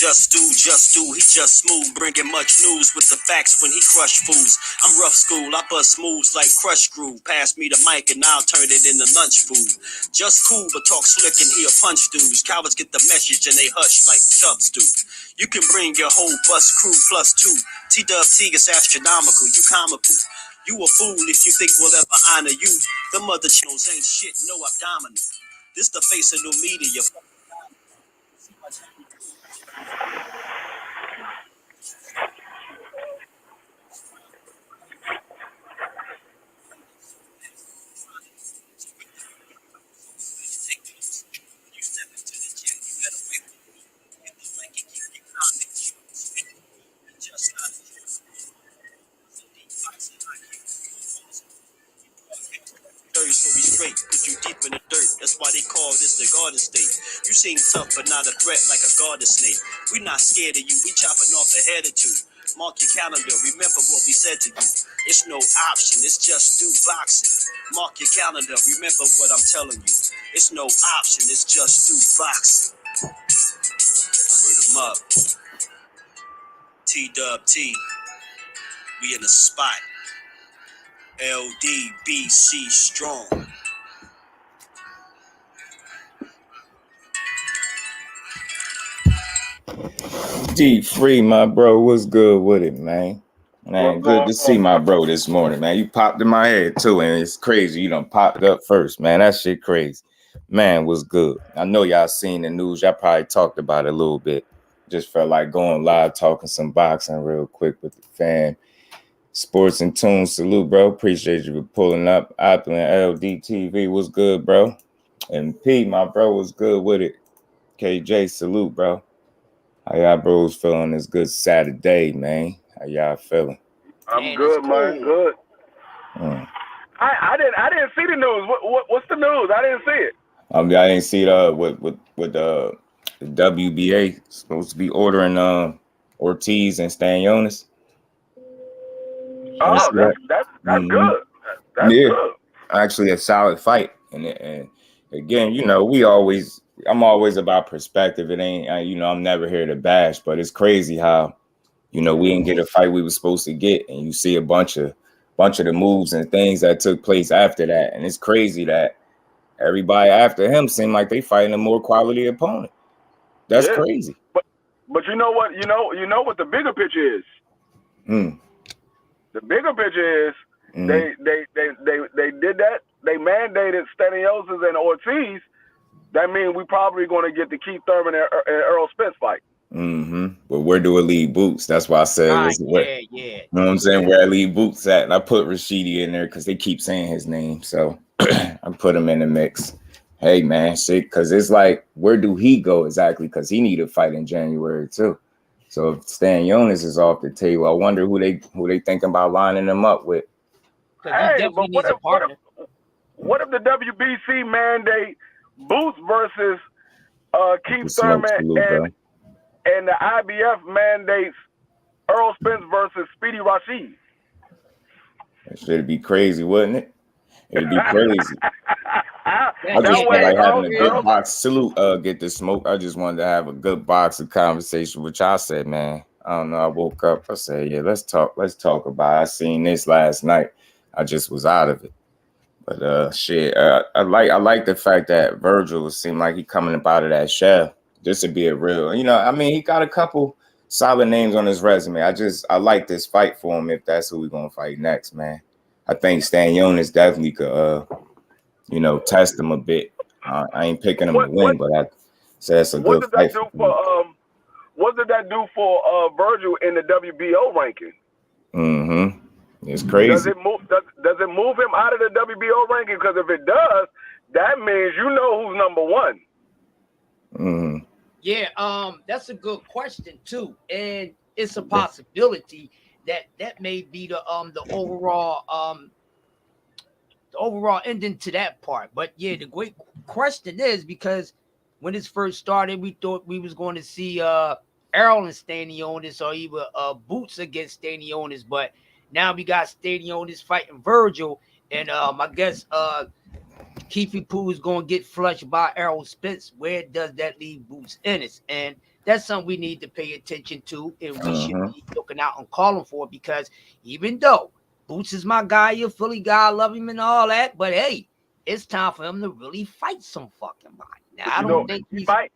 Just do. He just smooth, bringing much news with the facts when he crush fools. I'm rough school, I bust moves like crush groove. Pass me the mic and I'll turn it into lunch food. Just cool, but talk slick and he'll punch dudes. Cowards get the message and they hush like chubs do. You can bring your whole bus crew plus two. T-Dub-T is astronomical, you comical. You a fool if you think we'll ever honor you. Them other channels ain't shit, no abdominal. This the face of new media. So we straight, put you deep in the dirt. That's why they call this the garden state. You seem tough, but not a threat like a garden snake. We not scared of you, we chopping off a head or two. Mark your calendar, remember what we said to you. It's no option, it's just do boxing. Mark your calendar, remember what I'm telling you. It's no option, it's just do boxing. Word 'em up. T-Dub-T, we in the spot. LDBC strong. D Free, my bro, what's good with it, man? Man, good to see my bro this morning, man. You popped in my head too, and it's crazy. You done popped up first, man. That shit crazy. Man, what's good? I know y'all seen the news. Y'all probably talked about it a little bit. Just felt like going live, talking some boxing real quick with the fam. Sports and Tunes, salute, bro. Appreciate you for pulling up. Apple and LDTV, what's good, bro? And P, my bro, was good with it. KJ, salute, bro. How y'all bros feeling this good Saturday, man? How y'all feeling? I'm good, man. Good. I didn't see the news. What's the news? I didn't see it. I didn't see the WBA supposed to be ordering Ortiz and Stanionis. Oh, that's good. That's good. Actually, a solid fight, and again, you know, I'm always about perspective. It ain't, I'm never here to bash, but it's crazy how, we didn't get a fight we were supposed to get, and you see a bunch of the moves and things that took place after that, and it's crazy that everybody after him seemed like they fighting a more quality opponent. That's crazy. But you know what? You know what the bigger picture is. The bigger picture is they did that. They mandated Stanionis and Ortiz. That means we probably going to get the Keith Thurman and Errol Spence fight. But where do elite boots? That's why I said, You know what I'm saying? Where elite boots at? And I put Rashidi in there because they keep saying his name, so I put him in the mix. Hey man, shit, because it's like, where do he go exactly? Because he need a fight in January too. So if Stanionis is off the table, I wonder who they thinking about lining him up with. Hey, but what if the WBC mandate Boots versus Keith Thurman and the IBF mandates Errol Spence versus Speedy Rashid? That should be crazy, wouldn't it? It'd be crazy. I just feel like having a good box. Salute, get the smoke. I just wanted to have a good boxing conversation, which I said, man. I don't know. I woke up. I said, yeah, let's talk about it. I seen this last night. I just was out of it. But shit, I like the fact that Virgil seemed like he coming up out of that shell. This would be a real, he got a couple solid names on his resume. I like this fight for him if that's who we're gonna fight next, man. I think Stanionis definitely could, test him a bit. I ain't picking him to win, but I say it's a good fight. What did that do for Virgil in the WBO ranking? It's crazy. Does it move him out of the WBO ranking? Because if it does, that means who's number one. Yeah, that's a good question too, and it's a possibility that may be the overall ending to that part. But yeah, the great question is, because when this first started, we thought we was going to see ERROL and Stanionis, or even Boots against Stanionis, but now we got Stanionis fighting Virgil, and I guess Keefy Poo is going to get flushed by Errol Spence. Where does that leave Boots Ennis? And that's something we need to pay attention to, and we should be looking out and calling for, because even though Boots is my guy, a Philly guy, I love him and all that, but hey, it's time for him to really fight some fucking body. Now, I don't think he might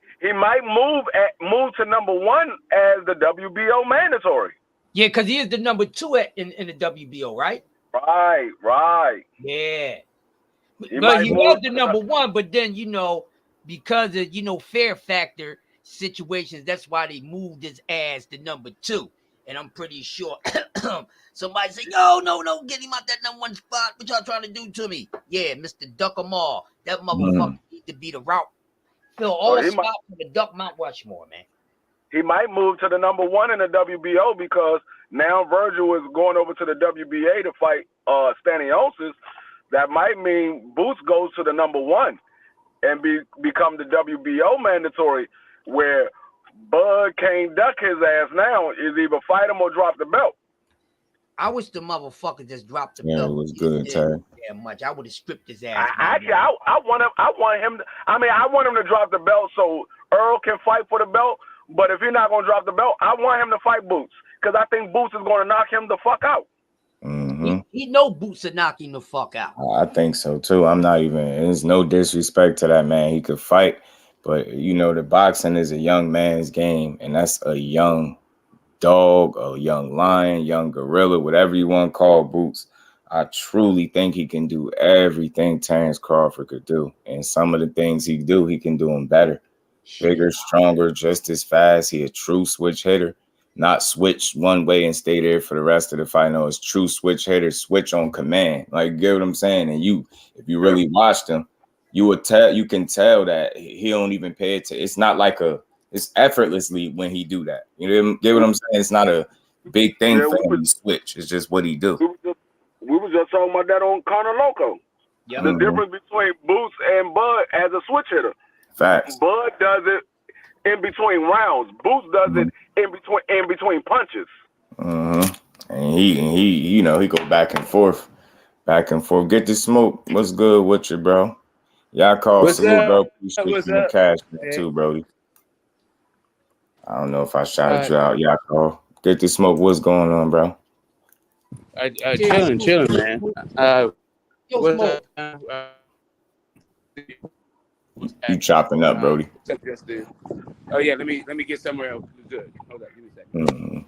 move to number 1 as the WBO mandatory. Yeah, because he is the number 2 in the WBO, right? Right. Yeah. But he was the number 1, but then, because of, fear factor situations, that's why they moved his ass to number 2. And I'm pretty sure somebody say, no, get him out that number 1 spot. What y'all trying to do to me? Yeah, Mr. Duck 'em all. That motherfucker need to be the route. Fill all spots for the Duck Mount Rushmore, man. He might move to the number 1 in the WBO, because now Virgil is going over to the WBA to fight Stanionis. That might mean Boots goes to the number 1 and become the WBO mandatory, where Bud can't duck his ass now. Is either fight him or drop the belt. I wish the motherfucker just dropped the belt. Yeah, it was good, Terry. Much. I would have stripped his ass. I want him to drop the belt so Earl can fight for the belt. But if he's not gonna drop the belt, I want him to fight Boots, because I think Boots is gonna knock him the fuck out. He know Boots are knocking the fuck out. I think so too. There's no disrespect to that man. He could fight, but the boxing is a young man's game, and that's a young dog, a young lion, young gorilla, whatever you want to call Boots. I truly think he can do everything Terrence Crawford could do, and some of the things he can do them better. Bigger, stronger, just as fast. He a true switch hitter, not switch one way and stay there for the rest of the fight. No, it's true switch hitter, switch on command. Like, get what I'm saying? And if you really watched him, you can tell that he don't even pay it to. It's not like it's effortlessly when he do that. Get what I'm saying? It's not a big thing for him to switch. It's just what he do. We was just talking about that on Corner Loco. Yep. The difference between Boots and Bud as a switch hitter. Facts. Bud does it in between rounds. Boots does it in between punches. And he go back and forth. Get the smoke. What's good with you, bro? Y'all call salute, bro. Appreciate the cash too, Brody. I don't know if I shouted you out. Y'all call. Get the smoke. What's going on, bro? Chilling, man. What's up? You chopping up, Brody? Oh yeah, let me get somewhere else. Good. Hold up, give me a second.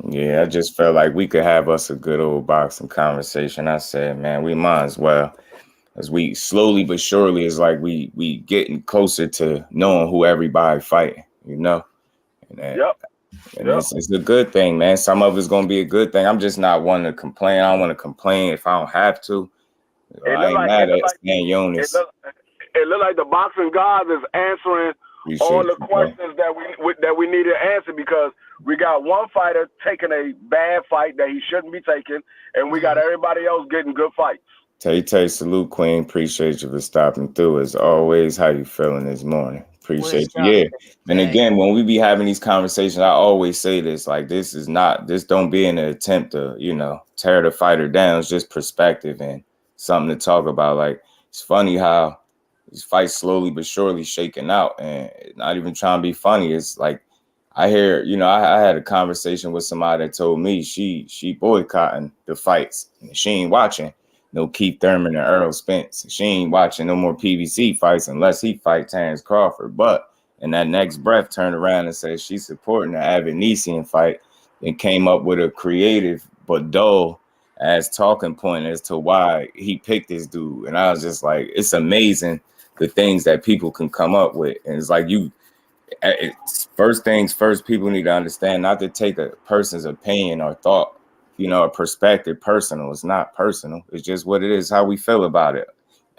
Yeah, I just felt like we could have us a good old boxing conversation. I said, man, we might as well, as we slowly but surely is like we getting closer to knowing who everybody fighting, And it's a good thing, man. Some of it's gonna be a good thing. I'm just not one to complain. I don't want to complain if I don't have to. I ain't mad at Stanionis. It looked like the boxing gods is answering all the questions that we need to answer, because we got one fighter taking a bad fight that he shouldn't be taking, and we got everybody else getting good fights. Tay, salute, Queen. Appreciate you for stopping through. As always, how you feeling this morning? Appreciate you. Yeah. And again, when we be having these conversations, I always say this, like, this don't be an attempt to, tear the fighter down. It's just perspective and something to talk about. Like, it's funny how these fights slowly but surely shaking out, and not even trying to be funny. It's like, I hear, I had a conversation with somebody that told me she boycotting the fights. And she ain't watching no Keith Thurman and Errol Spence. She ain't watching no more PBC fights unless he fight Terrence Crawford. But in that next breath, turned around and said she's supporting the Avanesian fight, and came up with a creative but dull as talking point as to why he picked this dude. And I was just like, it's amazing the things that people can come up with. And it's like, first things first, people need to understand not to take a person's opinion or thought, or perspective personal. It's not personal. It's just what it is, how we feel about it.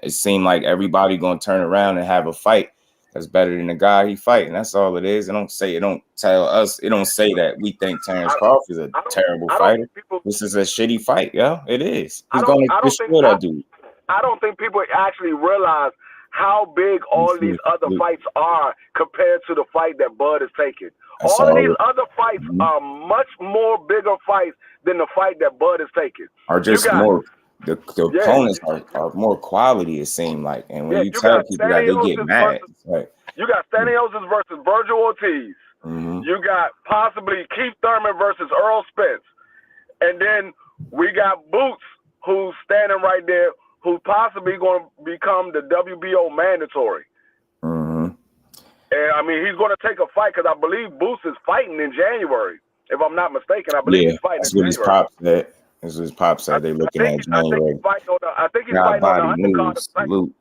It seemed like everybody going to turn around and have a fight that's better than the guy he fighting. That's all it is. It don't say that we think Terrence Crawford is a terrible fighter. This is a shitty fight, it is. He's going to destroy that dude. I don't think people actually realize how big all these other fights are compared to the fight that Bud is taking. All of these other fights are much more bigger fights than the fight that Bud is taking. Are just more, the opponents are more quality, it seems like. And when you tell people that, they get mad. You got Stanionis versus Virgil Ortiz. You got possibly Keith Thurman versus Earl Spence. And then we got Boots, who's standing right there, who's possibly going to become the WBO mandatory. And, I mean, he's going to take a fight because I believe Boots is fighting in January. If I'm not mistaken, I believe he's fighting in January. That's what his pop said. They're looking at January. I think he's fighting on the undercard.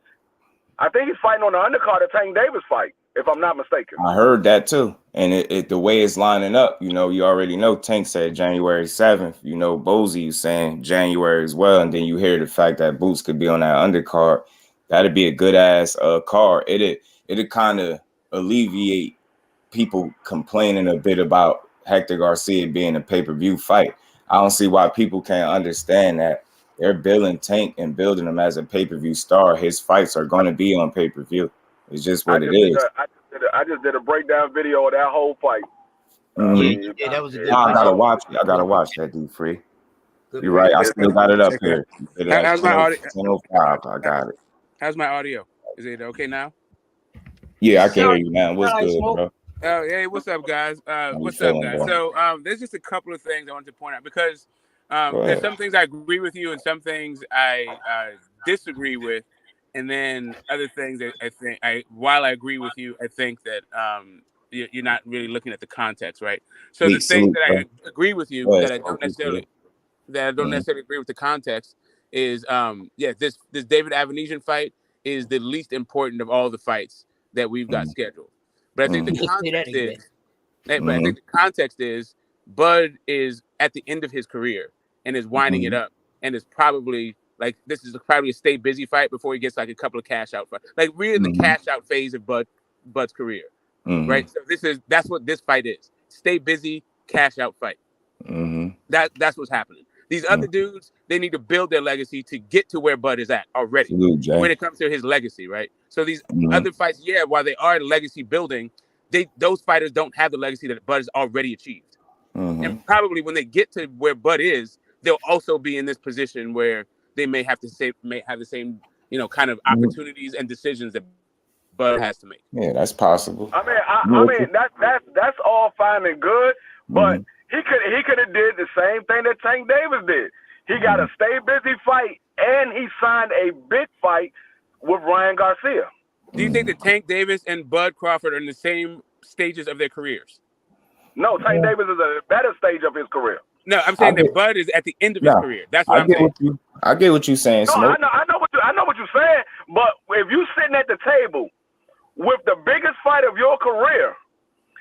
I think he's fighting on the undercard of Tank Davis fight, if I'm not mistaken. I heard that too. And the way it's lining up, you know, you already know Tank said January 7th. You know, Bozy is saying January as well. And then you hear the fact that Boots could be on that undercard. That'd be a good ass card. It'd kind of alleviate people complaining a bit about Hector Garcia being a pay-per-view fight. I don't see why people can't understand that they're building Tank and building him as a pay-per-view star. His fights are going to be on pay-per-view. It's just what it is. I just did a breakdown video of that whole fight. Yeah, that was a good I gotta watch it. I gotta watch that, D Free. You're right. I still got it up here. How's my audio? 10:05. I got it. How's my audio? Is it okay now? Yeah, I can hear you now. What's good, bro? Oh, hey, what's up, guys? What's up, guys? So, there's just a couple of things I wanted to point out because there's some things I agree with you and some things I disagree with, and then other things that I think while I agree with you, I think that you're not really looking at the context, right? So the things that I agree with you that I don't necessarily agree with the context is this David Avanesian fight is the least important of all the fights that we've got scheduled. But I think the context is, Bud is at the end of his career and is winding it up, and is probably like this is probably a stay busy fight before he gets like a couple of cash out fights. Like we're in the cash out phase of Bud's career, right? So that's what this fight is: stay busy, cash out fight. That's what's happening. These other dudes, they need to build their legacy to get to where Bud is at already when it comes to his legacy, right? So these other fights, while they are legacy building, those fighters don't have the legacy that Bud has already achieved. And probably when they get to where Bud is, they'll also be in this position where they may have the same, kind of opportunities and decisions that Bud has to make. Yeah, that's possible. I mean, that's all fine and good, but he could have did the same thing that Tank Davis did. He got a stay busy fight, and he signed a big fight with Ryan Garcia. Do you think that Tank Davis and Bud Crawford are in the same stages of their careers? No, Tank Davis is at a better stage of his career. No, I'm saying that Bud is at the end of his career. That's what I'm saying. I get what you're saying. No, I know what you're saying. But if you sitting at the table with the biggest fight of your career,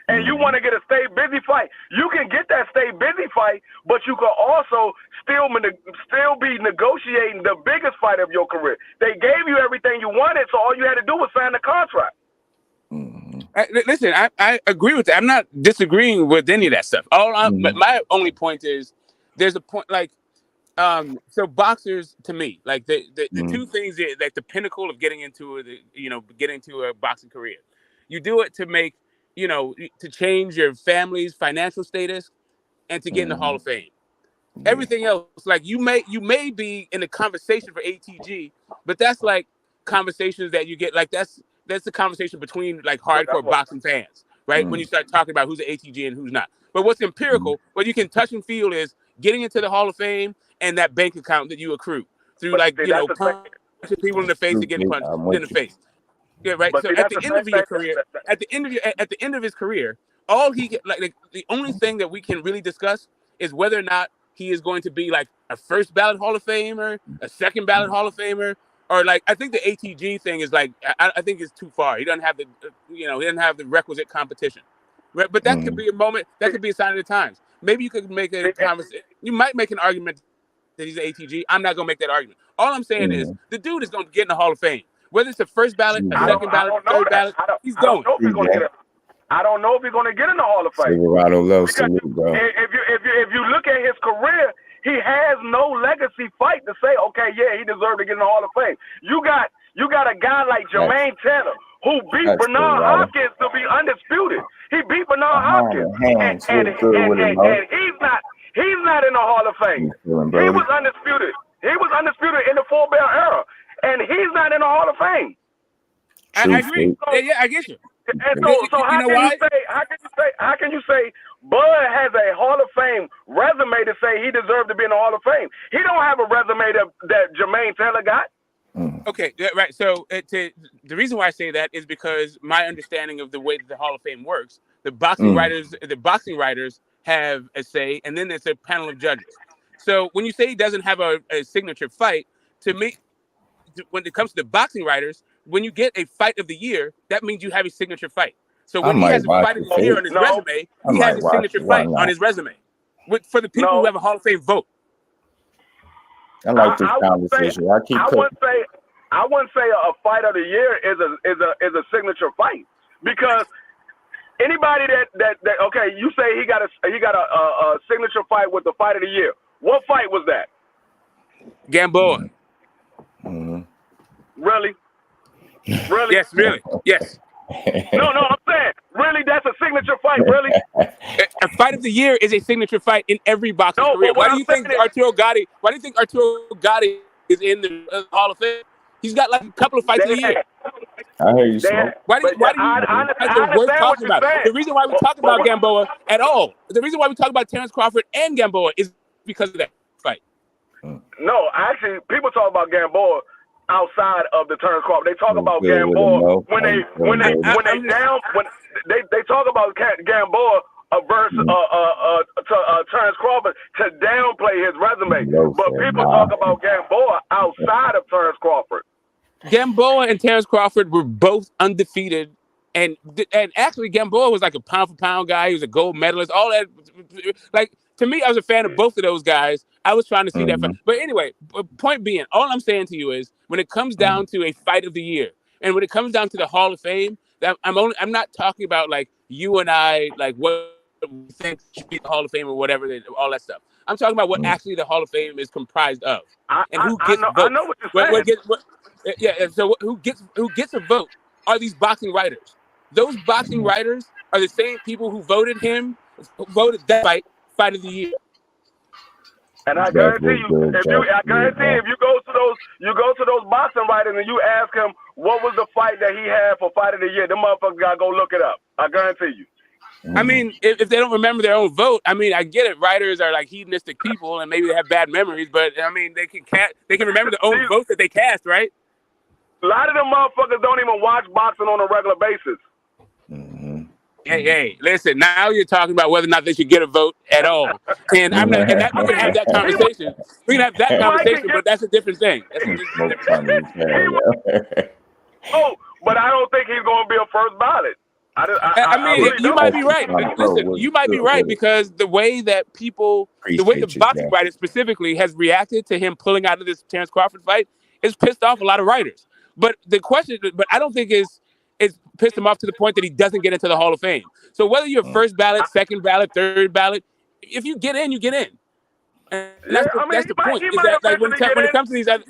and you want to get a stay busy fight, you can get that stay busy fight, but you can also still be negotiating the biggest fight of your career. They gave you everything you wanted, so all you had to do was sign the contract. Listen, I agree with that. I'm not disagreeing with any of that stuff. But my only point is, there's a point like, so boxers to me, like the two things that, like the pinnacle of getting into a boxing career, you do it to make, to change your family's financial status and to get in the Hall of Fame. Everything else, like you may be in a conversation for ATG, but that's like conversations that you get, like that's the conversation between like hardcore boxing fans, right? When you start talking about who's an ATG and who's not. But what's empirical, what you can touch and feel is getting into the Hall of Fame and that bank account that you accrue through punching people in the face and getting punched in the face. Yeah, right. So at the end of your career, at the end of his career, all he get, like the only thing that we can really discuss is whether or not he is going to be like a first ballot Hall of Famer, a second ballot Hall of Famer, or like I think the ATG thing is like I think it's too far. He doesn't have the he doesn't have the requisite competition. Right? But that could be a moment. That could be a sign of the times. Maybe you could make a conversation. You might make an argument that he's an ATG. I'm not gonna make that argument. All I'm saying is the dude is going to get in the Hall of Fame. Whether it's the first ballot, a second ballot, third ballot, he's going. I don't know if he's going to get in the Hall of Fame. Silverado loves salute, bro. If you look at his career, he has no legacy fight to say, okay, yeah, he deserved to get in the Hall of Fame. You got a guy like Jermaine Taylor who beat Bernard Hopkins to be undisputed. He beat Bernard Hopkins, and he's not in the Hall of Fame. He was undisputed. He was undisputed in the 4-bell era, and he's not in the Hall of Fame. I agree. Yeah, I get you. And so how can you say Bud has a Hall of Fame resume to say he deserved to be in the Hall of Fame? He don't have a resume that Jermaine Taylor got. Okay, right. So the reason why I say that is because my understanding of the way that the Hall of Fame works, the boxing writers have a say, and then there's a panel of judges. So when you say he doesn't have a signature fight, to me, when it comes to the boxing writers, when you get a fight of the year, that means you have a signature fight. So when he has a fight of the year on his resume, he has a signature fight on his resume. For the people who have a Hall of Fame vote. I like this conversation. I wouldn't say a fight of the year is a signature fight, because anybody that okay, you say he got a signature fight with the fight of the year. What fight was that? Gamboa. Really? Yes, really. Yes. No, I'm saying, really, that's a signature fight, really? A fight of the year is a signature fight in every boxer's career. Why do you think Arturo Gatti is in the Hall of Fame? He's got like a couple of fights a year. I hear you, Smoke. Why do you worth talking about? The reason why we talk about Gamboa at all, the reason why we talk about Terrence Crawford and Gamboa is because of that fight. No, actually, people talk about Gamboa outside of the Terrence Crawford. They talk about Gamboa when they talk about Gamboa versus Terrence Crawford to downplay his resume. But people talk about Gamboa outside of Terrence Crawford. Gamboa and Terrence Crawford were both undefeated, and actually Gamboa was like a pound for pound guy. He was a gold medalist. All that, like, to me, I was a fan of both of those guys. I was trying to see that fight. But anyway, point being, all I'm saying to you is, when it comes down to a fight of the year, and when it comes down to the Hall of Fame, that I'm not talking about like you and I, like what we think should be the Hall of Fame or whatever, all that stuff. I'm talking about what actually the Hall of Fame is comprised of, and who gets votes. I know what you're saying. So who gets a vote are these boxing writers. Those boxing writers are the same people who voted that fight of the year. And I guarantee you, if you go to those boxing writers and you ask him what was the fight that he had for fight of the year, them motherfuckers gotta go look it up. I guarantee you. I mean, if they don't remember their own vote, I mean, I get it. Writers are like hedonistic people, and maybe they have bad memories, but I mean, they can remember their own vote that they cast, right? A lot of them motherfuckers don't even watch boxing on a regular basis. Hey, listen, now you're talking about whether or not they should get a vote at all. And I'm not, and that, we can have that conversation. We can have that conversation, but that's a different thing. But I don't think he's going to be a first ballot. I mean, you might be right. Listen, you might be right, because the way that the boxing writers specifically has reacted to him pulling out of this Terrence Crawford fight is pissed off a lot of writers. But I don't think it's pissed him off to the point that he doesn't get into the Hall of Fame. So whether you're first ballot, second ballot, third ballot, if you get in, you get in. And that's the point. Is that like when it comes to these other,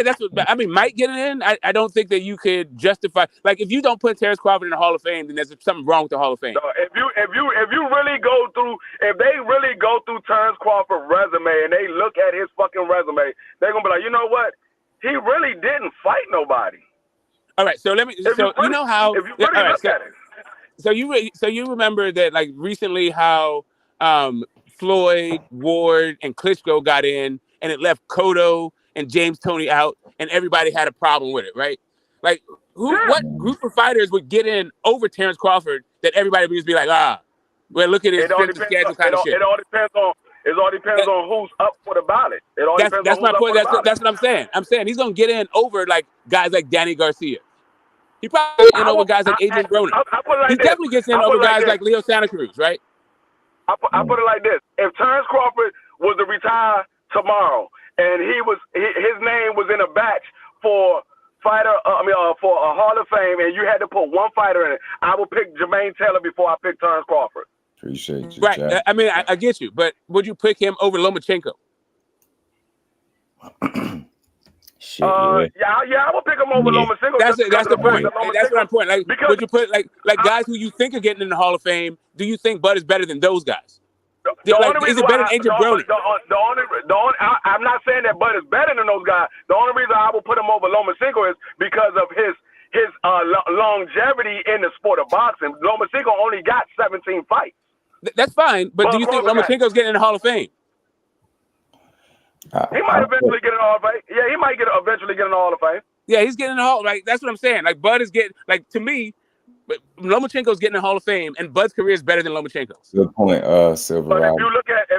that's what I mean. Might get in. I don't think that you could justify, like, if you don't put Terrence Crawford in the Hall of Fame, then there's something wrong with the Hall of Fame. So if they really go through Terrence Crawford's resume and they look at his fucking resume, they're gonna be like, you know what? He really didn't fight nobody. All right, so you know how. If you really look at it. So you remember that, like, recently how Floyd, Ward, and Klitschko got in, and it left Cotto and James Toney out, and everybody had a problem with it, right? Like, what group of fighters would get in over Terrence Crawford that everybody would just be like, well, look at his schedule kind of shit. It all depends on who's up for the ballot. That's my point. That's what I'm saying. I'm saying he's gonna get in over like guys like Danny Garcia. He probably gets in over guys like Adrian Broner. He definitely gets in over guys like Leo Santa Cruz, right? I put it like this: if Terrence Crawford was to retire tomorrow, and his name was in a batch for for a Hall of Fame, and you had to put one fighter in it, I would pick Jermaine Taylor before I pick Terrence Crawford. Appreciate you, right? Jack. I mean, I get you, but would you pick him over Lomachenko? Shit, I would pick him over Lomachenko. That's the point. That's what I'm pointing. Like, would you put like guys who you think are getting in the Hall of Fame? Do you think Bud is better than those guys? Is it better than Adrian Broner? I'm not saying that Bud is better than those guys. The only reason I will put him over Lomachenko is because of his longevity in the sport of boxing. Lomachenko only got 17 fights. That's fine, but do you think Lomachenko's getting in the Hall of Fame? He might eventually get in the Hall of Fame. Yeah, he might eventually get in the Hall of Fame. Yeah, he's getting in the Hall. Like that's what I'm saying. Like Bud is getting, like to me, Lomachenko's getting in the Hall of Fame, and Bud's career is better than Lomachenko's. Good point, Silver. But if you look at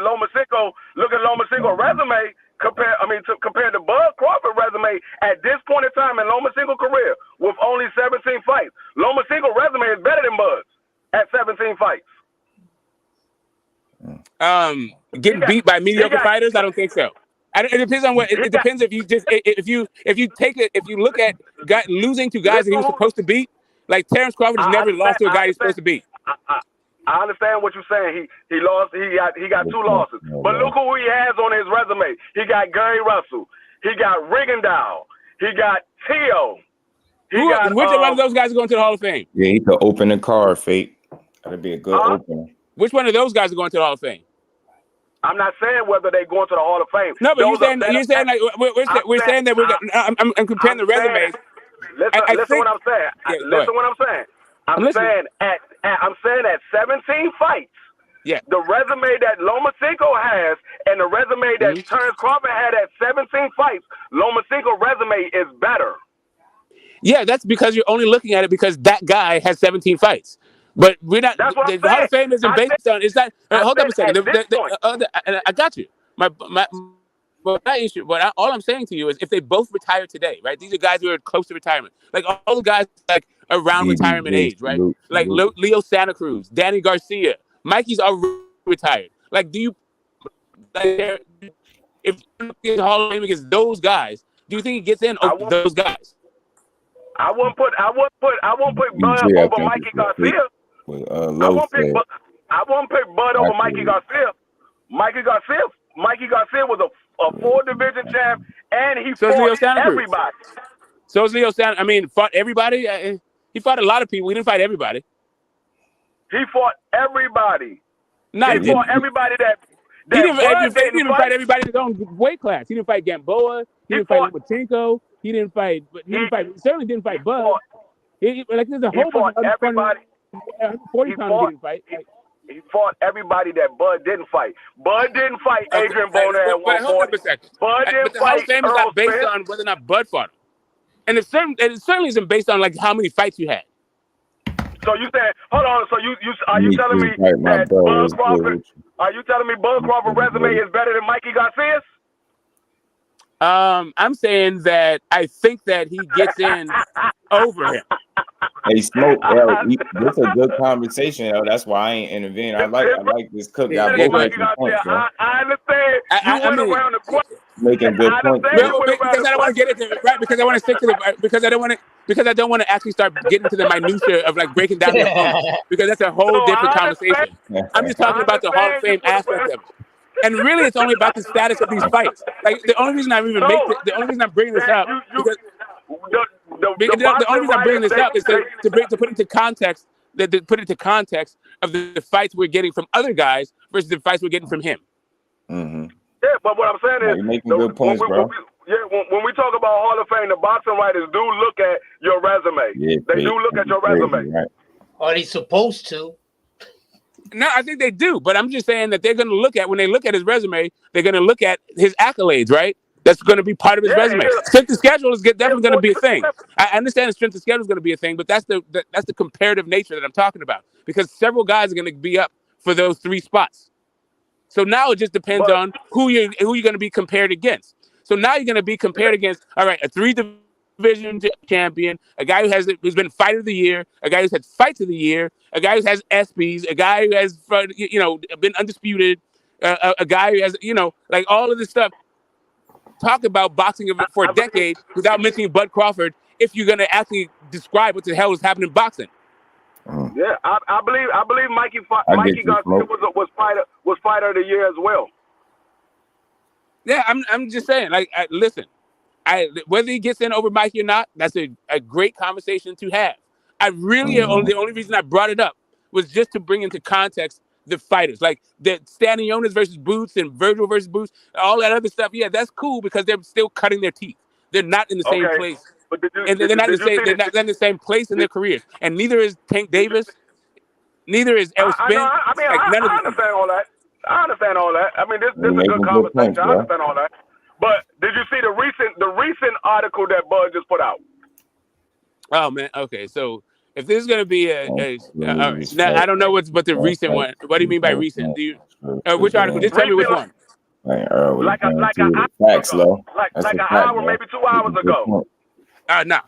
Lomachenko, look at Lomachenko's resume compared to Bud Crawford resume at this point in time in Lomachenko's career with only 17 fights. Lomachenko's resume is better than Bud's at 17 fights. Getting beat by mediocre fighters, I don't think so. It depends on what. It depends if you look at losing to guys that he was supposed to beat. Like Terrence Crawford has never lost to a guy he's supposed to beat. I understand what you're saying. He lost. He got 2 losses. But look who he has on his resume. He got Gary Russell. He got Rigondeaux. He got Teo. Which one of those guys are going to the Hall of Fame? Yeah, he could open the card, Fate. That'd be a good opener. Which one of those guys are going to the Hall of Fame? I'm not saying whether they're going to the Hall of Fame. No, but you're saying like we're saying that I'm comparing the resumes. Listen what I'm saying. Listen what I'm saying. I'm saying at 17 fights. Yeah. The resume that Lomachenko has and the resume that Terrence Crawford had at 17 fights, Lomachenko's resume is better. Yeah, that's because you're only looking at it because that guy has 17 fights. But we're not. The Hall of Fame isn't based on. It's not. Hold up a second. I got you. My issue. But all I'm saying to you is, if they both retire today, right? These are guys who are close to retirement. Like all the guys like around retirement age, right? Like Leo Santa Cruz, Danny Garcia, Mikey's already retired. Like, do you? Like, if the Hall of Fame against those guys, do you think he gets in over those guys? I won't put Bud over Mikey Garcia. I won't pick Bud over Mikey Garcia. Mikey Garcia was a 4-division champ, and he fought everybody. So is Leo Santa. I mean, fought everybody. He fought a lot of people. He didn't fight everybody. He fought everybody. No, he fought everybody that he didn't even fight everybody in his own weight class. He didn't fight Gamboa. He didn't fight Lomachenko. He didn't fight. Certainly didn't fight Bud. There's a whole bunch of everybody. 40 pounds he didn't fight. He fought everybody that Bud didn't fight. Bud didn't fight Adrian Boner at 140. Hold up a second. Bud didn't but the Hall fight of Fame is not based on whether or not Bud fought him. And it certainly isn't based on like how many fights you had. So you said, hold on. So are you telling me that Bud Crawford? Are you telling me Bud Crawford's resume is better than Mikey Garcia's? I'm saying that I think that he gets in over him. Hey, Smoke, this is a good conversation, yo. That's why I ain't intervening. I like this cook. I understand. You went around the question. Making good points. Because I don't want to get into it, right? Because I want to stick to the because I don't want to actually start getting to the minutia of like breaking down the opponent, because that's a whole different conversation. I'm just talking about the Hall of Fame aspect of it. And really, it's only about the status of these fights. Like the only reason the only reason I'm bringing this up because the only reason I'm bringing this up is to put into context of the fights we're getting from other guys versus the fights we're getting from him. Mm-hmm. Yeah, but what I'm saying is, you're making good points, bro. When we talk about Hall of Fame, the boxing writers do look at your resume. Yeah, they do look at your resume. Right. Are they supposed to? No, I think they do, but I'm just saying that they're going to look at, when they look at his resume, they're going to look at his accolades, right? That's going to be part of his resume. Strength of schedule is definitely going to be a thing. I understand the strength of schedule is going to be a thing, but that's the comparative nature that I'm talking about, because several guys are going to be up for those 3 spots. So now it just depends on who you're going to be compared against. So now you're going to be compared against, all right, a 3-division champion, a guy who's been fighter of the year, a guy who's had fights of the year, a guy who has ESPYs, a guy who has been undisputed, a guy who has like all of this stuff. Talk about boxing for a decade without mentioning Bud Crawford if you're going to actually describe what the hell is happening in boxing. Yeah, I believe Mikey Garcia was fighter of the year as well. Yeah, I'm just saying. Like, listen, whether he gets in over Mikey or not, that's a great conversation to have. I really the only reason I brought it up was just to bring into context the fighters, like the Stanionis versus Boots and Virgil versus Boots, all that other stuff. Yeah, that's cool because they're still cutting their teeth. They're not in the same place and they're not in the same place in their careers. And neither is Tank Davis, neither is Errol Spence. I understand all that. I understand all that. I mean, this is a good conversation. I understand all that. But did you see the recent article that Bud just put out? Oh man, okay. So if this is gonna be all right. Now, I don't know but the recent one. What do you mean by recent? Do you which article? Just tell me which one. Like an hour, maybe 2 hours ago. No.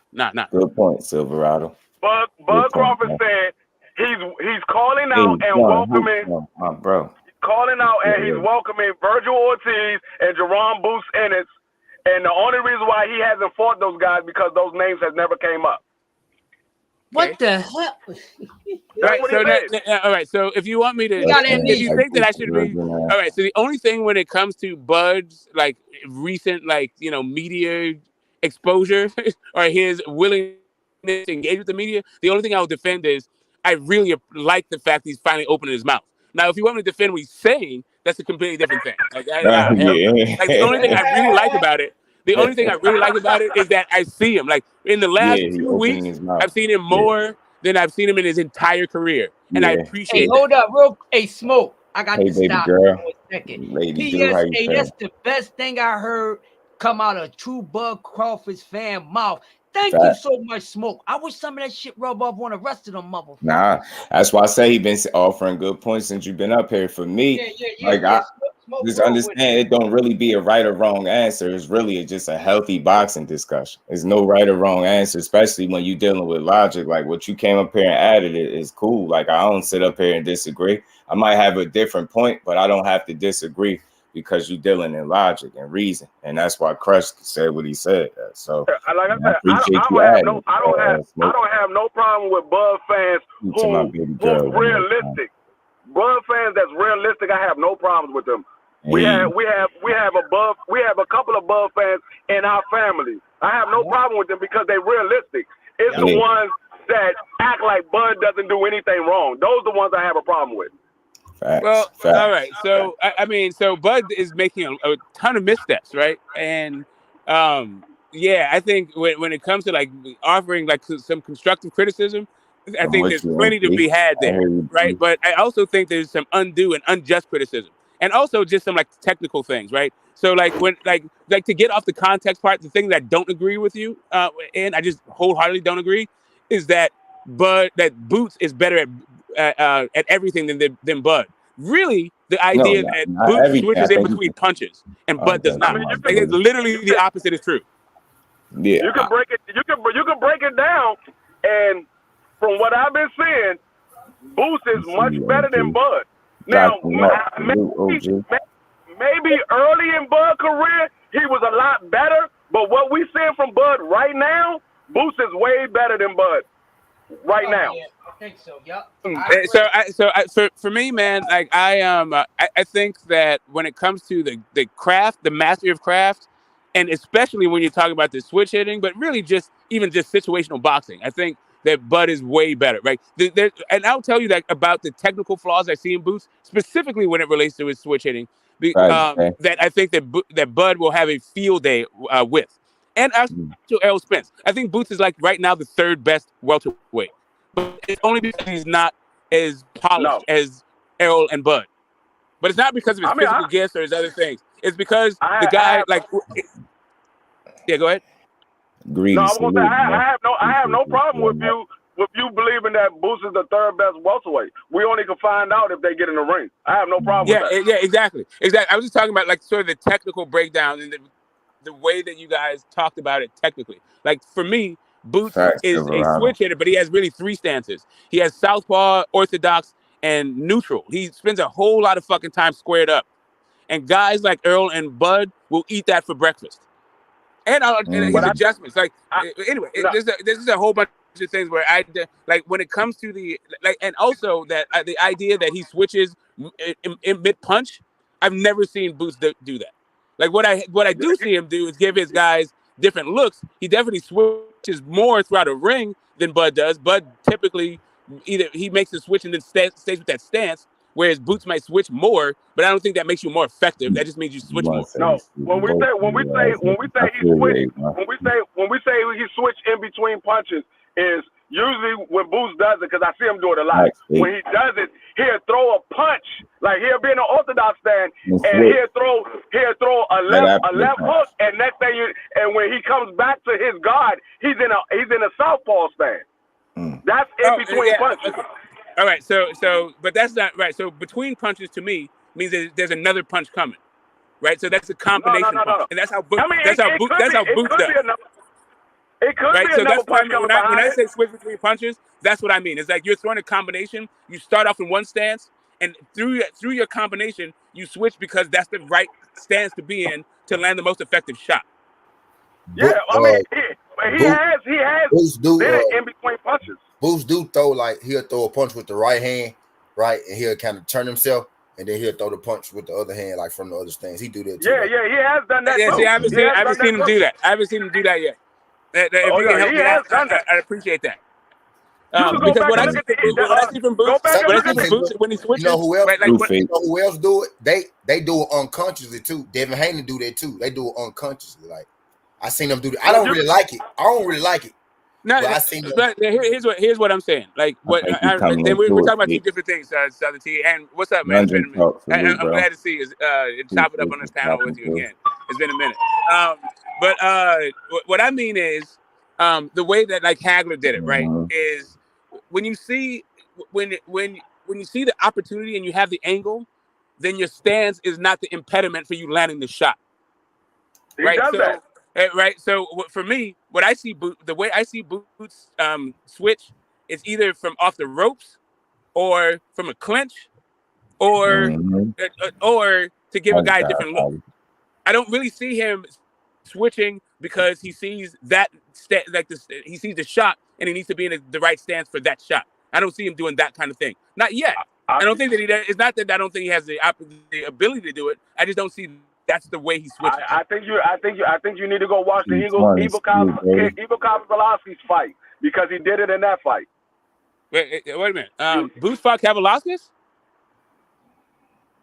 Good point, Silverado. Bud Crawford said he's calling out and welcoming. Bro. Calling out and he's welcoming Virgil Ortiz and Jerome Boots Ennis. And the only reason why he hasn't fought those guys because those names has never came up. What the hell? Right, so all right. So if you want me to, if you think that I should be, all right. So the only thing when it comes to Bud's like recent media exposure or his willingness to engage with the media, the only thing I will defend is I really like the fact he's finally opening his mouth. Now, if you want me to defend what he's saying, that's a completely different thing. Like the only thing I really like about it. The only thing I really like about it is that I see him. Like in the last 2 weeks, I've seen him more than I've seen him in his entire career, and I appreciate. Hold up, Smoke. I got to stop girl. for a second. Lady, that's the best thing I heard come out of true Bud Crawford's fan mouth. Thank you so much, Smoke. I wish some of that shit rub off on the rest of them motherfuckers. Nah, that's why I say he been offering good points since you've been up here. For me, Smoke just understand it don't really be a right or wrong answer. It's really just a healthy boxing discussion. There's no right or wrong answer, especially when you're dealing with logic. Like what you came up here and added it is cool. Like I don't sit up here and disagree. I might have a different point, but I don't have to disagree because you're dealing in logic and reason. And that's why Crush said what he said. So like I said, I don't have no problem with Bud fans who's realistic. Bud fans that's realistic, I have no problems with them. We have a couple of Bud fans in our family. I have no problem with them because they're realistic. It's the ones that act like Bud doesn't do anything wrong. Those are the ones I have a problem with. All right. So I mean, so Bud is making a ton of missteps, right? And I think when it comes to like offering like some constructive criticism, I think there's plenty to be had there, right? But I also think there's some undue and unjust criticism, and also just some like technical things, right? So like when like to get off the context part, the thing that I don't agree with you, and I just wholeheartedly don't agree, is that Boots is better at everything than Bud. Really, the idea that Boots switches in between punches and Bud does not. Like, it's literally the opposite is true. Yeah, you can break it. You can break it down, and from what I've been seeing, Boots is much better than Bud. Now, maybe early in Bud's career, he was a lot better. But what we seeing from Bud right now, Boots is way better than Bud right now. Yeah, I think so. Yep. So for me, man, like I think that when it comes to the craft, the mastery of craft, and especially when you're talking about the switch hitting, but really just situational boxing, I think that Bud is way better, right? And I'll tell you that about the technical flaws I see in Boots, specifically when it relates to his switch hitting, that I think that Bud will have a field day with. And also Errol Spence. I think Boots is like right now the third best welterweight, but it's only because he's not as polished as Errol and Bud. But it's not because of his physical gifts or his other things. It's because the guy go ahead. No, I have no problem with you believing that Boots is the third best welterweight. We only can find out if they get in the ring. I have no problem with that. Yeah, exactly. I was just talking about like sort of the technical breakdown and the way that you guys talked about it technically. Like for me, Boots is a switch hitter, but he has really three stances. He has southpaw, orthodox, and neutral. He spends a whole lot of fucking time squared up. And guys like Errol and Bud will eat that for breakfast. And his adjustments. There's a whole bunch of things where I like when it comes to and also that the idea that he switches in mid punch. I've never seen Boots do that. Like what I do see him do is give his guys different looks. He definitely switches more throughout a ring than Bud does. Bud typically either he makes a switch and then stays with that stance, whereas Boots might switch more, but I don't think that makes you more effective. That just means you switch more. No, when we say he switched in between punches is usually when Boots does it, because I see him do it a lot. When he does it, he'll throw a punch, like he'll be in an orthodox stand, and he'll throw a left hook, and next thing and when he comes back to his guard, he's in a southpaw stand. That's in between punches. All right, but that's not right. So between punches to me means that there's another punch coming, right? So that's a combination punch, and that's how Boots does. It could be another punch coming behind. When I say switch between punches, that's what I mean. It's like you're throwing a combination. You start off in one stance, and through your combination, you switch because that's the right stance to be in to land the most effective shot. Yeah, I mean, he has did it in between punches. Boots do throw, like, he'll throw a punch with the right hand, right, and he'll kind of turn himself, and then he'll throw the punch with the other hand, like from the other stands. He do that too. Yeah, he has done that. Yeah, see, I haven't seen him do that. I haven't seen him do that yet. If you can help me out, I appreciate that. Because what I see from Boots, when he switches, you know who else? Right, You know who else do it? They do it unconsciously too. Devin Haney do that too. They do it unconsciously. Like, I seen them do that. I don't really like it. No, but here's what I'm saying. Like, what we're talking about two different things, Southern T. And what's up, man? I'm glad to see you. Chop it up on this panel with you again. It's been a minute. But what I mean is, the way that like Hagler did it, right, is when you see the opportunity and you have the angle, then your stance is not the impediment for you landing the shot. He does that. Right. So for me, the way I see Boots switch is either from off the ropes, or from a clinch, or to give a guy a different look. I don't really see him switching because he sees he sees the shot and he needs to be in the right stance for that shot. I don't see him doing that kind of thing. Not yet. I don't think that he does. It's not that I don't think he has the ability to do it. I just don't see that's the way he switches. I think you need to go watch the Eagle Kavaliauskis fight, because he did it in that fight. Wait a minute. Boots fought Kavaliauskis?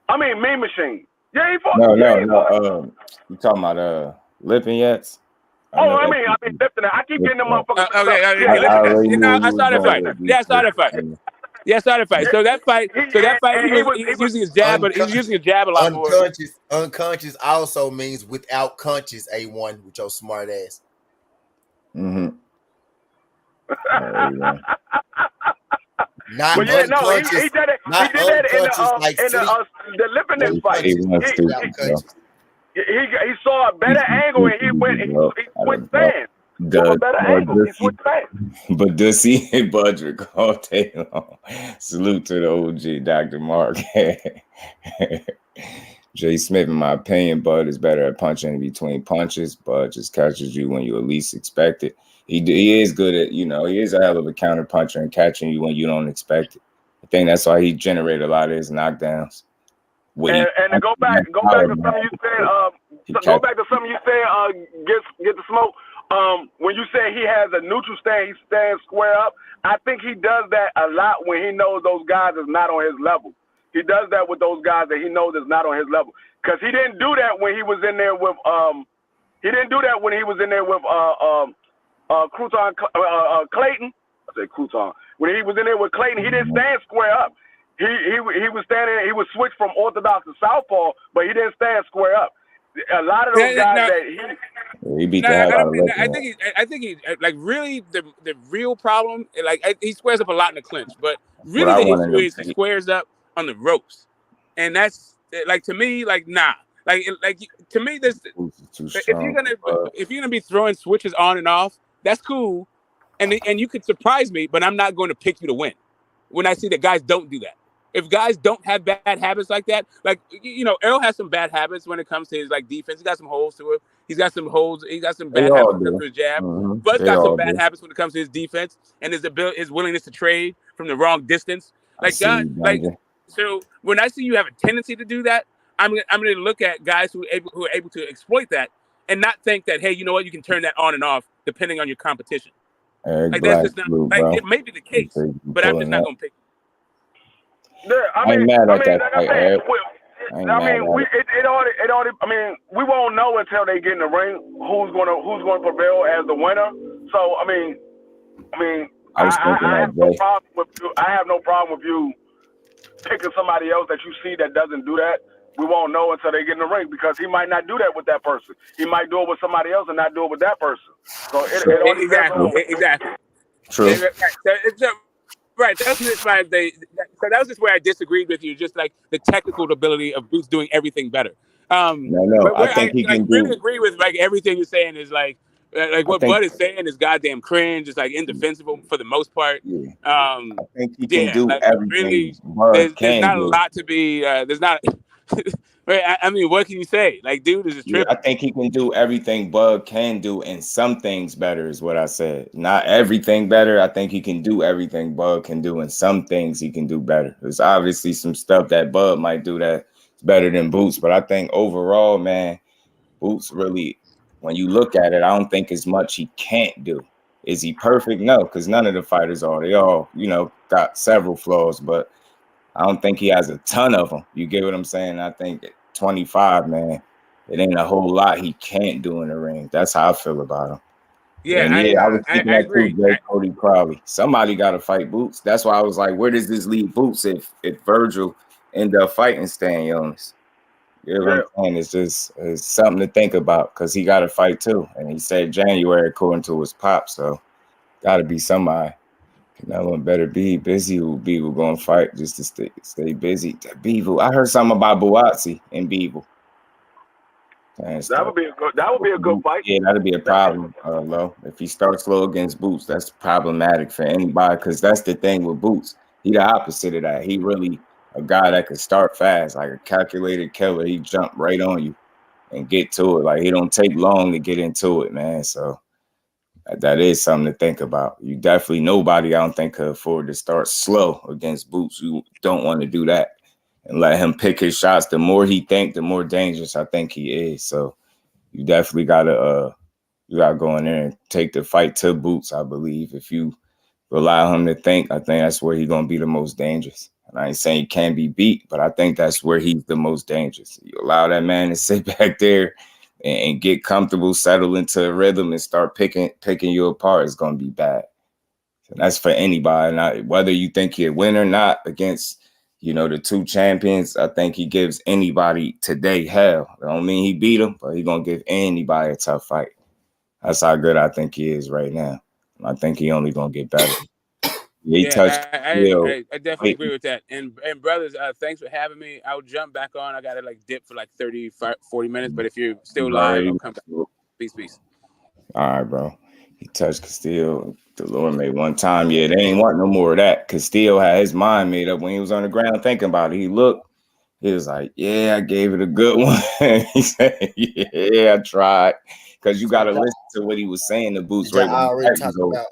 I mean, Mean Machine. Yeah, he fought. No. You talking about Lipinets? I mean, Lipton. I keep getting them motherfuckers. I saw that fight. Yeah, I saw that fight. Yeah, I saw that fight. So that fight, he was using his jab, but he was using his jab a lot more. Unconscious also means without conscious, A1, with your smart ass. Not unconscious. He did it in the Lipinets fight. He saw a better angle and he switched stands. But does he hit Budrick all day long? Salute to the OG, Dr. Mark. Jay Smith, in my opinion, Bud is better at punching in between punches. Bud just catches you when you at least expect it. He is good at, he is a hell of a counter puncher and catching you when you don't expect it. I think that's why he generated a lot of his knockdowns. And to go back to something you said, get the smoke. When you say he has a neutral stand, he stands square up. I think he does that a lot when he knows those guys is not on his level. He does that with those guys that he knows is not on his level. Because he didn't do that when he was in there with Clayton. I say Crouton. When he was in there with Clayton, he didn't stand square up. He was standing. He was switched from orthodox to southpaw, but he didn't stand square up. A lot of those guys he beat the hell out of him. I think he like really the real problem. Like he squares up a lot in the clinch, but really the issue is he squares up on the ropes, and that's like to me like nah. Like to me this if you're gonna be throwing switches on and off, that's cool, and you could surprise me, but I'm not going to pick you to win when I see that guys don't do that. If guys don't have bad habits like that, like, Errol has some bad habits when it comes to his like defense. He got some holes to it. He's got some holes. He got some bad habits when it comes to his jab. Bud's got some bad habits when it comes to his defense and his willingness to trade from the wrong distance. So when I see you have a tendency to do that, I'm going to look at guys who are able to exploit that and not think that, hey, you know what, you can turn that on and off depending on your competition. Like that's just not it may be the case, but I'm just not going to pick. I ain't mean, mad at that like fight, I said, Eric. we won't know until they get in the ring who's gonna prevail as the winner. So I have no problem with you picking somebody else that you see that doesn't do that. We won't know until they get in the ring because he might not do that with that person. He might do it with somebody else and not do it with that person. So it all depends on exactly. True. Right. That's why so that was just where I disagreed with you, just like the technical ability of Boots doing everything better. No, But I think he can really do. agree with like everything you're saying is like what Bud is saying is goddamn cringe. It's like indefensible for the most part. Yeah. I think he can do like everything. really, Bud there's not do. a lot to be. There's not. I mean, what can you say? Like, dude is just tripping. I think he can do everything Bud can do, and some things better is what I said. Not everything better. I think he can do everything Bud can do, and some things he can do better. There's obviously some stuff that Bud might do that's better than Boots, but I think overall, man, Boots really, when you look at it, I don't think as much he can't do. Is he perfect? No, because none of the fighters are. They all, got several flaws, but I don't think he has a ton of them. You get what I'm saying? I think 25, man, it ain't a whole lot he can't do in the ring. That's how I feel about him. Yeah, I was thinking that agree. too, Cody Crowley. Somebody got to fight Boots. That's why I was like, where does this leave Boots if Virgil end up fighting Stanionis? You know what I'm saying? It's something to think about because he got to fight too. And he said January according to his pop, so got to be somebody. One better be busy. Who Beaver gonna fight just to stay busy. Beaver, I heard something about Buatsi and Beaver. That would be a good fight. Yeah, that'd be a problem, Lo. If he starts slow against Boots, that's problematic for anybody because that's the thing with Boots. He the opposite of that. He really a guy that could start fast, like a calculated killer. He jump right on you and get to it. Like he don't take long to get into it, man. So that is something to think about. You definitely nobody I don't think could afford to start slow against Boots. You don't want to do that and let him pick his shots. The more he think, the more dangerous I think he is. So you definitely gotta go in there and take the fight to Boots. I believe if you rely on him to think, I think that's where he's gonna be the most dangerous. And I ain't saying he can be beat, but I think that's where he's the most dangerous. You allow that man to sit back there and get comfortable, settle into a rhythm, and start picking you apart, it's gonna be bad. So that's for anybody. Whether you think he'll win or not against, the two champions, I think he gives anybody today hell. I don't mean he beat him, but he's gonna give anybody a tough fight. That's how good I think he is right now. I think he only gonna get better. I definitely agree with that. And brothers, thanks for having me. I'll jump back on. I gotta dip for 30, 40 minutes. But if you're still live, I'll come back. Peace. All right, bro. He touched Castillo. The Lord made one time. Yeah, they ain't want no more of that. Castillo had his mind made up when he was on the ground thinking about it. He looked. He was like, "Yeah, I gave it a good one." He said, "Yeah, I tried." Because you got to listen to what he was saying. The Boots right. I already talked about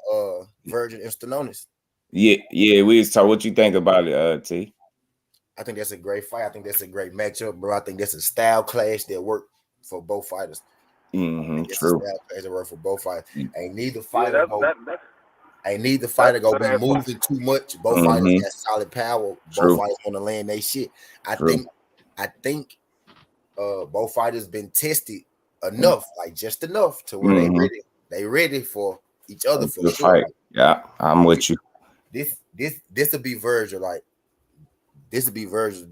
Virgil and Stanionis. Yeah. We was talking. What you think about it, T? I think that's a great fight. I think that's a great matchup, bro. I think that's a style clash that worked for both fighters. True. Style clash that worked for both fighters. Ain't neither fighter gonna be moving too much. Both fighters got solid power. Both fighters gonna land their shit. I think both fighters been tested enough, just enough to where they ready for each other for the sure. Fight. Yeah, I'm with you. This will be Virgil, this will be Virgil's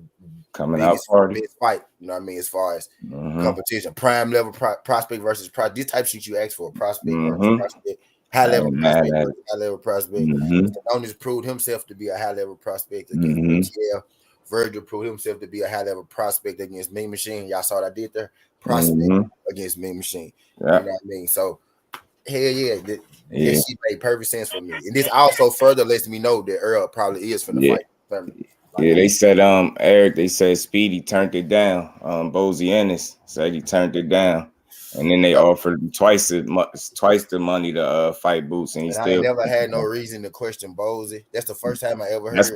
coming out party fight. You know what I mean? As far as competition, prime level prospect versus this type of shit you ask for, prospect versus prospect, high level prospect versus high level prospect. Stanionis proved himself to be a high level prospect against HL. Virgil proved himself to be a high level prospect against Mean Machine. Y'all saw what I did there? Prospect against Mean Machine. You know what I mean? So hell yeah, this shit made perfect sense for me. And this also further lets me know that Earl probably is from the fight. They said Eric, they said Speedy turned it down. Bozy Ennis said he turned it down. And then they offered him twice the money to fight Boots, and I never had no reason to question Bozy. That's the first time I ever heard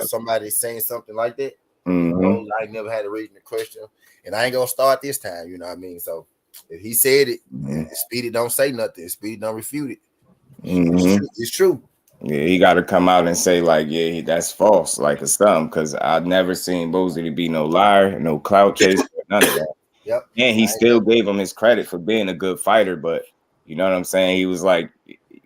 somebody saying something like that. I never had a reason to question him, and I ain't gonna start this time. You know what I mean? So if he said it, Speedy don't say nothing. Speedy don't refute it. It's true. Yeah, he got to come out and say like, yeah, that's false, like or something, because I've never seen Boozy to be no liar, no clout chaser, none of that. Yep. And he still gave him his credit for being a good fighter, but you know what I'm saying? He was like,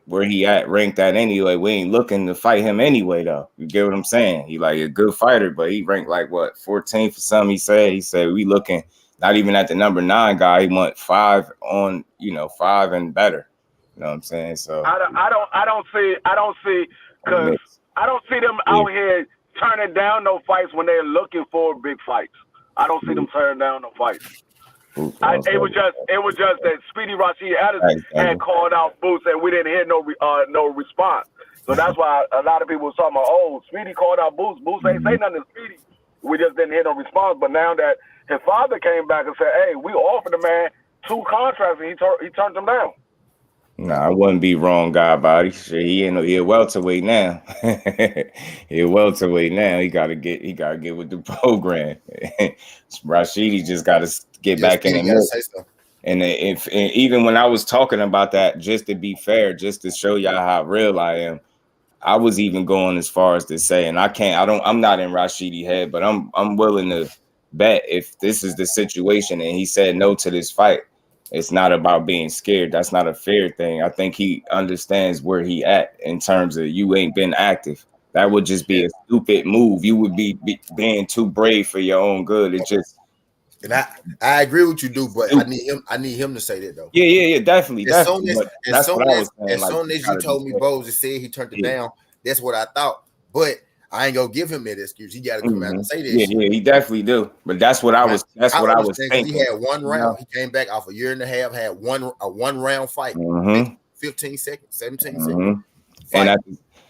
where he at ranked at anyway. We ain't looking to fight him anyway, though. You get what I'm saying? He like a good fighter, but he ranked like what 14th for something. He said we looking not even at the number 9 guy. He want 5 on, 5 and better. You know what I'm saying? So I don't see because I don't see them out here turning down no fights when they're looking for big fights. I don't see them turning down no fights. It was just that Speedy Rashidi Ellis had called out Boots and we didn't hear no response. So that's why a lot of people was talking about, oh, Speedy called out Boots. Boots ain't say nothing to Speedy. We just didn't hear no response. But now that his father came back and said, hey, we offered the man 2 contracts and he turned them down. Nah, I wouldn't be wrong, guy body. He a welterweight now. He a welterweight now. He gotta get with the program. Rashidi just gotta get back in the mix. And even when I was talking about that, just to be fair, just to show y'all how real I am, I was even going as far as to say, and I'm not in Rashidi head, but I'm willing to bet if this is the situation and he said no to this fight, it's not about being scared. That's not a fair thing. I think he understands where he at in terms of you ain't been active. That would just be a stupid move. You would be being too brave for your own good. It just. And I agree with you, dude, but I need him to say that though. Yeah, definitely. As soon as you told me Bose said he turned it down, that's what I thought. But I ain't gonna give him that excuse. He got to come out and say that. Yeah, he definitely do. But that's what I was thinking. He had one round. He came back off a year and a half. Had a 1 round fight. 15 seconds, 17 seconds. And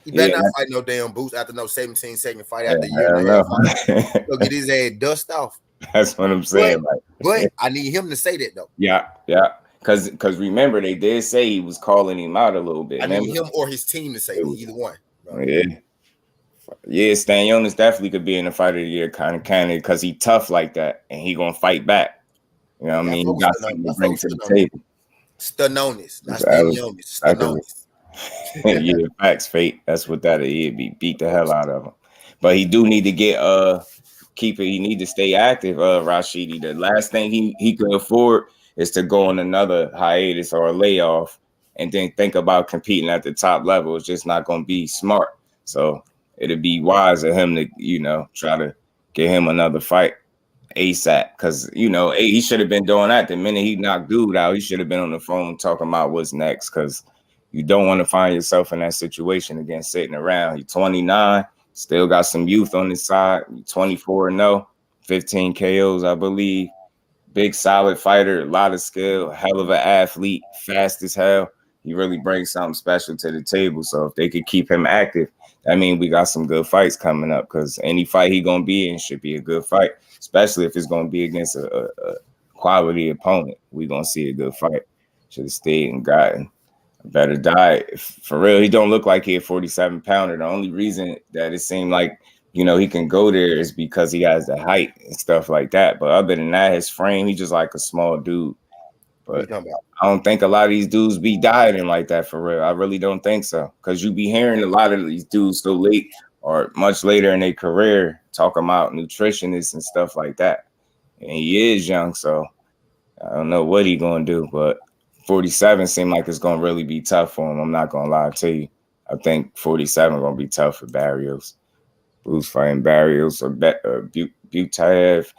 he better not fight no damn Boots after no 17-second fight after a year and a half. He'll get his ass dust off. That's what I'm saying. But I need him to say that though. Yeah. Because remember, they did say he was calling him out a little bit. I need him or his team to say it, either one. Yeah, Stanionis definitely could be in the fight of the year kind of candidate because he tough like that and he gonna fight back. You know what I mean? He got something to bring to the table. Stanionis, not Stanionis. Stanionis. Yeah, facts, fate. That's what that is. He'd beat the hell out of him. But he do need to get keep it. He need to stay active. Rashidi. The last thing he could afford is to go on another hiatus or a layoff and then think about competing at the top level. It's just not gonna be smart. So it'd be wise of him to, try to get him another fight ASAP. Because, he should have been doing that the minute he knocked dude out. He should have been on the phone talking about what's next because you don't want to find yourself in that situation again, sitting around. You're 29, still got some youth on his side. You're 24-0, 15 KOs, I believe. Big, solid fighter, a lot of skill, hell of an athlete, fast as hell. He really brings something special to the table. So if they could keep him active, I mean, we got some good fights coming up because any fight he gonna be in should be a good fight, especially if it's gonna be against a quality opponent. We gonna see a good fight. Should have stayed and gotten a better diet. For real, he don't look like he a 47-pounder. The only reason that it seemed like he can go there is because he has the height and stuff like that. But other than that, his frame, he just like a small dude. But I don't think a lot of these dudes be dieting like that for real. I really don't think so. Because you be hearing a lot of these dudes so late or much later in their career talking about nutritionists and stuff like that. And he is young, so I don't know what he going to do. But 47 seemed like it's going to really be tough for him. I'm not going to lie to you. I think 47 going to be tough for Barrios. Who's fighting Barrios or Butaev?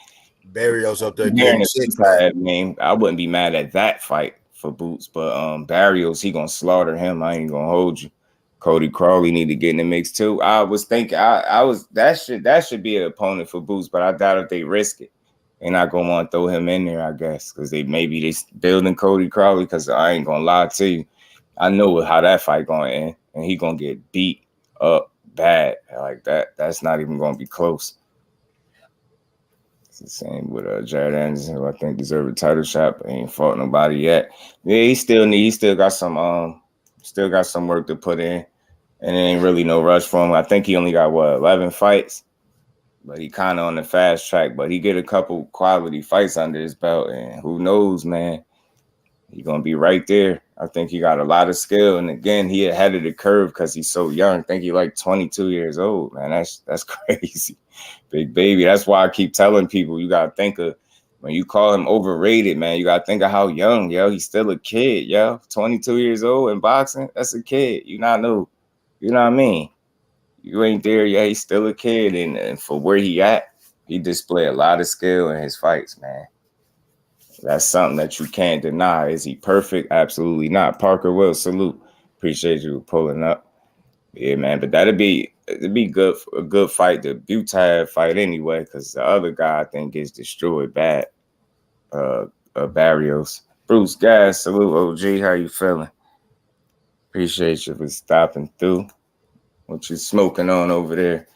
Barrios up there. Name. I wouldn't be mad at that fight for Boots, but Barrios, he gonna slaughter him. I ain't gonna hold you. Cody Crawley need to get in the mix too. I was thinking that should be an opponent for Boots, but I doubt if they risk it. They're not gonna want to throw him in there, I guess, because they building Cody Crawley. Because I ain't gonna lie to you, I know how that fight gonna end, and he gonna get beat up bad like that. That's not even gonna be close. The same with Jared Anderson, who I think deserved a title shot, but he ain't fought nobody yet. Yeah, he still got some work to put in, and it ain't really no rush for him. I think he only got 11 fights, but he kind of on the fast track. But he get a couple quality fights under his belt, and who knows, man? He's gonna be right there. I think he got a lot of skill, and again, he ahead of the curve because he's so young. I think he like 22 years old, man. That's crazy, big baby. That's why I keep telling people you gotta think of when you call him overrated, man. You gotta think of how young, yo. He's still a kid, yo. 22 years old in boxing, that's a kid. You not know, you know what I mean? You ain't there yet. He's still a kid, and for where he at, he displayed a lot of skill in his fights, man. That's something that you can't deny. Is he perfect? Absolutely not. Parker Will, salute. Appreciate you pulling up. Yeah, man. But it'd be good for a good fight. The Butad fight anyway, because the other guy I think gets destroyed bad. Barrios. Bruce Gas, salute OG. How you feeling? Appreciate you for stopping through. What you smoking on over there?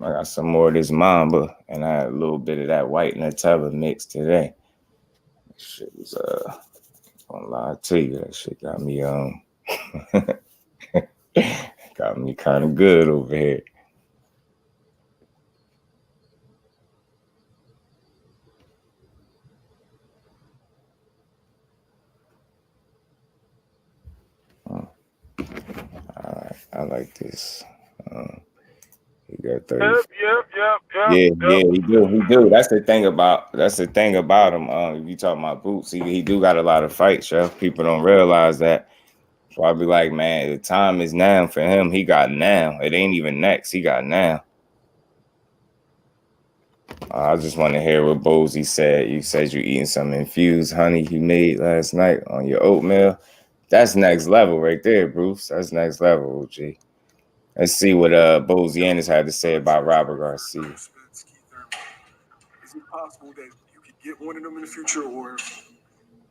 I got some more of this Mamba, and I had a little bit of that white Nutella mix today. Shit was gonna lie to you, that shit got me got me kind of good over here. All right, I like this. He got 30. Yep. Yeah, he do. That's the thing about him. If you talking about Boots, he do got a lot of fights, yo. People don't realize that. So I be like, man, the time is now for him. He got now. It ain't even next. He got now. I just want to hear what Bozy said. You said you eating some infused honey you made last night on your oatmeal. That's next level right there, Bruce. That's next level, OG. Let's see what Bozy Ennis had to say about Robert Garcia. Is it possible that you could get one of them in the future, or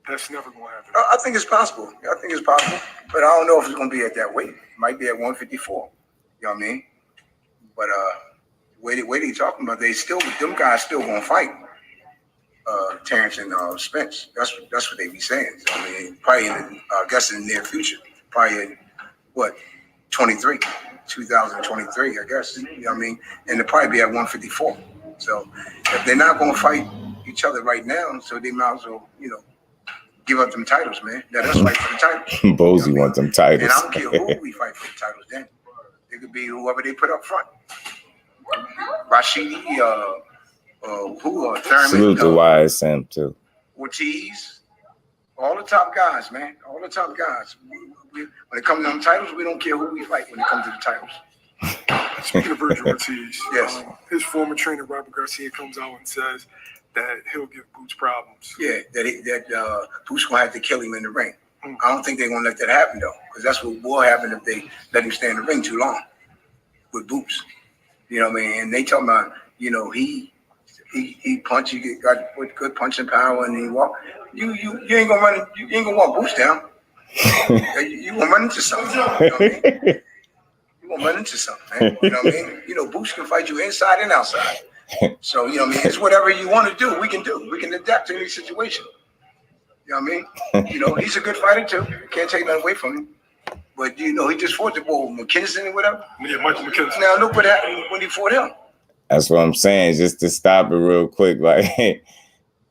that's never going to happen? I think it's possible. I think it's possible. But I don't know if it's going to be at that weight. It might be at 154. You know what I mean? But way they talking about, them guys still going to fight Terrence and Spence. That's what they be saying. So, I mean, probably I guess in the near future. Probably in, 2023, I guess. You know what I mean? And they'll probably be at 154. So if they're not going to fight each other right now, so they might as well, give up them titles, man. Let us fight for the titles. Bozy wants them titles. And I don't care who we fight for the titles then. It could be whoever they put up front. Rashidi, Thurman. Salute to YSM too. Ortiz. All the top guys, man. All the top guys. When it comes to them titles, we don't care who we fight when it comes to the titles. Speaking of Virgil Ortiz, yes. His former trainer, Robert Garcia, comes out and says that he'll give Boots problems. Yeah, that Boots going to have to kill him in the ring. I don't think they're going to let that happen, though, because that's what will happen if they let him stay in the ring too long with Boots. You know what I mean? And they talking about, he punch, he got good punching power, and he walk. You ain't gonna run. You ain't gonna walk Boots down. You gonna run into something. You know what I mean? You gonna run into something, man. You know what I mean? Boots can fight you inside and outside. So you know what I mean? It's whatever you want to do. We can do. We can adapt to any situation. You know what I mean? He's a good fighter too. Can't take that away from him. But he just fought the ball, McKinson or whatever. Yeah, Michael McKinson. Now look what happened when he fought him. That's what I'm saying. Just to stop it real quick, like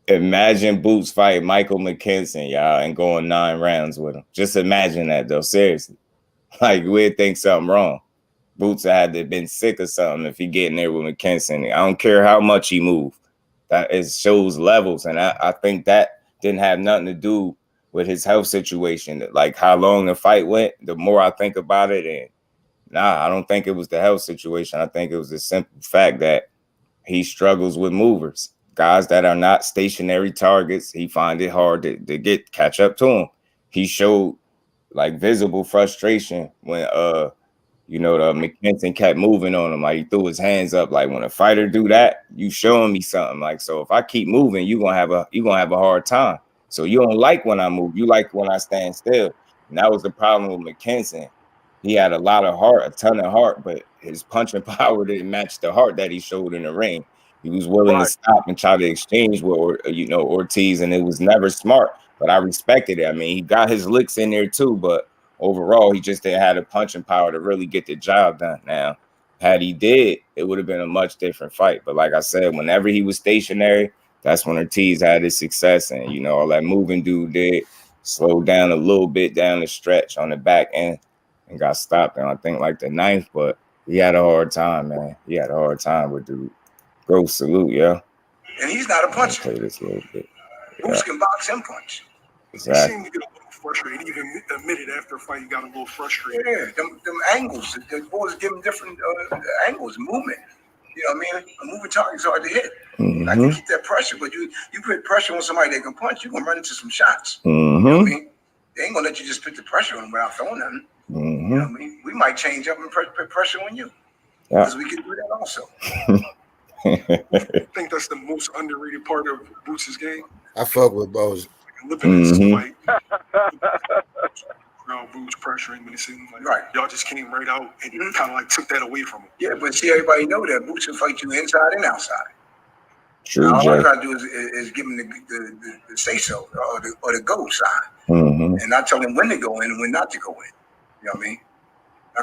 imagine Boots fight Michael McKinson, y'all, and going 9 rounds with him. Just imagine that, though. Seriously, like we'd think something wrong. Boots had to have been sick or something if he get in there with McKinson. I don't care how much he moved. That it shows levels, and I think that didn't have nothing to do with his health situation. Like how long the fight went, the more I think about it, and I don't think it was the health situation. I think it was the simple fact that he struggles with movers, guys that are not stationary targets. He find it hard to catch up to him. He showed like visible frustration when the McKinson kept moving on him. Like he threw his hands up. Like when a fighter do that, you showing me something. Like, so if I keep moving, you're gonna have a hard time. So you don't like when I move. You like when I stand still. And that was the problem with McKinson. He had a lot of heart, a ton of heart, but his punching power didn't match the heart that he showed in the ring. He was willing to stop and try to exchange with Ortiz, and it was never smart. But I respected it. I mean, he got his licks in there too, but overall, he just didn't have the punching power to really get the job done. Now, had he did, it would have been a much different fight. But like I said, whenever he was stationary, that's when Ortiz had his success, and all that moving dude did. slowed down a little bit down the stretch on the back end and got stopped in, I think, like the 9th, but he had a hard time, man. He had a hard time with dude. Gross salute, yeah. And he's not a puncher. Play this a little bit. Boots can box and punch. Exactly. He seemed to get a little frustrated. Even admitted after a fight, he got a little frustrated. Yeah, them angles. The boys give him different angles, movement. You know what I mean? A moving target's hard to hit. I can keep that pressure, but you put pressure on somebody that can punch, you're gonna run into some shots. You know what I mean? They ain't gonna let you just put the pressure on them without throwing nothing. You know what I mean? We might change up and put pressure on you. Because we can do that also. I think that's the most underrated part of Boots' game. I fuck with Bose. Living in this fight. Boots pressuring, but it seemed like y'all just came right out and kind of like took that away from him. Yeah, but see, everybody know that Boots will fight you inside and outside. True. All I try to do is give him the say so or the go sign, and not tell him when to go in and when not to go in. You know what I mean?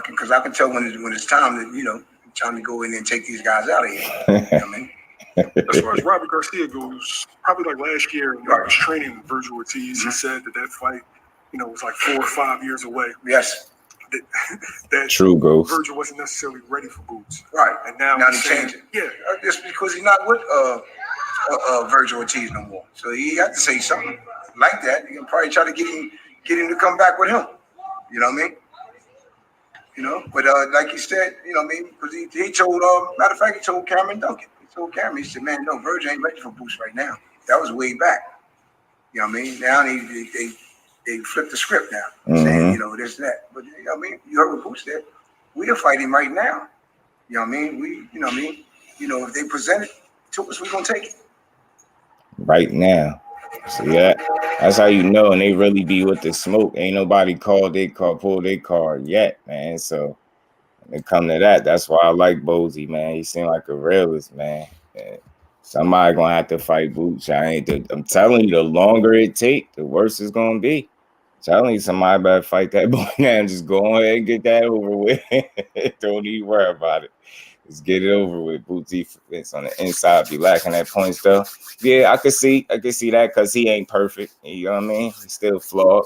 Because I can tell when it's time to time to go in and take these guys out of here. You know what I mean? As far as Robert Garcia goes, probably like last year when I was training Virgil Ortiz, he said that fight, was like 4 or 5 years away. Yes. That True, Ghost. Virgil wasn't necessarily ready for Boots. Right. And now they changed it. Yeah. Just because he's not with Virgil Ortiz no more. So he had to say something like that. You can probably try to get him to come back with him. You know what I mean? But like you said, because he told, matter of fact, he told Cameron Duncan. He told Cameron, he said, man, no, Virgil ain't ready for Boots right now. That was way back. You know what I mean? Now they flipped the script now, saying, this and that. But, you heard what Boots said. We are fighting right now. You know what I mean? If they present it to us, we're going to take it. Right now. See that? That's how you know, and they really be with the smoke. Ain't nobody pulled their card yet, man. So when it come to that, that's why I like Bozy, man. He seemed like a realist, man. And somebody gonna have to fight Boots. I'm telling you, the longer it take, the worse it's gonna be. I'm telling you, somebody better fight that boy now and just go ahead and get that over with. Don't even worry about it. Let's get it over with. Boots defense on the inside be lacking that point stuff. Yeah, I could see that because he ain't perfect. You know what I mean? He's still flawed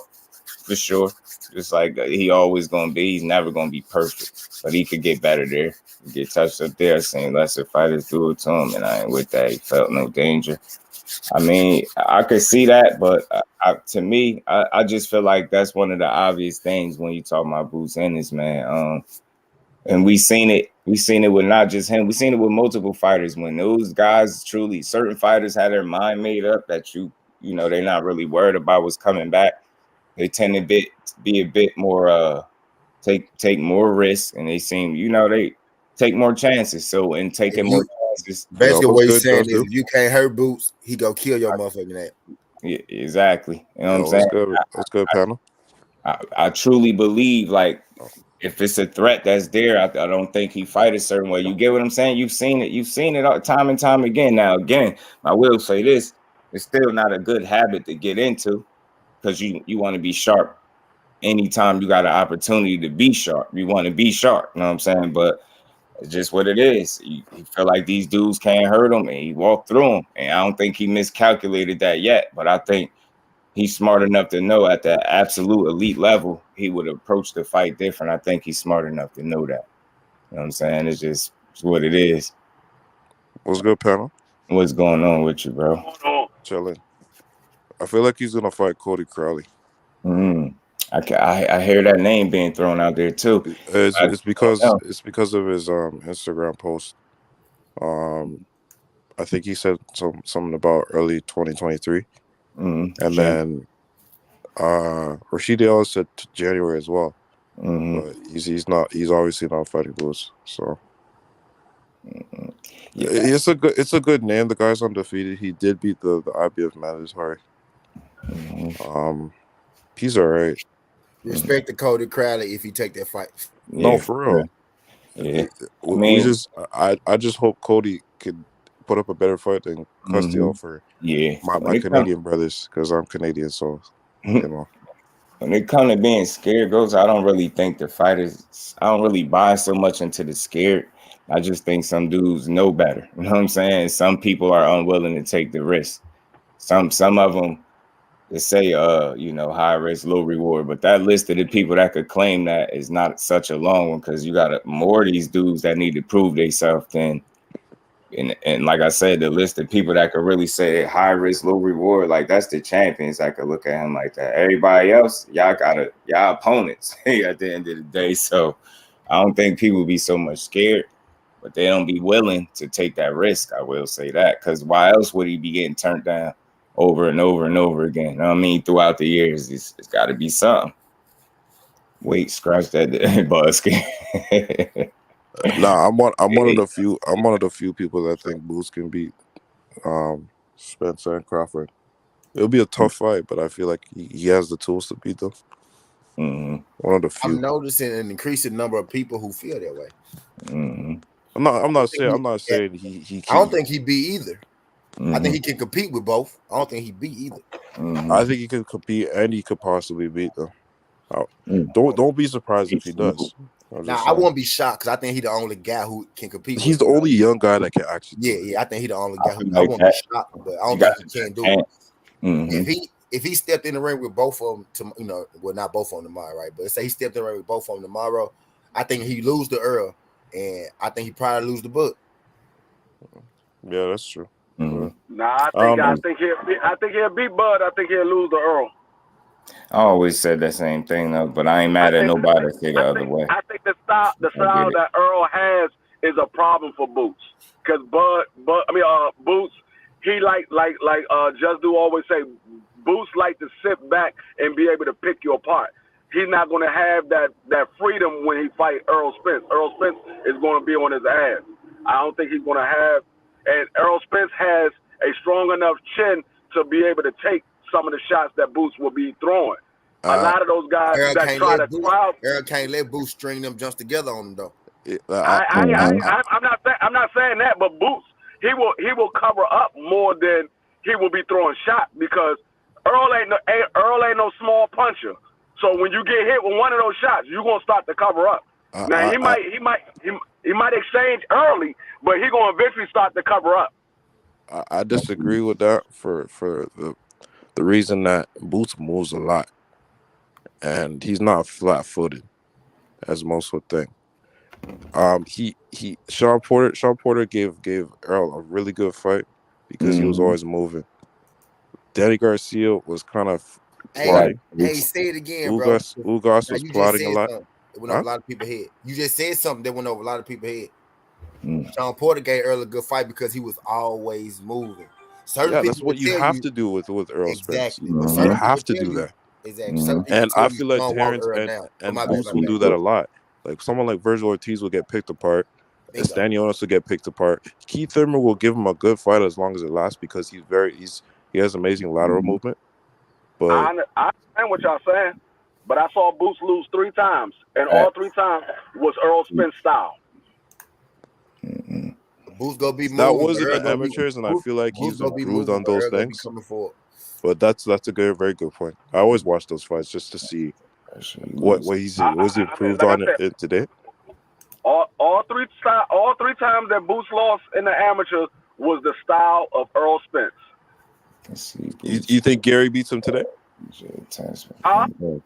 for sure. Just like he always gonna be. He's never gonna be perfect, but he could get better there. He get touched up there. Seen lesser fighters do it to him, and I ain't with that. He felt no danger. I mean, I could see that, but to me, I just feel like that's one of the obvious things when you talk about Boots Ennis, man. And we seen it with not just him. We seen it with multiple fighters. When those guys truly, certain fighters had their mind made up that they're not really worried about what's coming back. They tend to be a bit more take more risks, and they seem they take more chances. So in taking more chances, basically what he's saying is if you can't hurt Boots, he gonna kill your motherfucking ass. Yeah, exactly. You know what I'm saying? That's good, panel. I truly believe if it's a threat that's there, I don't think he fight a certain way. You get what I'm saying? You've seen it all, time and time again. Now, again, I will say this: it's still not a good habit to get into because you want to be sharp. Anytime you got an opportunity to be sharp, you want to be sharp. You know what I'm saying? But it's just what it is. You feel like these dudes can't hurt him, and he walked through them. And I don't think he miscalculated that yet. But I think he's smart enough to know at the absolute elite level, he would approach the fight different. I think he's smart enough to know that. You know what I'm saying? It's what it is. What's good, panel? What's going on with you, bro? Chilling. I feel like he's gonna fight Cody Crowley. I hear that name being thrown out there too. It's because of his Instagram post. I think he said something about early 2023. And then Rashidi Ellis said January as well. But he's obviously not fighting Boots. So it's a good name. The guy's undefeated. He did beat the IBF mandatory. He's all right. Respect to Cody Crowley if he take that fight. No, for real. Yeah. I just hope Cody could put up a better fight than Castillo for my Canadian brothers, because I'm Canadian, so When it comes to being scared, I don't really think the fighters, I don't really buy so much into the scared. I just think some dudes know better. You know what I'm saying? Some people are unwilling to take the risk. Some of them, to say, you know, high risk, low reward, but that list of the people that could claim that is not such a long one because you got more of these dudes that need to prove themselves than, and like I said, the list of people that could really say high risk, low reward, like that's the champions that could look at him like that. Everybody else, y'all opponents at the end of the day. So I don't think people be so much scared, but they don't be willing to take that risk. I will say that, because why else would he be getting turned down over and over and over again? You know what I mean, throughout the years, it's got to be something. Wait, scratch that buzz. Nah, I'm one of the few people that think Boots can beat Spence and Crawford. It'll be a tough fight, but I feel like he has the tools to beat them. Mm-hmm. One of the few. I'm noticing an increasing number of people who feel that way. Mm-hmm. I'm not saying he I don't think he beat either. Mm-hmm. I think he can compete with both. I don't think he beat either. Mm-hmm. I think he can compete and he could possibly beat them. Don't be surprised if he does. Now I won't be shocked because I think he's the only guy who can compete. He's the only young guy that can actually. Yeah. I think he's the only guy. I won't be shocked, but I don't think he can do it. Mm-hmm. If he stepped in the ring with both of them, well, not both of them tomorrow, right? But let's say he stepped in the ring with both of them tomorrow, I think he lose the Earl, and I think he probably lose the Book. Yeah, that's true. Mm-hmm. Nah, I think he'll beat Bud. I think he'll lose the Earl. I always said that same thing though, but I ain't mad at nobody that say the other way. I think the style that Earl has is a problem for Boots, because Boots, he like JusDue always say, Boots like to sit back and be able to pick you apart. He's not going to have that freedom when he fight Errol Spence. Errol Spence is going to be on his ass. I don't think he's going to have, and Errol Spence has a strong enough chin to be able to take some of the shots that Boots will be throwing. A lot of those guys that try to crowd. Errol can't let Boots string them just together on him though. I'm not saying that, but Boots, he will cover up more than he will be throwing shots, because Earl ain't no small puncher. So when you get hit with one of those shots, you're gonna start to cover up. Now he might exchange early, but he's gonna eventually start to cover up. I disagree with that for the reason that Boots moves a lot, and he's not flat-footed as most would think. Sean Porter gave Earl a really good fight because he was always moving. Danny Garcia was kind of plotting. Hey, say it again, Ugas was plotting a lot. It went over a lot of people's head. You just said something that went over a lot of people's head. Sean Porter gave Earl a good fight because he was always moving. That's what you have to do with Earl Spence. You have to do that. Exactly. And I feel like Terrence and Boots will do that a lot. Like someone like Vergil Ortiz will get picked apart. Stanionis will get picked apart. Keith Thurman will give him a good fight as long as it lasts because he has amazing lateral movement. But I understand what y'all saying, but I saw Boots lose 3 times, and all 3 times was Earl Spence style. Boots gonna be moving. That wasn't the amateurs, and I feel like he's improved on those things. But that's a very good point. I always watch those fights just to see what was he improved on it today. All three times that Boots lost in the amateur was the style of Earl Spence. You think Gary beats him today? You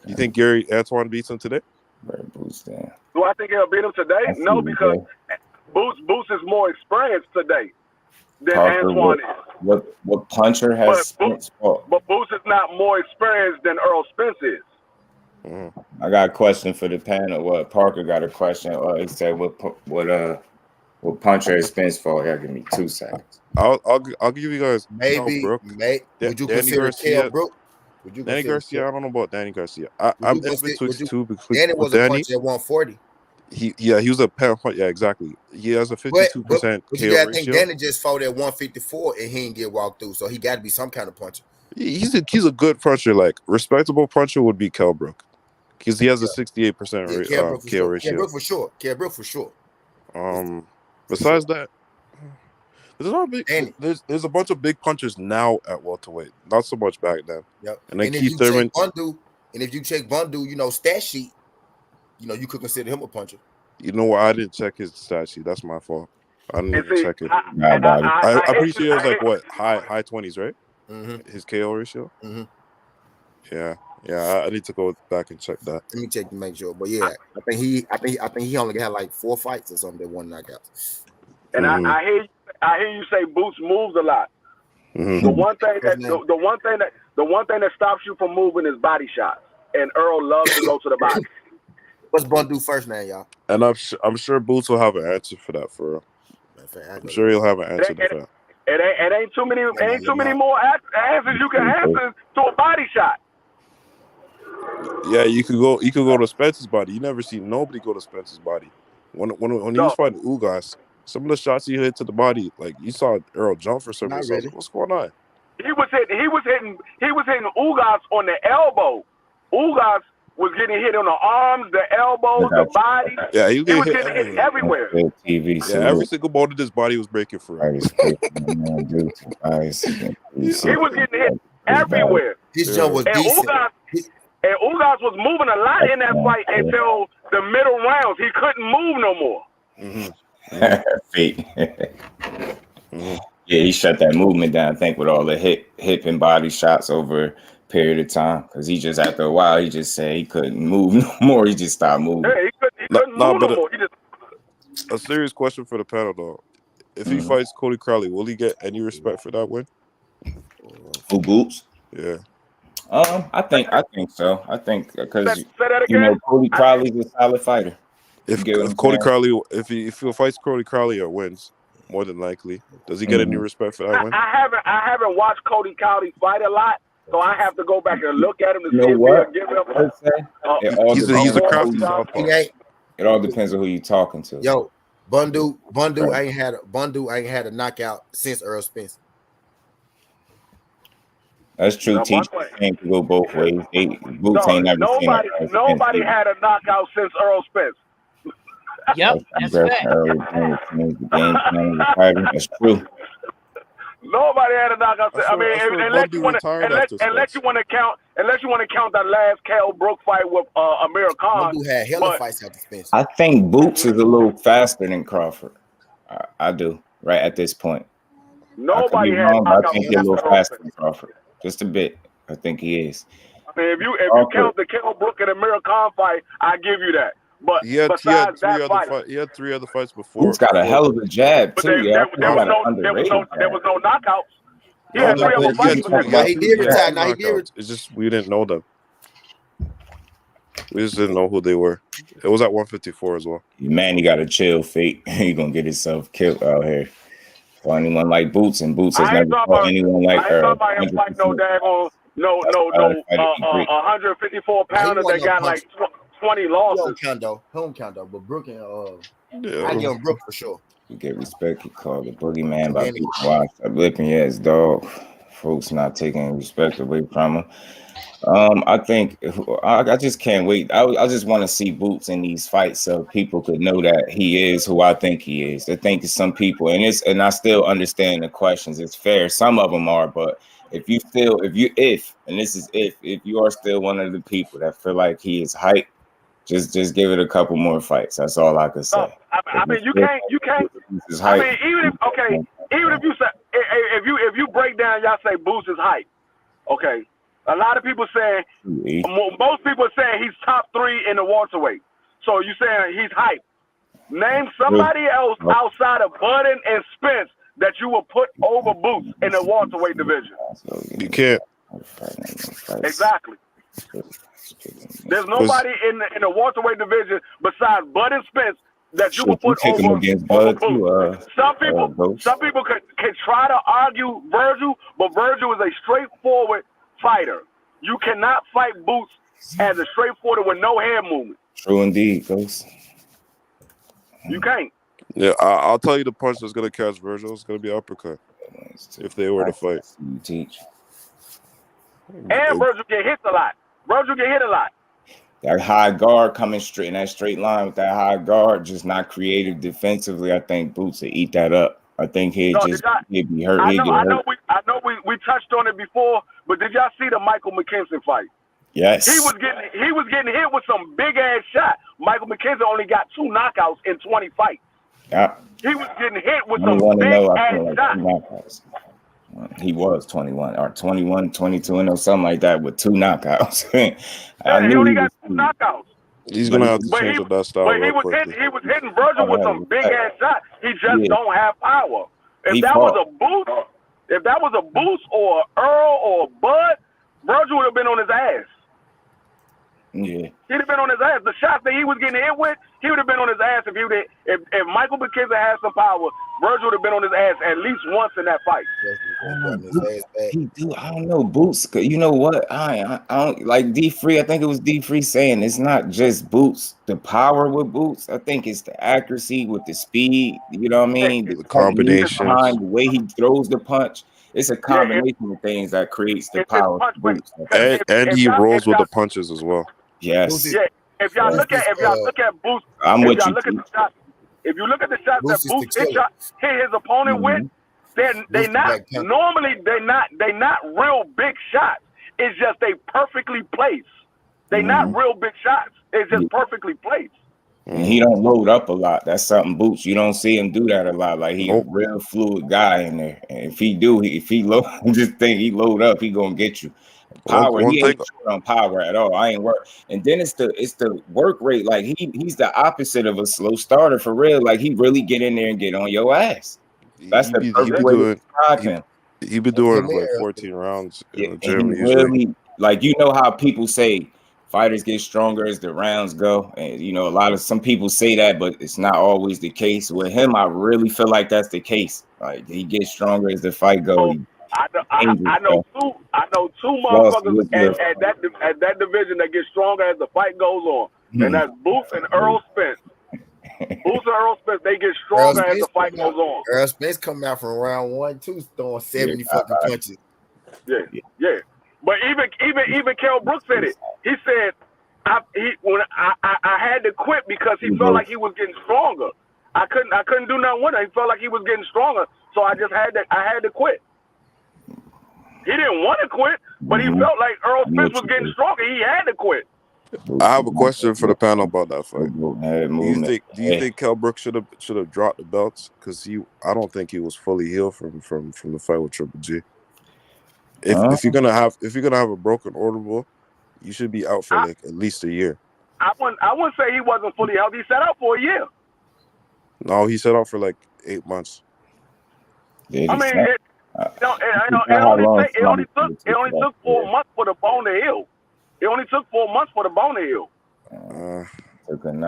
think Gary Antoine beats him today? Do I think he'll beat him today? No, because Boots is more experienced today than Antoine is. What puncher has Spence fought? But Boots is not more experienced than Earl Spence is. I got a question for the panel. What Parker got a question? He said, "What puncher has Spence fought?" Yeah, give me 2 seconds. I'll give you guys maybe. Would you consider Kell Brook? Danny Garcia? I don't know about Danny Garcia. I'm in between two because Danny was a puncher at 140. He was a pound punch. Yeah, exactly. He has a 52% KO ratio. I think Danny just fought at 154 and he didn't get walked through, so he got to be some kind of puncher. He's a good puncher. Like respectable puncher would be Kell Brook because he has a 68% KO ratio. Kell Brook for sure. Besides that, there's a bunch of big punchers now at welterweight. Not so much back then. Yep. And then Keith Thurman. If you check Bundu, stat sheet, you could consider him a puncher. You know what? I didn't check his stat sheet. That's my fault. I didn't even check it. I'm pretty sure it was like what high 20s, right? Mm-hmm. His KO ratio. Mm-hmm. Yeah, I need to go back and check that. Let me check to make sure. But yeah, I think he only got like 4 fights or something that won knockouts. And I hear you say Boots moves a lot. The one thing that stops you from moving is body shots, and Earl loves to go to the body. What's Bundu first name, y'all? And I'm sure Boots will have an answer for that, for real. I'm sure he'll have an answer for that. It ain't too many more answers you can answer to a body shot. Yeah, you could go to Spence's body. You never see nobody go to Spence's body. When he was fighting Ugas, some of the shots he hit to the body, like you saw Earl jump for some reason. Really. What's going on? He was hitting Ugas on the elbow. Ugas was getting hit on the arms, the elbows, the body. Yeah, he was getting hit everywhere. Yeah, every single bone of his body was breaking for him. He was getting hit everywhere. His jump was decent. And Ugas was moving a lot in that fight until the middle rounds. He couldn't move no more. Fake. Yeah, he shut that movement down, I think, with all the hip and body shots over a period of time. Because he just, after a while, he just said he couldn't move no more. He just stopped moving. Yeah, he couldn't move no more. A serious question for the panel, though. If he fights Cody Crowley, will he get any respect for that win? Who, Boots? Yeah. I think so. I think because Cody Crowley's a solid fighter. If Cody Crowley, if he fights Cody Crowley or wins, more than likely, does he get any respect for that win? I haven't watched Cody Crowley fight a lot, so I have to go back and look at him to see if what? he'll give him. He's a crafty southpaw. It all depends on who you're talking to. Yo, Bundu ain't had a knockout since Earl Spence. That's true. Teachers can't go both ways. Boots ain't never seen it. Nobody had a knockout since Earl Spence. Yep, that's fact. That's true. Nobody had a knockout. I mean, unless you want to count that last Kell Brook fight with Amir Khan. Bundu had hella fights after Spence. I think Boots is a little faster than Crawford. I do. Right at this point. Nobody had. I think he's a little faster than Crawford. Just a bit. I think he is. I mean, if you count the Kell Brook and Amir Khan fight, I give you that. But he had 3 other fights before. He's got a hell of a jab too. There was no knockouts. He had 3 other fights. He did retire. It's just we didn't know them. We just didn't know who they were. It was at 154 as well. Man, you gotta chill, Fate. He gonna get himself killed out here. For anyone like Boots, and Boots has never fought anyone like her. I ain't talking about him fighting no 154 pounder that got like 20 losses. Home count though, but Brook and I give him Brook for sure. You get respect. He called the boogeyman by people. Wow, stop whipping your ass, dog. Folks not taking respect away from him. I think I just can't wait. I just want to see Boots in these fights so people could know that he is who I think he is. I think some people, and I still understand the questions. It's fair. Some of them are, but if you are still one of the people that feel like he is hype, just give it a couple more fights. That's all I can say. I mean, you can't. I mean, even if you say if you break down, y'all say Boots is hype. Okay. A lot of people saying, most people are saying he's top 3 in the welterweight. So you saying he's hype. Name somebody else outside of Budden and Spence that you will put over Boots in the welterweight division. You can't. Exactly. There's nobody in the welterweight division besides Bud and Spence that you will put over Boots. Some people can try to argue Virgil, but Virgil is a straightforward fighter. You cannot fight Boots as a straightforward with no hand movement. True indeed, Ghost. You can't. Yeah, I'll tell you the punch that's gonna catch Virgil. It's gonna be uppercut if they were to fight. You teach. And Virgil get hit a lot. That high guard coming straight in that straight line with that high guard, just not creative defensively. I think Boots will eat that up. I think he'd be hurt. I know we touched on it before, but did y'all see the Michael McKinson fight? Yes. He was getting hit with some big ass shot. Michael McKinson only got 2 knockouts in 20 fights. Yeah. He was getting hit with some big ass shots. He was 21 or 21, 22, and something like that with 2 knockouts. He only got 2 knockouts. He's gonna have to change up that style real quickly. He was hitting Virgil with some big ass shots. He just don't have power. If that was a boost or Earl or Bud, Virgil would have been on his ass. Yeah. He'd have been on his ass. The shots that he was getting hit with, he would have been on his ass if Michael McKinson had some power. Virgil would have been on his ass at least once in that fight. I don't know, Boots. You know what? I don't like D3. I think it was D3 saying it's not just Boots, the power with Boots. I think it's the accuracy with the speed. You know what I mean? The combination behind the way he throws the punch. It's a combination of things that creates the power of Boots. And he rolls with the punches as well. Yes. Yeah. If y'all look at Boots, I'm with you. If you look at the shots that Boots hit his opponent with, they're not real big shots. It's just they perfectly placed. They're not real big shots. It's just perfectly placed. And he don't load up a lot. That's something Boots. You don't see him do that a lot. Like he a real fluid guy in there. And if he load, just think he load up, he gonna get you. Power, he ain't short on power at all. I ain't work. And then it's the work rate. Like he's the opposite of a slow starter for real. Like he really get in there and get on your ass. That's the perfect way to describe him. He been doing like 14 rounds in the gym. Really, like you know how people say fighters get stronger as the rounds go, and you know some people say that, but it's not always the case. With him, I really feel like that's the case. Like he gets stronger as the fight goes. I know two motherfuckers at that division that get stronger as the fight goes on, and that's Boots and Errol Spence. Boots and Errol Spence, they get stronger as the fight goes on. Errol Spence coming out from round 1, 2, throwing 70 fucking punches. Yeah. But even Kell Brooks said it. He said, I had to quit because he felt like he was getting stronger. I couldn't do nothing with it. He felt like he was getting stronger, so I had to quit. He didn't want to quit, but he felt like Errol Spence was getting stronger. He had to quit. I have a question for the panel about that fight. Do you think Kell Brooks should have dropped the belts? Because I don't think he was fully healed from the fight with Triple G. If you're gonna have a broken orbital, you should be out for like at least a year. I wouldn't say he wasn't fully healthy. He set out for a year. No, he set out for like 8 months. I mean, it only took 4 months for the bone to heal. It only took 4 months for the bone to heal.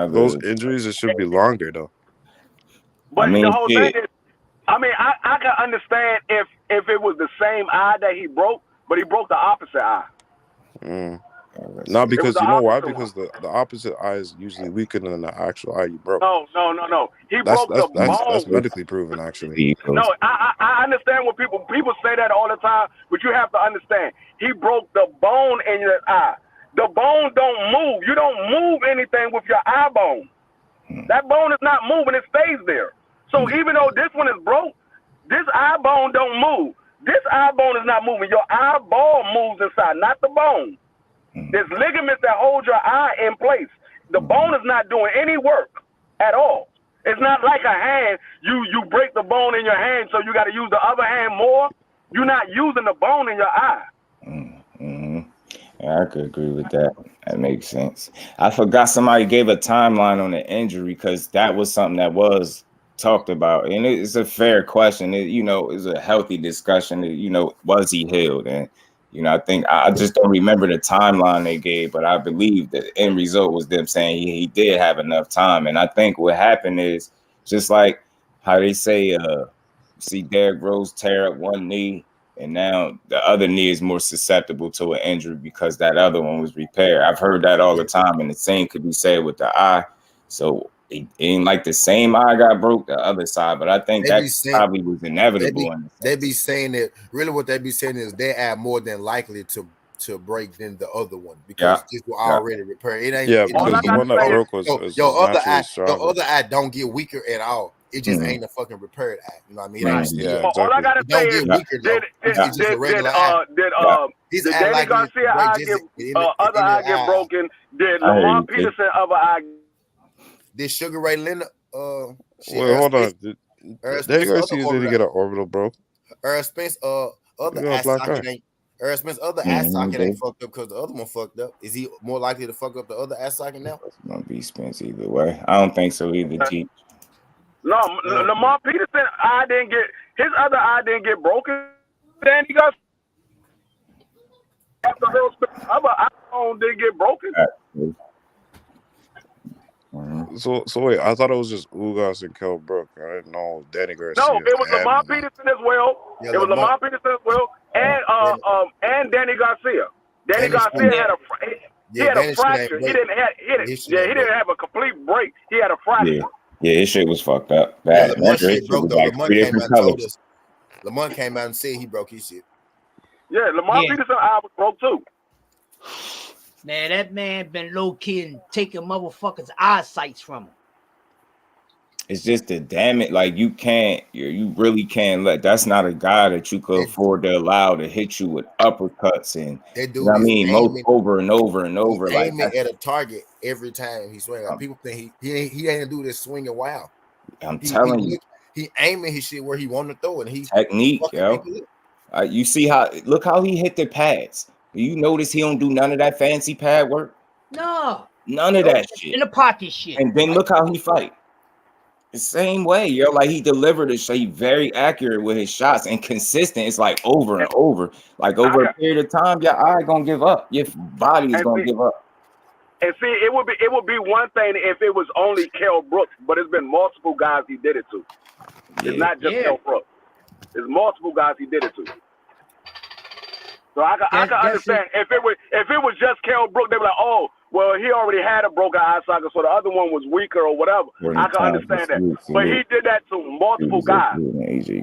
Those injuries, it should be longer though. But the whole thing is, I can understand if it was the same eye that he broke, but he broke the opposite eye. Not because you know why? Because the opposite eye is usually weaker than the actual eye you broke. No. He broke the bone. That's medically proven, actually. No, I understand what people say that all the time, but you have to understand. He broke the bone in your eye. The bone don't move. You don't move anything with your eye bone. That bone is not moving. It stays there. So even though this one is broke, this eye bone don't move. This eye bone is not moving. Your eyeball moves inside, not the bone. There's ligaments that hold your eye in place. The bone is not doing any work at all. It's not like a hand. You break the bone in your hand, so you got to use the other hand more. You're not using the bone in your eye. Yeah, I could agree with that. That makes sense. I forgot somebody gave a timeline on the injury because that was something that was talked about, and it's a fair question. It's a healthy discussion. Was he healed? And I think I just don't remember the timeline they gave, but I believe the end result was them saying he did have enough time. And I think what happened is just like how they say, see Derrick Rose tear up one knee, and now the other knee is more susceptible to an injury because that other one was repaired. I've heard that all the time, and the same could be said with the eye. So it ain't like the same eye got broke, the other side, but I think that probably was inevitable. They be saying that really what they be saying is they are more than likely to break than the other one because this was already repaired. It ain't because the one that broke was your other eye don't get weaker at all. It just ain't a fucking repaired eye. You know what I mean? Exactly. All I gotta say is, did Danny Garcia other eye get broken? Did Lamar Peterson other eye? Did Sugar Ray Leonard? Wait, hold on. Danny Garcia didn't get an orbital, bro. Spence, other eye socket ain't. Spence, other eye socket ain't fucked up because the other one fucked up. Is he more likely to fuck up the other eye socket now? It's gonna be Spence either way. I don't think so either. Teach. No, Lamar Peterson eye didn't get his other eye didn't get broken. Then he got after other eye didn't get broken. So wait, I thought it was just Ugas and Kell Brook. I didn't know Danny Garcia. No, it was Lamar Peterson as well. Yeah, it was Lamar Peterson as well, and Danny Garcia. Danny Garcia had a fracture. He didn't have a complete break. He had a fracture. Yeah, his shit was fucked up. Bad. Lamar shit broke though. Lamar came out and said he broke his shit. Yeah, Lamar Peterson eye was broke too. Man, that man been low key and taking motherfuckers' eyesights from him. It's just the damn it, like you really can't let. That's not a guy that you could afford to allow to hit you with uppercuts and you know what I mean, most over and over and over. Like aiming at a target every time he swings. People think he ain't do this swinging wild. I'm telling you, he aiming his shit where he want to throw it. And he technique, yo. You see look how he hit the pads. You notice he don't do none of that fancy pad work. No, none of that shit. In the pocket shit. And then look how he fight. The same way, yo. Like he delivered a shot, very accurate with his shots and consistent. It's like over and over. Like over a period of time, your eye gonna give up. Your body is gonna give up. And see, it would be one thing if it was only Kell Brooks, but it's been multiple guys he did it to. It's not just Kell Brooks. It's multiple guys he did it to. So I can understand if it was just Kell Brooks, they were like, oh, well, he already had a broken eye socket, so the other one was weaker or whatever. I can understand that. But he did that to multiple guys. And he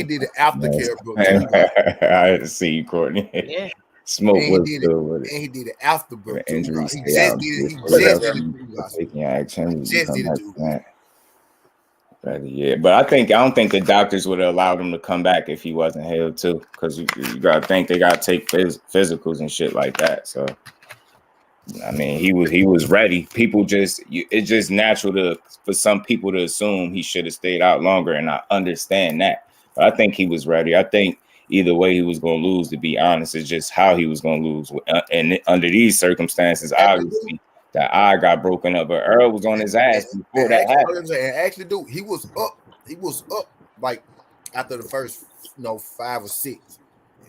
did it after Kell Brooks. I didn't see you, Courtney. Yeah. Smoke was good with it. And he did it after Brooks. He just did it. Yeah, but I don't think the doctors would have allowed him to come back if he wasn't held too, because you gotta think they gotta take physicals and shit like that. So I mean, he was ready. People it's just natural for some people to assume he should have stayed out longer, and I understand that. But I think he was ready. I think either way he was gonna lose. To be honest, it's just how he was gonna lose, and under these circumstances, obviously. That eye got broken up, but Earl was on his ass before that happened. And actually, dude, he was up like after the first, 5 or 6.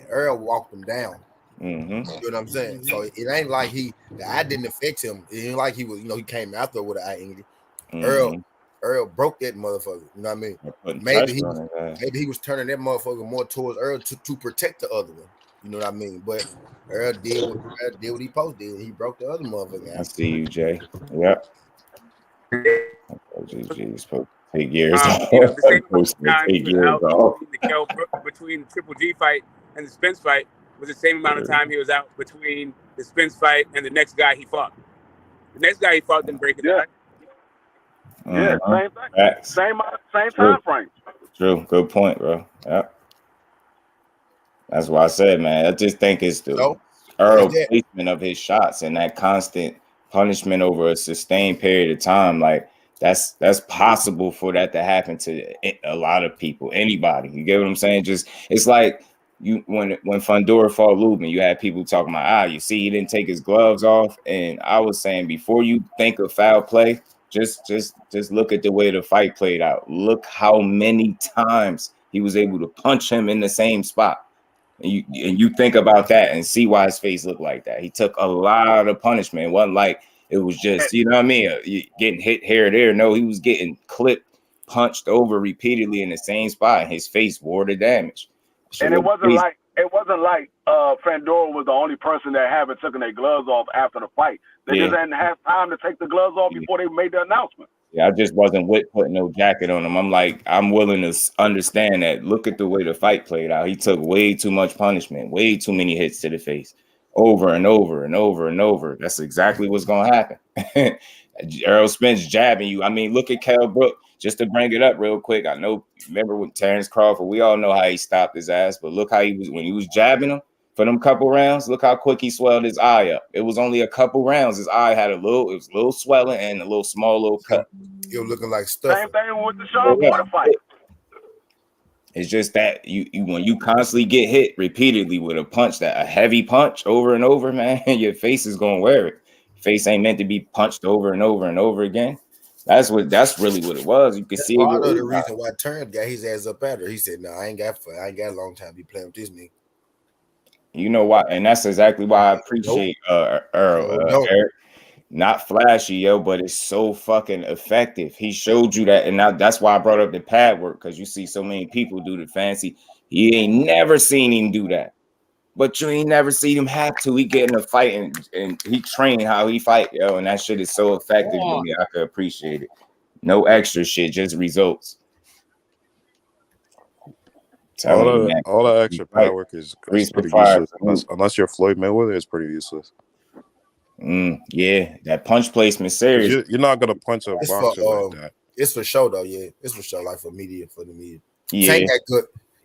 And Earl walked him down. Mm-hmm. You know what I'm saying? So it ain't like the eye didn't affect him. It ain't like he was, he came after with an eye injury. Mm-hmm. Earl broke that motherfucker. You know what I mean? Maybe he was turning that motherfucker more towards Earl to protect the other one. You know what I mean? But Earl did what he supposed to do. He broke the other motherfucker. I see you, Jay. Yep. It's supposed to take years. Between the Triple G fight and the Spence fight was the same amount of time he was out between the Spence fight and the next guy he fought. The next guy he fought didn't break it. Yeah, same thing. Same time frame. True. Good point, bro. Yep. That's why I said, man, I just think it's the Earl placement of his shots and that constant punishment over a sustained period of time. Like that's possible for that to happen to a lot of people, anybody. You get what I'm saying? Just it's like when Fundora fought Lubin, you had people talking about, you see, he didn't take his gloves off. And I was saying, before you think of foul play, just look at the way the fight played out. Look how many times he was able to punch him in the same spot. And you think about that and see why his face looked like that. He took a lot of punishment. It wasn't like it was just, you know what I mean, getting hit here or there. No, he was getting clipped, punched over repeatedly in the same spot, and his face wore the damage. And it wasn't like Fundora was the only person that haven't taken their gloves off after the fight. They just didn't have time to take the gloves off before they made the announcement. Yeah, I just wasn't with putting no jacket on him. I'm like, I'm willing to understand that. Look at the way the fight played out. He took way too much punishment, way too many hits to the face, over and over and over and over. That's exactly what's going to happen. Errol Spence jabbing you. I mean, look at Kell Brook. Just to bring it up real quick, I know, remember with Terrence Crawford, we all know how he stopped his ass, but look how he was, when he was jabbing him for them couple rounds, look how quick he swelled his eye up. It was only a couple rounds. His eye had it was a little swelling and a small cut. You're looking like stuff. Same thing with the Sean Porter fight. It's just that you when you constantly get hit repeatedly with a punch, that a heavy punch over and over, man, your face is gonna wear it. Face ain't meant to be punched over and over and over again. That's really what it was. You can see part of the reason why Turner got his ass up at her. He said, "No, I ain't got a long time to be playing with this nigga." You know why, and that's exactly why I appreciate Eric. Not flashy, yo, but it's so fucking effective. He showed you that, and now that's why I brought up the pad work, because you see so many people do the fancy. You ain't never seen him do that, but you ain't never seen him have to. He get in a fight and he trained how he fight, yo, and that shit is so effective to me. I could appreciate it. No extra shit, just results. All that extra pad work is pretty useless. Unless you're Floyd Mayweather, it's pretty useless. Yeah, that punch placement serious. You're not gonna punch a boxer like that. It's for show though, yeah. It's for show, like for the media. Yeah,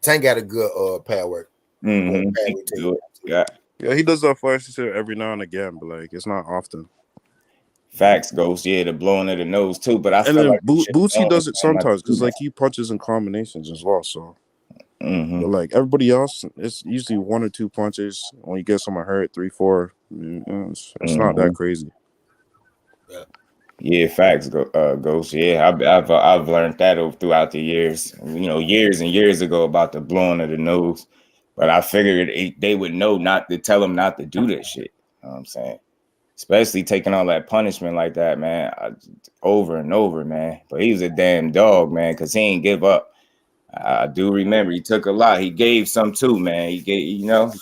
Tank got a good pad work. Yeah, he does that for every now and again, but like it's not often. Facts, Ghost. Yeah, the blowing of the nose too. But I feel like Bootsy does it sometimes because like he punches in combinations as well. So. But like everybody else, it's usually 1 or 2 punches. When you get someone hurt, 3, 4, it's not that crazy. Yeah, facts, Ghost. Yeah, I've learned that throughout the years. You know, years and years ago about the blowing of the nose. But I figured they would know not to tell him not to do that shit. You know what I'm saying? Especially taking all that punishment like that, man, over and over, man. But he was a damn dog, man, because he ain't give up. I do remember he took a lot. He gave some too, man. He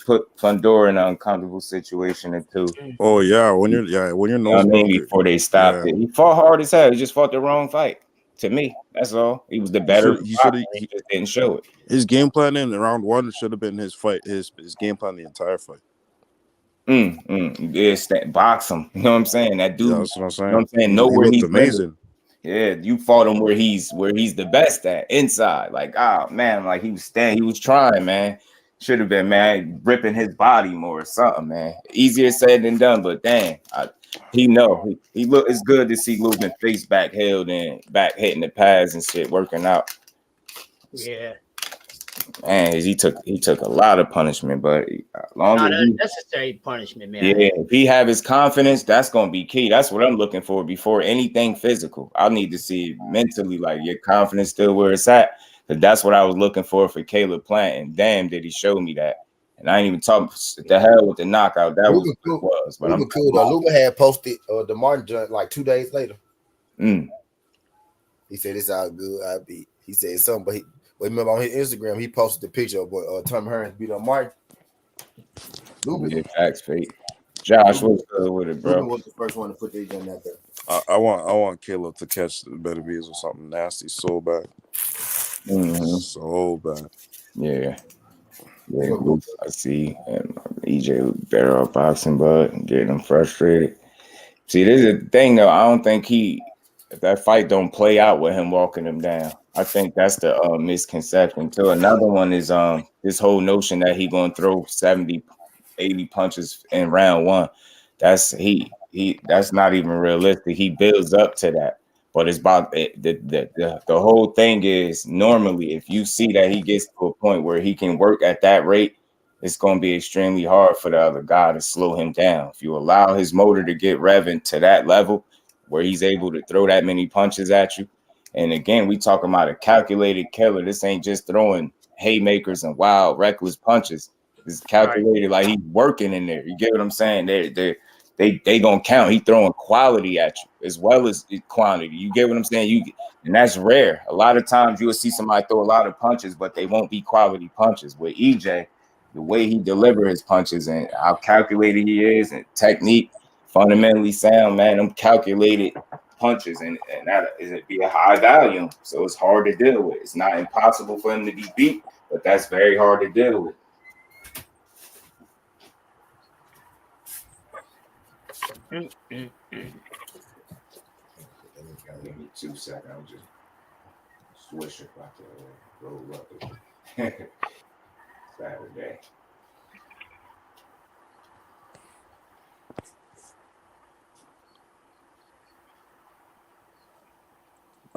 put Fundora in an uncomfortable situation or two. Oh yeah, when you're nose broke, before they stopped it, he fought hard as hell. He just fought the wrong fight. To me, that's all. He was the better. He just didn't show it. His game plan in round 1 should have been his fight. His game plan the entire fight. Yeah, box him. You know what I'm saying? That dude. Yeah, that's what I'm saying. You know what I'm saying? Nowhere he's amazing. Better. Yeah, you fought him where he's the best at, inside. Like, oh man, like he was trying, man. Should have been, man, ripping his body more or something, man. Easier said than done, but damn, he look. It's good to see Lubin face back held and back hitting the pads and shit, working out. Yeah. Man, he took a lot of punishment, but necessary punishment, man. Yeah, if he have his confidence, that's gonna be key. That's what I'm looking for before anything physical. I need to see mentally, like your confidence still where it's at. Because that's what I was looking for Caleb Plant, and damn, did he show me that? And I ain't even talking the hell with the knockout. That was what it was. But I'm cool though. Luba had posted the Martin joint like 2 days later. He said it's all good. I beat. He said something, but remember on his Instagram, he posted the picture of Tom Hearns beat up Martin. Yeah, facts, fate. Josh, what's good with it, bro? Ruben was the first one to put these in that there. I want Caleb to catch the better bees or something nasty so bad. So bad. Yeah. I see. And EJ better off boxing, but getting him frustrated. See, this is the thing though. I don't think if that fight don't play out with him walking him down. I think that's the misconception too. Another one is this whole notion that he gonna throw 70, 80 punches in round 1. That's that's not even realistic. He builds up to that. But it's about the whole thing is normally if you see that he gets to a point where he can work at that rate, it's going to be extremely hard for the other guy to slow him down. If you allow his motor to get revving to that level where he's able to throw that many punches at you. And again, we talking about a calculated killer. This ain't just throwing haymakers and wild, reckless punches. It's calculated like he's working in there. You get what I'm saying? They gonna count. He throwing quality at you as well as quantity. You get what I'm saying? And that's rare. A lot of times you will see somebody throw a lot of punches, but they won't be quality punches. With EJ, the way he delivers his punches and how calculated he is and technique, fundamentally sound, man. Them calculated punches and that is be a high volume, so it's hard to deal with. It's not impossible for him to be beat, but that's very hard to deal with. Give me 2 seconds. I'll just switch it about to roll up Saturday.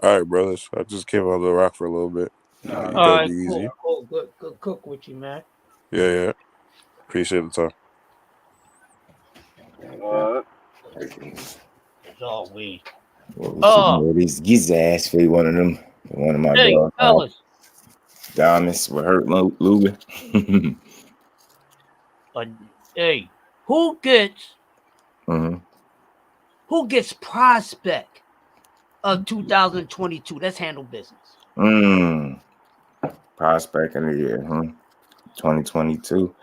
All right, brothers. I just came out of the rock for a little bit. All right, cool. Good cook with you, man. Yeah. Appreciate the time. As always. These giz ass for one of them. One of my dogs. Ellis. Diamonds were hurt Luger. Hey, who gets prospect of 2022? Let's handle business. Prospect of the year, 2022.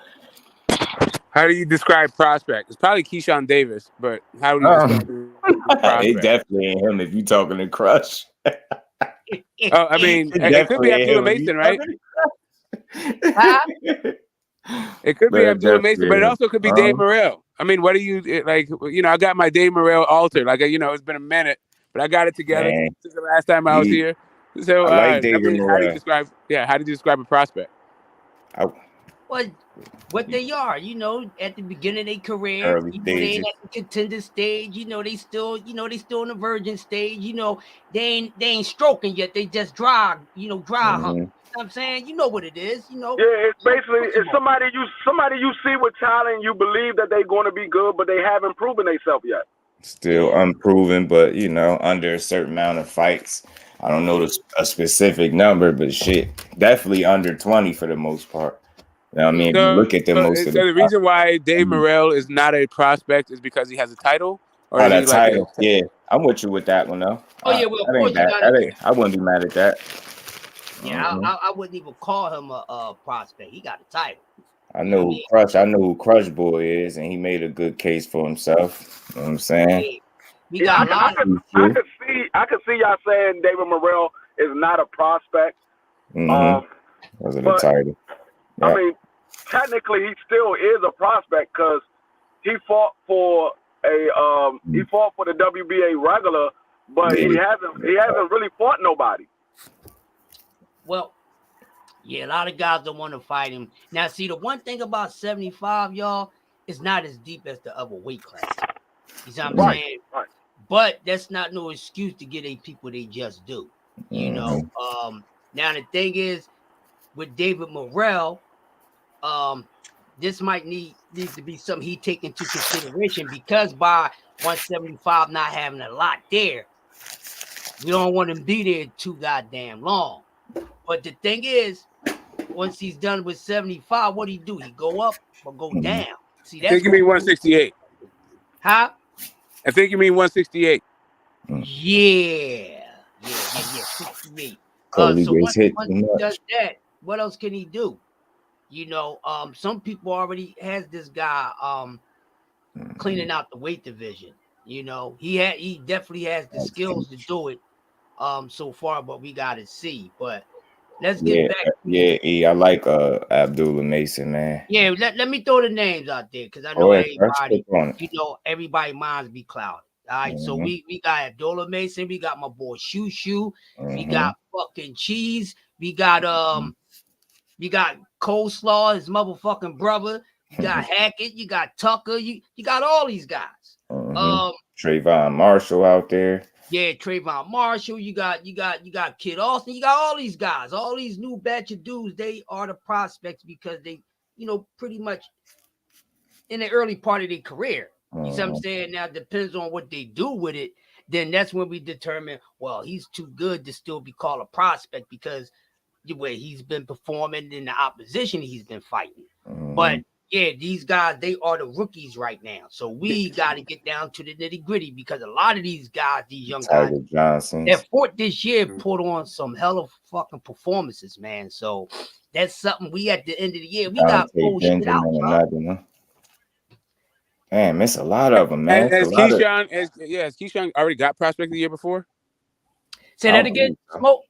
How do you describe prospect? It's probably Keyshawn Davis, but how do you describe prospect? It definitely ain't him if you talking to Crush. I mean, it could be Abdullah Mason, right? It could be Abdullah Mason, but it also could be Dave Morrell. I mean, what do you like? I got my Dave Morrell altered. Like, it's been a minute, but I got it together since the last time I was here. So, I like David how do you describe? Yeah, how did you describe a prospect? What they are, at the beginning of their career, they ain't at the contender stage, they still in the virgin stage, they ain't stroking yet, they just dry hump. You know what I'm saying? You know what it is, Yeah, it's basically somebody you see with talent, you believe that they're going to be good, but they haven't proven themselves yet. Still unproven, but under a certain amount of fights. I don't know a specific number, but shit, definitely under 20 for the most part. You know what I mean? If you look at the reason why Dave Morrell is not a prospect is because he has a title? Or is that title? Yeah, I'm with you with that one, though. Well, of course I wouldn't be mad at that. Yeah, I wouldn't even call him a prospect. He got a title. I know who Crush Boy is, and he made a good case for himself. You know what I'm saying? I could see y'all saying David Morrell is not a prospect. Was it a title? Yeah. I mean, technically, he still is a prospect because he fought for the WBA regular, but he hasn't really fought nobody. Well, yeah, a lot of guys don't want to fight him. Now, see, the one thing about 75, y'all, is not as deep as the other weight class. You see what I'm saying? Right. But that's not no excuse to get people they just do. Now the thing is, with David Morrell, this might need to be something he take into consideration because by 175 not having a lot there, we don't want him to be there too goddamn long. But the thing is, once he's done with 75, what do he do? He go up or go down? See, that's I think you mean 168. Huh? I think you mean 168. Yeah. 68. So once he does that, what else can he do? Some people already has this guy cleaning out the weight division. He definitely has the skills to do it so far, but we gotta see. But let's get back. I like Abdullah Mason, man. Yeah, let me throw the names out there because I know everybody minds be clouded. All right, so we got Abdullah Mason, we got my boy Shoo, we got fucking Cheese, we got Coleslaw, his motherfucking brother, you got Hackett, you got Tucker, you got all these guys. Trayvon Marshall out there. Yeah, Trayvon Marshall, you got Kid Austin, you got all these guys, all these new batch of dudes, they are the prospects because they, pretty much in the early part of their career. You see what I'm saying? Now, it depends on what they do with it. Then that's when we determine, well, he's too good to still be called a prospect because the way he's been performing in the opposition he's been fighting. But yeah, these guys, they are the rookies right now. So we got to get down to the nitty gritty because a lot of these guys, these young guys, that fought this year put on some hell of fucking performances, man. So that's something we at the end of the year, we got bullshit out. Damn, it's a lot of them, man. Has Keyshawn already got prospect the year before? Say that again, Smoke.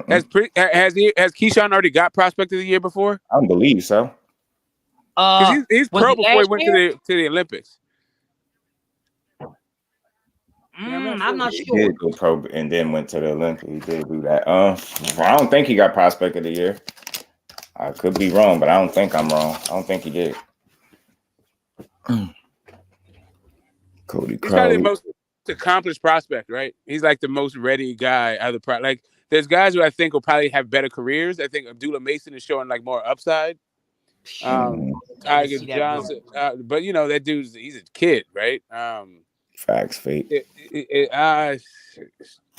Has Keyshawn already got prospect of the year before? I don't believe so. He's pro before he went to the Olympics. I'm not sure. He did go pro and then went to the Olympics. He did do that. I don't think he got prospect of the year. I could be wrong, but I don't think I'm wrong. I don't think he did. Cody He's probably the most accomplished prospect, right? He's like the most ready guy out of the there's guys who I think will probably have better careers. I think Abdullah Mason is showing like more upside. Tiger Johnson, but you know that he's a kid, right? Facts, fate. Yeah,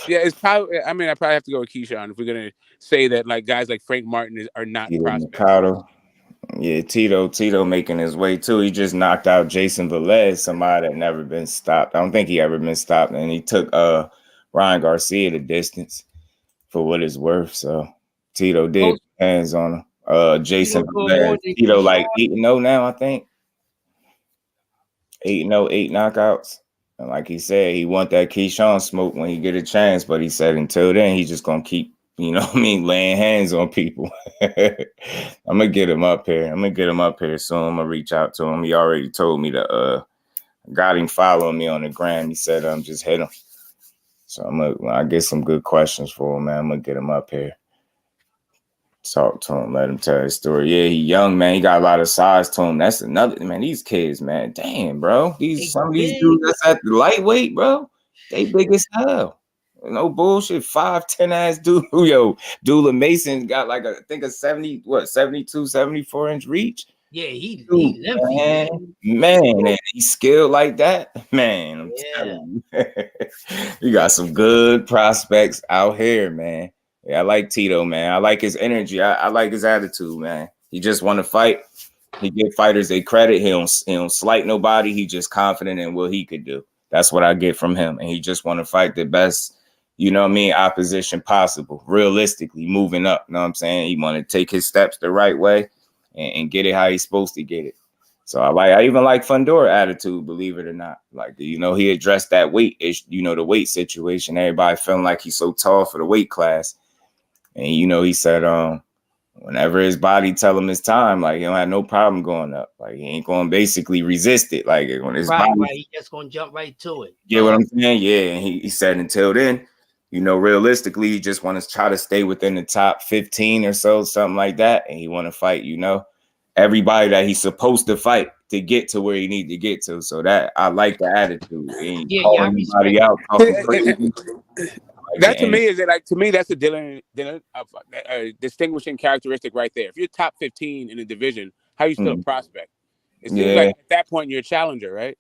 it's probably. I mean, I probably have to go with Keyshawn if we're gonna say that like guys like Frank Martin are not prospects. Yeah, Tito making his way too. He just knocked out Jason Velez, somebody that never been stopped. I don't think he ever been stopped, and he took Ryan Garcia the distance for what it's worth. So Tito did hands on him. Jason Velez, Tito like 8-0 now, I think. 8-0, 8 knockouts. And like he said, he want that Keyshawn smoke when he get a chance, but he said until then, he's just gonna keep, you know what I mean, laying hands on people. I'm gonna get him up here. Soon. I'm gonna reach out to him. He already told me to got him following me on the gram. He said just hit him. So I get some good questions for him, man. I'm gonna get him up here. Talk to him, let him tell his story. Yeah, he young, man. He got a lot of size to him. That's another, man. These kids, man. Damn, bro. Some of these dudes that's at the lightweight, bro. They big as hell. No bullshit. 5'10" ass dude. Yo, Dula Mason got like I think a 72, 74 inch reach. Yeah, he limpy, man, and he's skilled like that. Man, I'm telling you. You got some good prospects out here, man. Yeah, I like Tito, man. I like his energy. I like his attitude, man. He just want to fight. He give fighters their credit. He don't slight nobody. He just confident in what he could do. That's what I get from him. And he just want to fight the best, you know what I mean, opposition possible. Realistically, moving up. You know what I'm saying? He want to take his steps the right way and get it how he's supposed to get it. So I even like Fundora attitude, believe it or not. Like, you know, he addressed that weight issue, you know, the weight situation. Everybody feeling like he's so tall for the weight class. And, you know, he said, whenever his body tell him it's time, like, he don't have no problem going up. Like, he ain't going to basically resist it. Like, when his body... Right, he just going to jump right to it. You know what I'm saying? Yeah, and he said until then, you know, realistically, he just want to try to stay within the top 15 or so, something like that. And he want to fight, you know, everybody that he's supposed to fight to get to where he need to get to. So that, I like the attitude. He ain't calling anybody out, talking crazy. That to me is that, like, to me that's a distinguishing characteristic right there. If you're top 15 in a division, how are you still a prospect? It seems like at that point you're a challenger, right?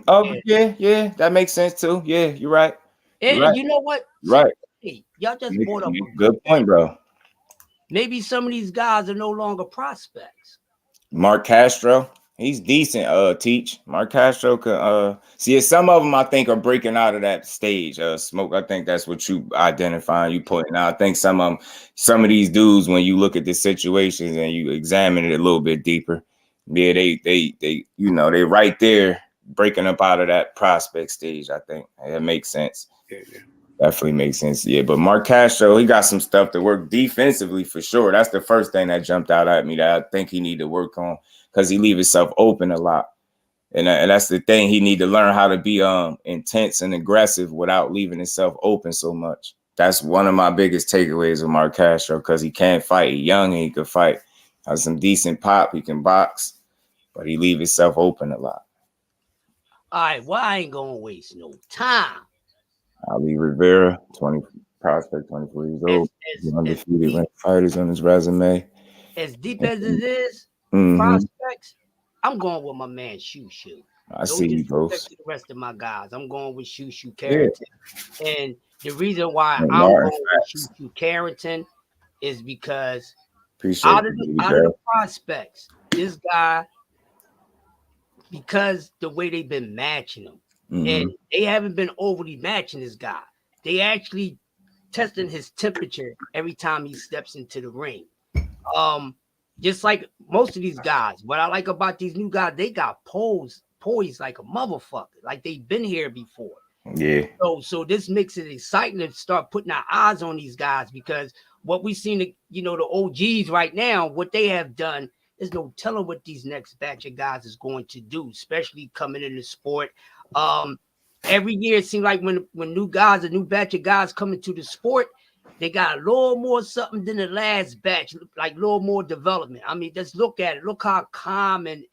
Oh yeah, that makes sense too. Yeah, you're right. And you know what? Right. Hey, y'all just brought up a good point, bro. Maybe some of these guys are no longer prospects. Mark Castro, he's decent. Teach Mark Castro can see some of them I think are breaking out of that stage. Smoke, I think that's what you identifying, you pointing out. I think some of these dudes, when you look at the situations and you examine it a little bit deeper, yeah, they you know, they right there breaking up out of that prospect stage. I think that makes sense. Yeah. Definitely makes sense. Yeah, but Mark Castro, he got some stuff to work defensively for sure. That's the first thing that jumped out at me that I think he need to work on, because he leave himself open a lot. And that's the thing. He need to learn how to be intense and aggressive without leaving himself open so much. That's one of my biggest takeaways with Mark Castro, because he can't fight. He's young and he can fight. Has some decent pop. He can box, but he leave himself open a lot. All right, well, I ain't going to waste no time. Ali Rivera, 20 prospect, 24 years old. Undefeated ranked fighters on his resume. As deep as it is, prospects, I'm going with my man Shoo. I see you both. The rest of my guys, I'm going with Shoo Carrington. Yeah. And the reason why I'm going with Shoo Carrington is because out of the prospects, this guy, because the way they've been matching him, and they haven't been overly matching this guy. They actually testing his temperature every time he steps into the ring. Just like most of these guys, what I like about these new guys, they got poised like a motherfucker, like they've been here before. Yeah. So this makes it exciting to start putting our eyes on these guys, because what we've seen, you know, the OGs right now, what they have done, there's no telling what these next batch of guys is going to do, especially coming in the sport. Every year it seems like when new guys, a new batch of guys come into the sport, they got a little more something than the last batch, like a little more development. I mean, just look at it. Look how calm and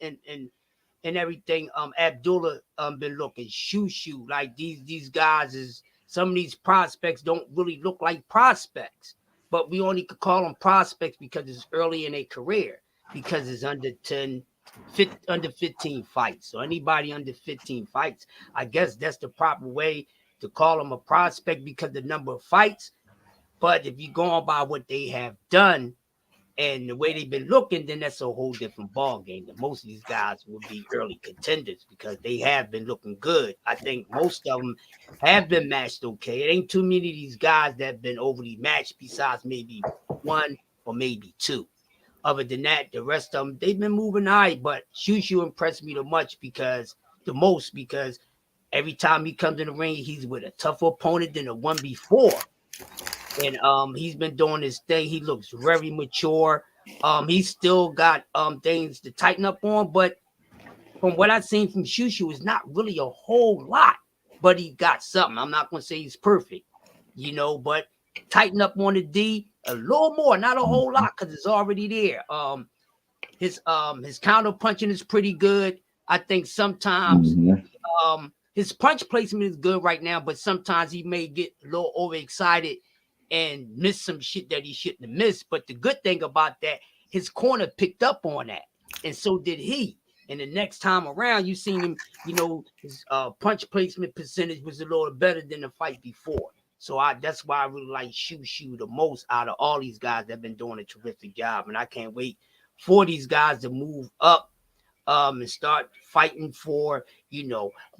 everything Abdullah been looking. Shoo, like these guys is some of these prospects don't really look like prospects, but we only could call them prospects because it's early in their career, because it's under 15 fights. So anybody under 15 fights, I guess that's the proper way to call them a prospect because the number of fights. But if you go on by what they have done and the way they've been looking, then that's a whole different ball game. That most of these guys will be early contenders because they have been looking good. I think most of them have been matched okay. It ain't too many of these guys that have been overly matched besides maybe one or maybe two. Other than that, the rest of them, they've been moving all right. But Shushu impressed me the most because every time he comes in the ring, he's with a tougher opponent than the one before. And he's been doing his thing. He looks very mature. He's still got things to tighten up on, but from what I've seen from Shushu, it's not really a whole lot. But he got something. I'm not gonna say he's perfect, but tighten up on the D a little more, not a whole lot, because it's already there. His counter punching is pretty good. I think sometimes his punch placement is good right now, but sometimes he may get a little overexcited and miss some shit that he shouldn't have missed. But the good thing about that, his corner picked up on that, and so did he. And the next time around, you seen him, his punch placement percentage was a little better than the fight before. So that's why I really like Shushu the most out of all these guys that have been doing a terrific job. And I can't wait for these guys to move up and start fighting for,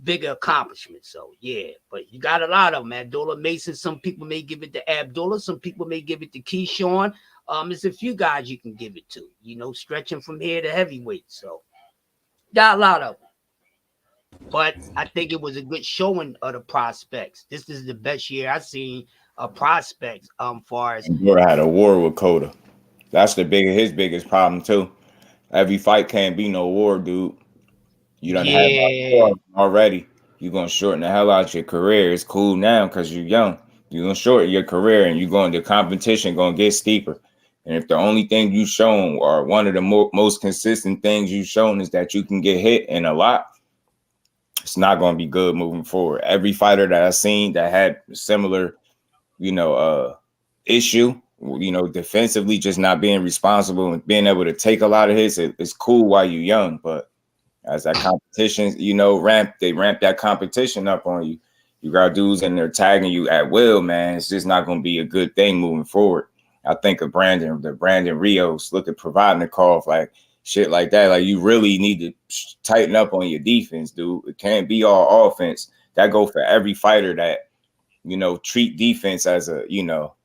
bigger accomplishments. So, yeah, but you got a lot of them. Abdullah Mason, some people may give it to Abdullah. Some people may give it to Keyshawn. There's a few guys you can give it to, stretching from here to heavyweight. So, got a lot of them. But I think it was a good showing of the prospects. This is the best year I've seen of prospects far as. You had a war with Coda. That's his biggest problem, too. Every fight can't be no war, dude. You done had war already. You're going to shorten the hell out your career. It's cool now because you're young. You're going to shorten your career and you're going to competition, going to get steeper. And if the only thing you've shown or one of the most consistent things you've shown is that you can get hit in a lot, it's not going to be good moving forward. Every fighter that I've seen that had a similar, issue, defensively just not being responsible and being able to take a lot of hits, it's cool while you're young. But as that competition, they ramp that competition up on you. You got dudes in there tagging you at will, man. It's just not going to be a good thing moving forward. I think of the Brandon Rios, look at Provodnikov, like shit like that. Like you really need to tighten up on your defense, dude. It can't be all offense. That go for every fighter that, treat defense as an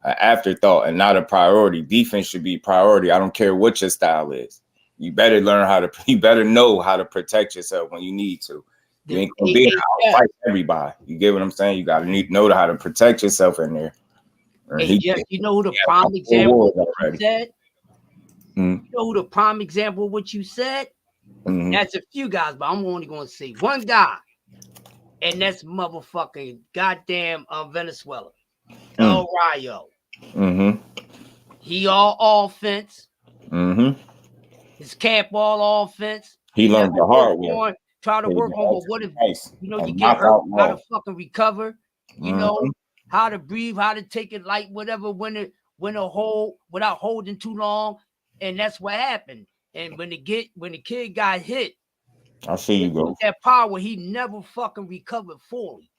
afterthought and not a priority. Defense should be priority. I don't care what your style is. You better you better know how to protect yourself when you need to. You ain't gonna be able to fight everybody. You get what I'm saying? You gotta know how to protect yourself in there. Hey, Jeff, you know who the prime example of what you said? You know who the prime example of what you said? That's a few guys, but I'm only gonna say one guy. And that's motherfucking goddamn Venezuela. El Rayo. He all offense. His camp all offense. He learned the hard way. Try to work on what if you get hurt, how to fucking recover, how to breathe, how to take it light, whatever, when a hold without holding too long. And that's what happened. And when the kid got hit, I see you go. That power, he never fucking recovered fully.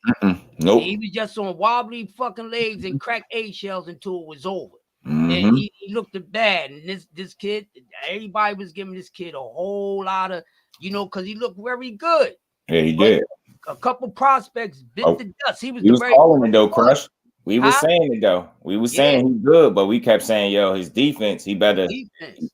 Nope. He was just on wobbly fucking legs and cracked eggshells until it was over. And he looked bad. And this kid, everybody was giving this kid a whole lot of, because he looked very good. Yeah, he did. A couple prospects bit the dust. He was calling it though, Crush. We were saying it though. We were saying he's good, but we kept saying, his defense, he better.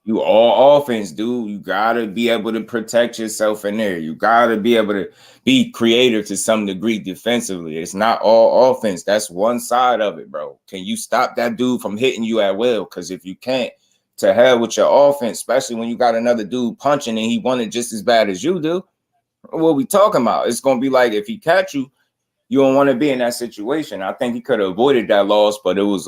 You all offense, dude. You gotta be able to protect yourself in there. You gotta be able to be creative to some degree defensively. It's not all offense. That's one side of it, bro. Can you stop that dude from hitting you at will? Because if you can't, to hell with your offense, especially when you got another dude punching and he wanted just as bad as you do. What we talking about? It's gonna be like if he catch you. You don't want to be in that situation. I think he could have avoided that loss, but it was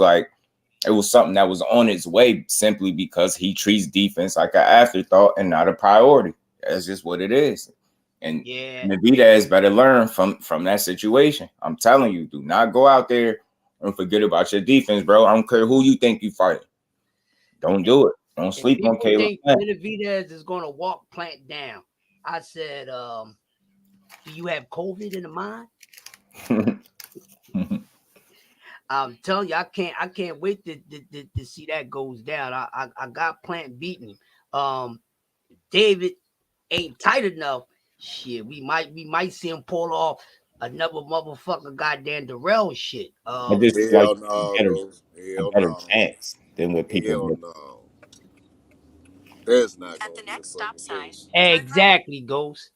something that was on its way simply because he treats defense like an afterthought and not a priority. That's just what it is. And Benavidez better learn from that situation. I'm telling you, do not go out there and forget about your defense, bro. I don't care who you think you fighting. Don't do it. Don't sleep on Caleb. Benavidez is going to walk Plant down. I said, do you have COVID in the mind? I'm telling you, I can't wait to see that goes down. I got Plant beating him. David ain't tight enough. Shit, we might see him pull off another motherfucker goddamn Darrell shit. I just hell like no, a better chance than what people hell do. no. There's not at the next stop sign. Exactly, Ghost.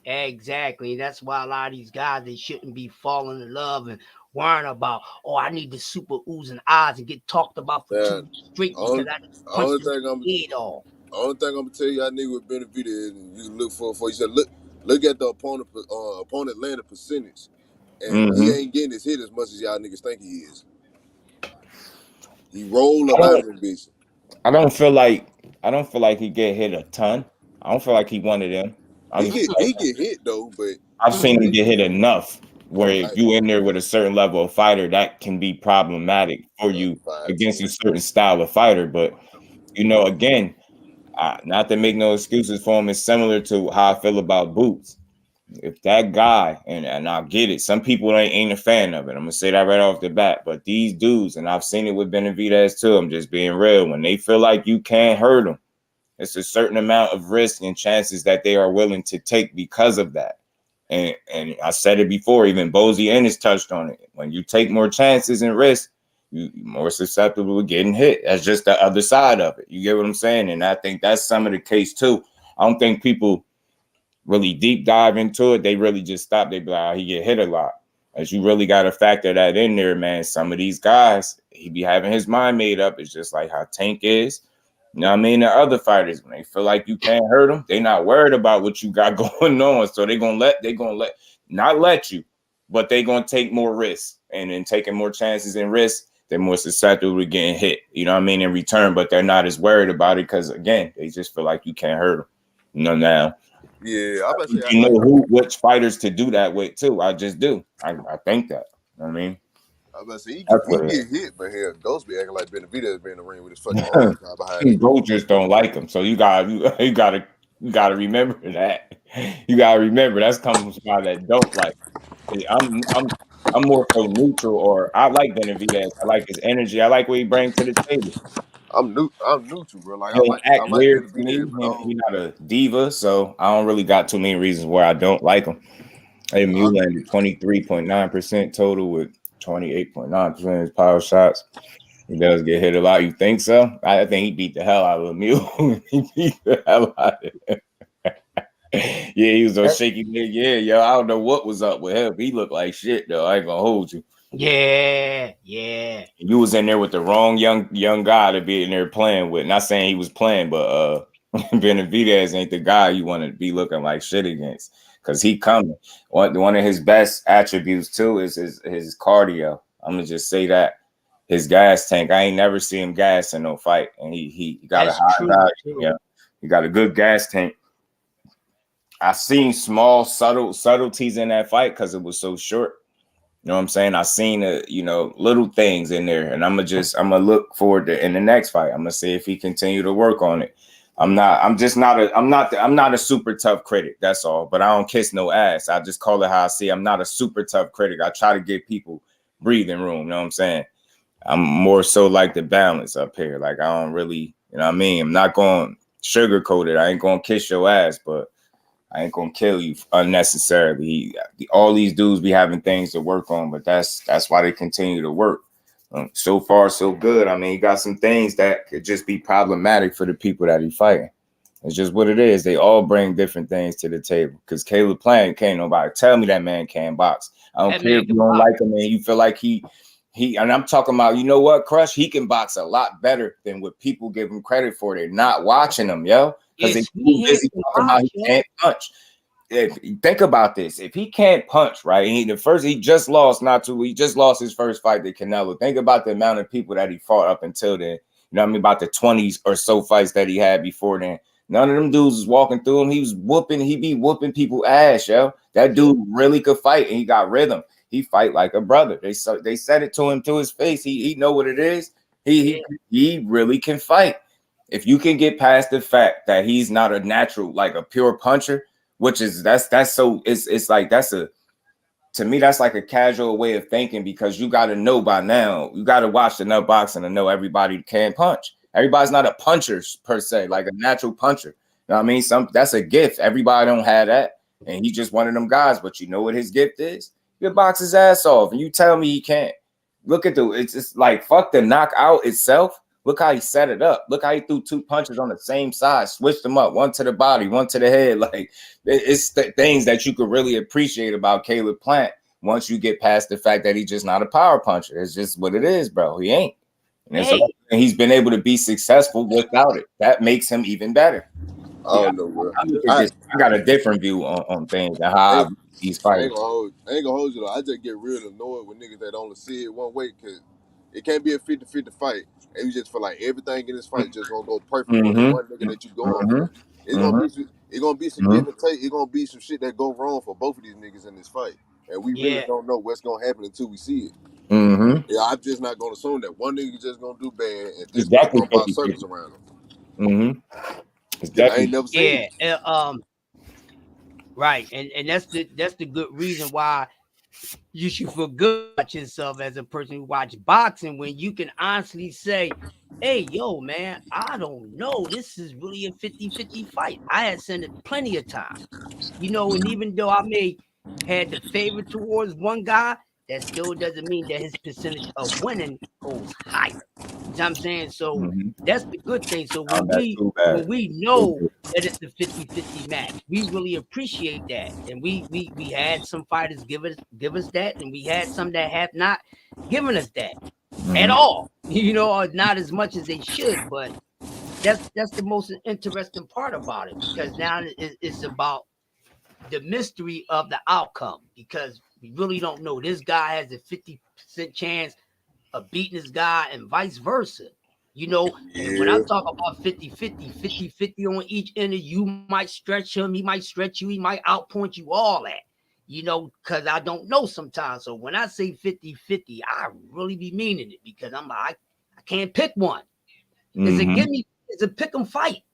Exactly. That's why a lot of these guys, they shouldn't be falling in love and worrying about, oh, I need the super oozing eyes and get talked about for 2 weeks straight because I punched the head off. Only thing I'm gonna tell y'all nigga with Benavidez is you look for you said look at the opponent landing percentage, and he ain't getting his hit as much as y'all niggas think he is. He rolled a lot of them bitches. I don't feel like he get hit a ton. I don't feel like he one of them. He get hit though, but I've seen him get hit enough where if you in there with a certain level of fighter, that can be problematic for you against a certain style of fighter. But again, not to make no excuses for him, it's similar to how I feel about Boots. If that guy, and I'll get it, some people ain't a fan of it. I'm gonna say that right off the bat. But these dudes, and I've seen it with Benavidez too, I'm just being real. When they feel like you can't hurt them, it's a certain amount of risk and chances that they are willing to take because of that. And I said it before, even Bozy Ennis touched on it. When you take more chances and risks, you're more susceptible to getting hit. That's just the other side of it. You get what I'm saying? And I think that's some of the case too. I don't think people really deep dive into it. They really just stop. They be like, oh, he get hit a lot. As you really got to factor that in there, man. Some of these guys, he be having his mind made up. It's just like how Tank is. You know what I mean? The other fighters, when they feel like you can't hurt them, they not worried about what you got going on. So they gonna not let you, but they gonna take more risks. And in taking more chances and risks, they're more susceptible to getting hit. You know what I mean? In return, but they're not as worried about it because again, they just feel like you can't hurt them. Now. Yeah, which fighters to do that with too. I just do. I think that. You know what I mean? I was about to say, he get hit, but here Ghost be acting like Benavidez be in the ring with his fucking arms behind him. Ghost just don't like him, so you gotta remember that. You gotta remember that's coming from a guy that don't like. I'm more so neutral, or I like Benavidez. I like his energy. I like what he brings to the table. I'm neutral, bro. Like he act weird to me. He's not a diva, so I don't really got too many reasons where I don't like him. Hey, Mew landed 23.9% total with 28.9% of his power shots. He does get hit a lot. You think so? I think he beat the hell out of Mew. He beat the hell out of him. Yeah, he was a shaky nigga. Yeah, yo, I don't know what was up with him. He looked like shit, though. I ain't gonna hold you. Yeah. You was in there with the wrong young guy to be in there playing with. Not saying he was playing, but Benavidez ain't the guy you want to be looking like shit against. Because he coming. One of his best attributes too is his cardio. I'm gonna just say that. His gas tank. I ain't never seen him gas in no fight, and he got a high value. Yeah, he got a good gas tank. I seen small subtleties in that fight because it was so short. You know what I'm saying? I seen little things in there, and I'm gonna look forward to in the next fight. I'm gonna see if he continue to work on it. I'm not a super tough critic. That's all. But I don't kiss no ass. I just call it how I see. I'm not a super tough critic. I try to give people breathing room. You know what I'm saying? I'm more so like the balance up here. Like I don't really, you know what I mean? I'm not going to sugarcoat it. I ain't going to kiss your ass, but I ain't going to kill you unnecessarily. All these dudes be having things to work on, but that's why they continue to work. So far, so good. I mean, he got some things that could just be problematic for the people that he's fighting. It's just what it is. They all bring different things to the table. Because Caleb Plant can't nobody tell me that man can't box. I don't care if you don't like him and you feel like he and I'm talking about, you know what, Crush? He can box a lot better than what people give him credit for. They're not watching him, yo. Because they're too busy talking about he can't punch. Think about this. If he can't punch, right? He just lost his first fight to Canelo. Think about the amount of people that he fought up until then. You know what I mean? About the 20s or so fights that he had before then. None of them dudes was walking through him. He be whooping people ass, yo. That dude really could fight, and he got rhythm. He fight like a brother. They said it to him to his face. He know what it is. He really can fight. If you can get past the fact that he's not a natural, like a pure puncher, which is that's so it's like to me, that's like a casual way of thinking, because you got to know by now, you got to watch enough boxing to know everybody can punch. Everybody's not a puncher per se, like a natural puncher. You know what I mean? That's a gift. Everybody don't have that. And he's just one of them guys, but you know what his gift is? He'll box his ass off, and you tell me he can't. Look at it's just like, fuck the knockout itself. Look how he set it up. Look how he threw 2 punches on the same side, switched them up, one to the body, one to the head. Like, it's the things that you could really appreciate about Caleb Plant once you get past the fact that he's just not a power puncher. It's just what it is, bro. He ain't. And he's been able to be successful without it. That makes him even better. I don't know, bro. I got a different view on things and how he's fighting. I ain't gonna hold you though. I just get real annoyed with niggas that only see it one way, because it can't be a 50-50 fight. And you just feel like everything in this fight just gonna go perfect for the one nigga that you going for. It's gonna be some give and take. It's gonna be some shit that go wrong for both of these niggas in this fight. And we really don't know what's gonna happen until we see it. Yeah, I'm just not gonna assume that one nigga just gonna do bad and just gonna buy circles around him. I ain't never seen it. Right. And that's the good reason why you should feel good about yourself as a person who watch boxing, when you can honestly say, hey, yo, man, I don't know. This is really a 50-50 fight. I had seen it plenty of times. You know, and even though I may had the favor towards one guy, that still doesn't mean that his percentage of winning goes higher. You know what I'm saying? So that's the good thing. So when we know that it's a 50-50 match, we really appreciate that. And we had some fighters give us that, and we had some that have not given us that at all. You know, not as much as they should, but that's the most interesting part about it, because now it's about the mystery of the outcome, because we really don't know. This guy has a 50% chance of beating this guy and vice versa. You know, and when I talk about 50-50 on each end, you might stretch him, he might stretch you, he might outpoint you, all that, you know, because I don't know sometimes. So when I say 50-50, I really be meaning it, because I'm like, I can't pick one. It's a pick 'em fight.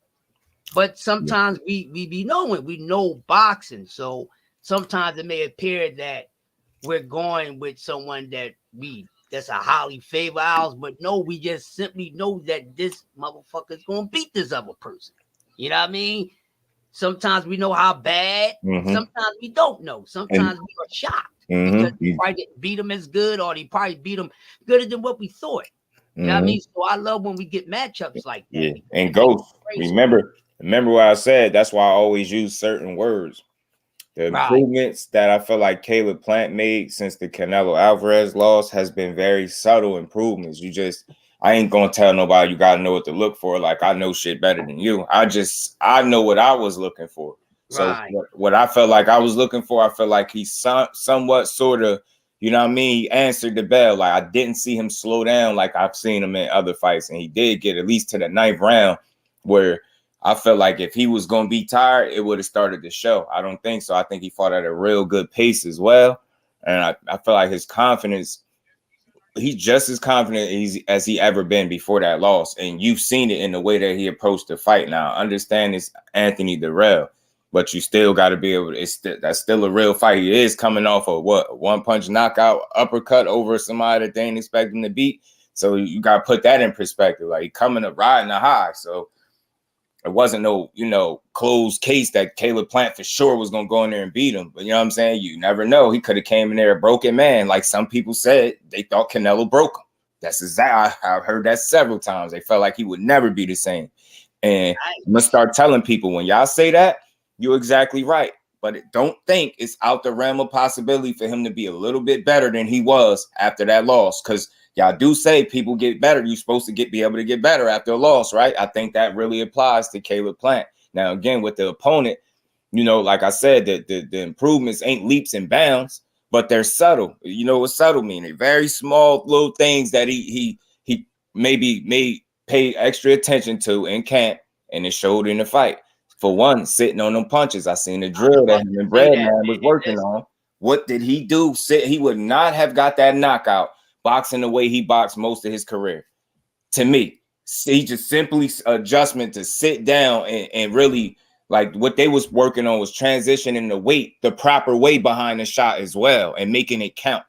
But sometimes we be knowing, we know boxing. So sometimes it may appear that we're going with someone that's a highly favored ours, but no, we just simply know that this motherfucker is going to beat this other person. You know what I mean? Sometimes we know how bad. Sometimes we don't know. Sometimes we are shocked because he probably didn't beat him as good, or he probably beat him gooder than what we thought. You know what I mean? So I love when we get matchups like that. Yeah, and Ghost, remember what I said. That's why I always use certain words. The improvements that I feel like Caleb Plant made since the Canelo Alvarez loss has been very subtle improvements. I ain't gonna tell nobody you gotta know what to look for. Like, I know shit better than you. I know what I was looking for. So what I felt like I was looking for, I felt like he somewhat sort of, you know what I mean, he answered the bell. Like, I didn't see him slow down like I've seen him in other fights, and he did get at least to the 9th round, where I felt like if he was going to be tired, it would have started the show. I don't think so. I think he fought at a real good pace as well. And I feel like his confidence, he's just as confident as he ever been before that loss. And you've seen it in the way that he approached the fight now. I understand it's Anthony Durrell, but you still got to be able to, that's still a real fight. He is coming off of a one-punch knockout uppercut over somebody that they ain't expecting to beat. So you got to put that in perspective. Like, he coming up riding a high. So it wasn't no, closed case that Caleb Plant for sure was going to go in there and beat him. But you know what I'm saying? You never know. He could have came in there a broken man. Like some people said, they thought Canelo broke him. That's exactly, I've heard that several times. They felt like he would never be the same. And I'm going to start telling people, when y'all say that, you're exactly right. But don't think it's out the realm of possibility for him to be a little bit better than he was after that loss. Because y'all do say people get better. You're supposed to be able to get better after a loss, right? I think that really applies to Caleb Plant. Now, again, with the opponent, you know, like I said, the improvements ain't leaps and bounds, but they're subtle. You know what subtle mean? They're very small little things that he maybe may pay extra attention to in camp and it showed in the fight. For one, sitting on them punches. I seen the drill that him and Breadman was working on. What did he do? He would not have got that knockout boxing the way he boxed most of his career. To me, he just simply adjustment to sit down and really, like, what they was working on was transitioning the weight the proper way behind the shot as well and making it count.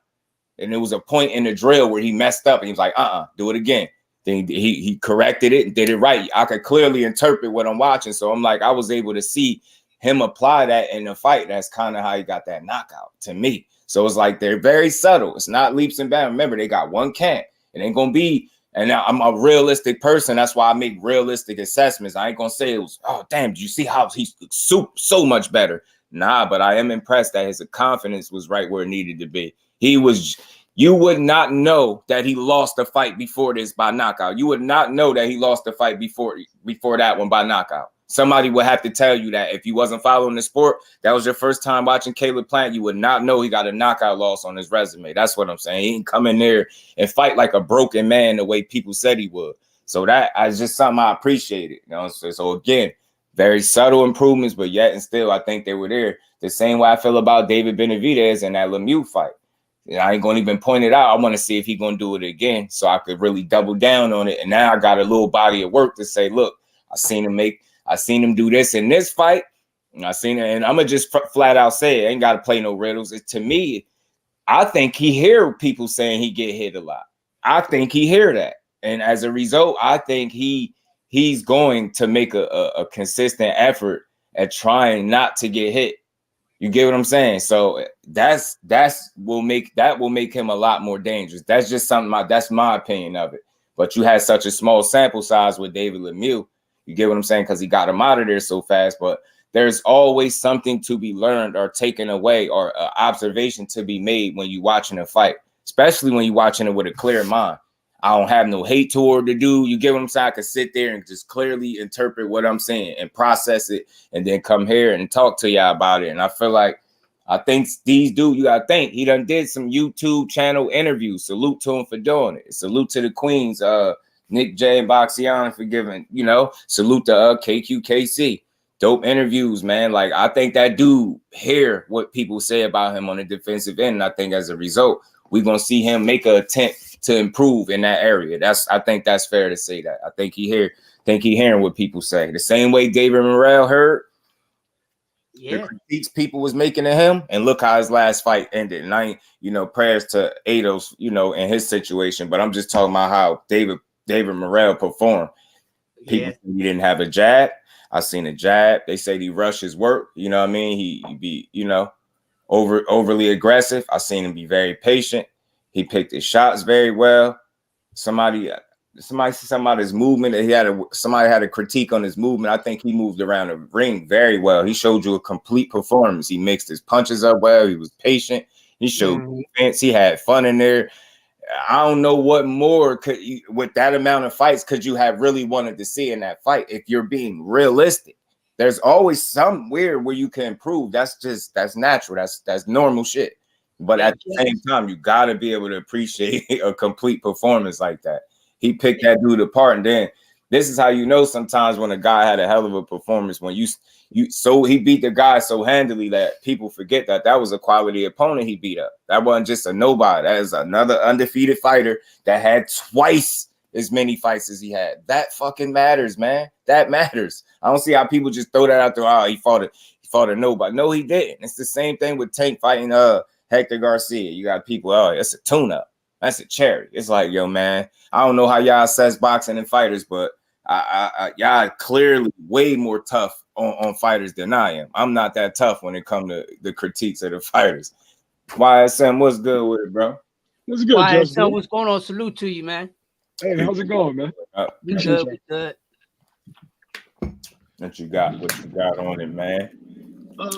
And there was a point in the drill where he messed up and he was like, do it again. Then he corrected it and did it right. I could clearly interpret what I'm watching. So I'm like, I was able to see him apply that in the fight. That's kind of how he got that knockout to me. So it's like they're very subtle. It's not leaps and bounds. Remember, they got one camp. It ain't going to be, and I'm a realistic person. That's why I make realistic assessments. I ain't going to say it was, oh, damn, did you see how he's so much better? Nah, but I am impressed that his confidence was right where it needed to be. He was... You would not know that he lost the fight before this by knockout. You would not know that he lost the fight before that one by knockout. Somebody would have to tell you that if you wasn't following the sport, that was your first time watching Caleb Plant, you would not know he got a knockout loss on his resume. That's what I'm saying. He didn't come in there and fight like a broken man the way people said he would. So that is just something I appreciated. You know, so again, very subtle improvements, but yet and still, I think they were there. The same way I feel about David Benavidez in that Lemieux fight. I ain't gonna even point it out. I want to see if he's gonna do it again, so I could really double down on it. And now I got a little body of work to say, look, I seen him do this in this fight, and I seen it. And I'm gonna just flat out say it. Ain't got to play no riddles. To me, I think he hear people saying he get hit a lot. I think he hear that, and as a result, I think he's going to make a consistent effort at trying not to get hit. You get what I'm saying? So that will make him a lot more dangerous. That's just something. That's my opinion of it. But you had such a small sample size with David Lemieux. You get what I'm saying? Because he got him out of there so fast. But there's always something to be learned or taken away or observation to be made when you're watching a fight, especially when you're watching it with a clear mind. I don't have no hate toward the dude. You get what I'm saying? I can sit there and just clearly interpret what I'm saying and process it and then come here and talk to y'all about it. And I feel like, I think these dudes, you gotta think, he done did some YouTube channel interviews. Salute to him for doing it. Salute to the Queens, Nick J and Boxiana for giving, salute to KQKC. Dope interviews, man. Like, I think that dude hear what people say about him on the defensive end. And I think as a result, we're gonna see him make an attempt to improve in that area. I think that's fair to say that. I think he hearing what people say. The same way David Morrell heard the critiques people was making of him, and look how his last fight ended. And I ain't, prayers to Ados, in his situation, but I'm just talking about how David Morrell performed. People say he didn't have a jab. I seen a jab. They say he rushed his work. You know what I mean? He be, overly aggressive. I seen him be very patient. He picked his shots very well. Somebody said about his movement. Somebody had a critique on his movement. I think he moved around the ring very well. He showed you a complete performance. He mixed his punches up well. He was patient. He showed defense. He had fun in there. I don't know what more with that amount of fights could you have really wanted to see in that fight if you're being realistic. There's always somewhere where you can improve. That's natural. That's normal shit. But at the same time, you got to be able to appreciate a complete performance like that. He picked that dude apart, and then this is how you know sometimes when a guy had a hell of a performance when he beat the guy so handily that people forget that was a quality opponent he beat up. That wasn't just a nobody. That is another undefeated fighter that had twice as many fights as he had. That fucking matters, man. That matters. I don't see how people just throw that out there. Oh, he fought a nobody. No, he didn't. It's the same thing with Tank fighting Hector Garcia. You got people, oh, it's a tune-up. That's a cherry. It's like, yo, man, I don't know how y'all assess boxing and fighters, but y'all clearly way more tough on fighters than I am. I'm not that tough when it comes to the critiques of the fighters. YSM, what's good with it, bro? What's good, YSM, what's going on? Salute to you, man. Hey, how's it going, man? Good. What you got on it, man? How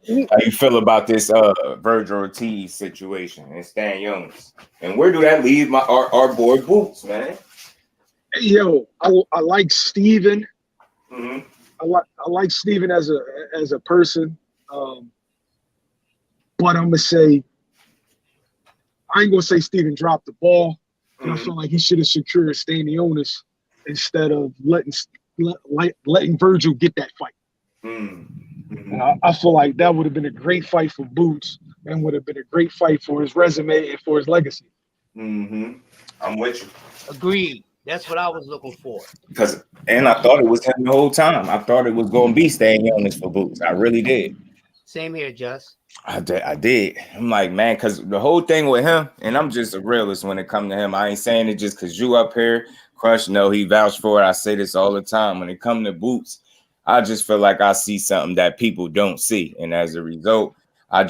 you feel about this Vergil Ortiz situation and Stanionis? And where do that leave our boy Boots, man? Hey, yo, I like Steven. Mm-hmm. I like Steven as a person. But I'm gonna say I ain't gonna say Steven dropped the ball. Mm-hmm. I feel like he should have secured Stanionis instead of letting letting Virgil get that fight. And I feel like that would have been a great fight for Boots and would have been a great fight for his resume and for his legacy. I'm with you. Agreed. That's what I was looking for. And I thought it was him the whole time. I thought it was going to be Stanionis for Boots. I really did. Same here, Just. I did. I'm like, man, because the whole thing with him, and I'm just a realist when it comes to him. I ain't saying it just because you up here. Crush, no, he vouched for it. I say this all the time. When it comes to Boots, I just feel like I see something that people don't see. And as a result, I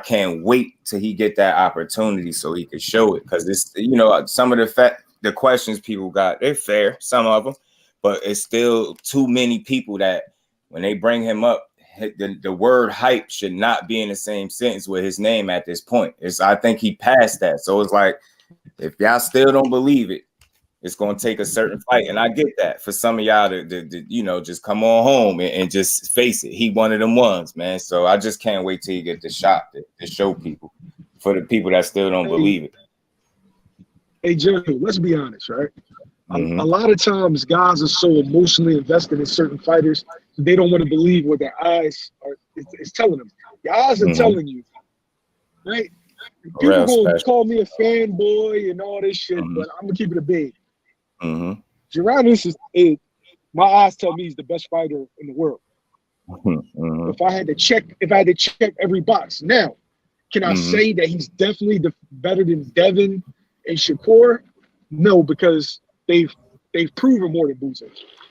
can't wait till he get that opportunity so he can show it. Because it's, you know, some of the questions people got, they're fair, some of them, but it's still too many people that when they bring him up, the word hype should not be in the same sentence with his name at this point. I think he passed that. So it's like, if y'all still don't believe it, it's going to take a certain fight. And I get that for some of y'all to you know, just come on home and just face it. He one of them ones, man. So I just can't wait till you get the shot to show people, for the people that still don't believe it. Hey, Joe, let's be honest, right? A lot of times guys are so emotionally invested in certain fighters, they don't want to believe what their eyes is telling them. Your eyes are telling you, right? People going to call me a fanboy and all this shit, but I'm going to keep it a big. Stanionis is, my eyes tell me he's the best fighter in the world. If I had to check every box. Now, can I say that he's definitely better than Devin and Shakur? No, because they've proven more than Boots.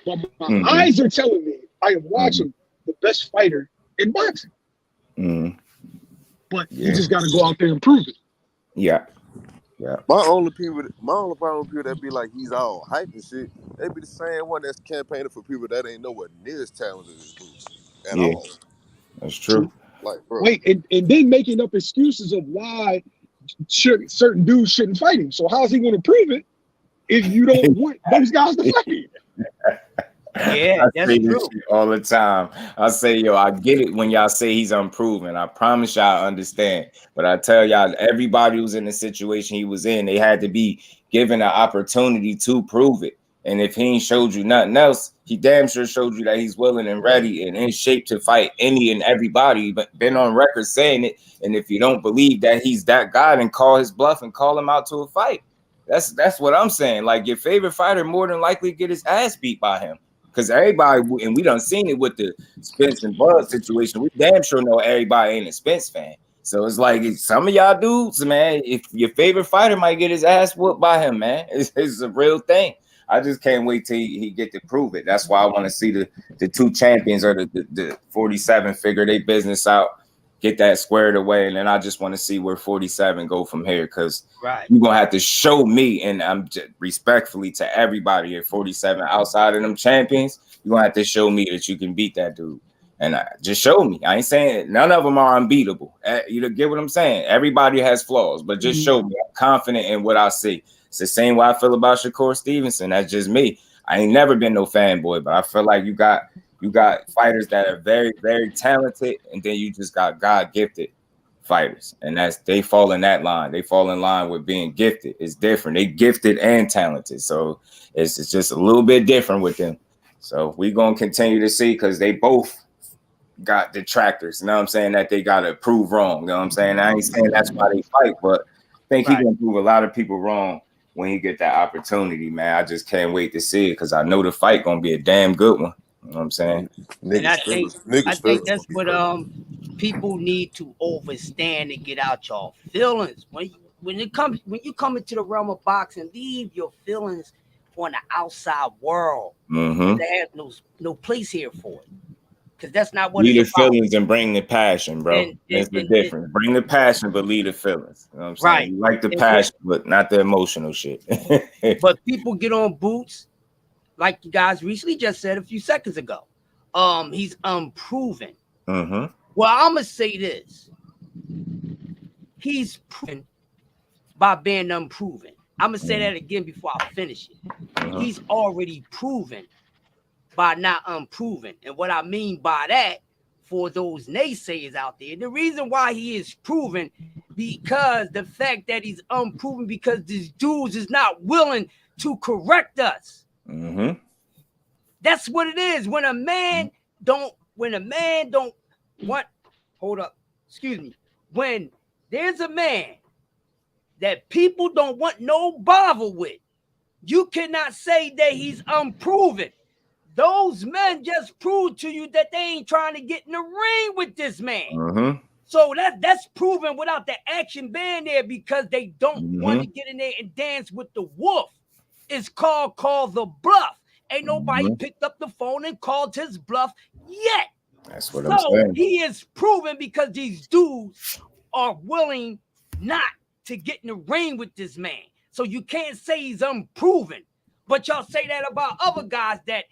But my eyes are telling me I am watching the best fighter in boxing. But you just got to go out there and prove it. Yeah. My only problem with people that be like he's all hype and shit, they be the same one that's campaigning for people that ain't nowhere near as talented as Boots at all. That's true. Like, bro. Wait, and then making up excuses of why certain dudes shouldn't fight him. So how's he going to prove it if you don't want those guys to fight? Yeah, that's true. All the time. I say, yo, I get it when y'all say he's unproven. I promise y'all understand. But I tell y'all, everybody who's in the situation he was in, they had to be given an opportunity to prove it. And if he ain't showed you nothing else, he damn sure showed you that he's willing and ready and in shape to fight any and everybody, but been on record saying it. And if you don't believe that he's that guy, then call his bluff and call him out to a fight. That's what I'm saying. Like, your favorite fighter more than likely get his ass beat by him. Because everybody, and we done seen it with the Spence and Bud situation, we damn sure know everybody ain't a Spence fan. So it's like, some of y'all dudes, man, if your favorite fighter might get his ass whooped by him, man, it's a real thing. I just can't wait till he get to prove it. That's why I want to see the two champions or the 47 figure their business out, get that squared away, and then I just want to see where 47 go from here, because you're going to have to show me, and I'm just respectfully to everybody at 47 outside of them champions, you're going to have to show me that you can beat that dude. And just show me. I ain't saying none of them are unbeatable. You get what I'm saying? Everybody has flaws, but just show me. I'm confident in what I see. It's the same way I feel about Shakur Stevenson. That's just me. I ain't never been no fanboy, but I feel like you got fighters that are very, very talented, and then you just got God-gifted fighters. And they fall in that line. They fall in line with being gifted. It's different. They gifted and talented. So it's just a little bit different with them. So we're going to continue to see, because they both got detractors. You know what I'm saying? That they got to prove wrong. You know what I'm saying? I ain't saying that's why they fight, but I think he can prove a lot of people wrong when he get that opportunity, man. I just can't wait to see it, because I know the fight going to be a damn good one. You know what I'm saying? And I think that's what people need to understand and get out y'all feelings. When you come into the realm of boxing, leave your feelings on the outside world. They have no place here for it, because that's not what lead it's the about. Feelings and bring the passion, bro. That's the difference. Bring the passion, but lead the feelings. You know what I'm saying? You like the passion, but not the emotional shit. But people get on Boots, like you guys recently just said a few seconds ago. He's unproven. Well, I'm gonna say this: he's proven by being unproven. I'm gonna say that again before I finish it. He's already proven by not unproven. And what I mean by that, for those naysayers out there, the reason why he is proven, because the fact that he's unproven, because these dudes is not willing to correct us. That's what it is. When a man don't want, hold up, excuse me. When there's a man that people don't want no bother with, you cannot say that he's unproven. Those men just proved to you that they ain't trying to get in the ring with this man. So that's proven without the action being there, because they don't want to get in there and dance with the wolf. It's called the bluff. Ain't nobody picked up the phone and called his bluff yet. That's what I'm saying. He is proven because these dudes are willing not to get in the ring with this man. So you can't say he's unproven. But y'all say that about other guys that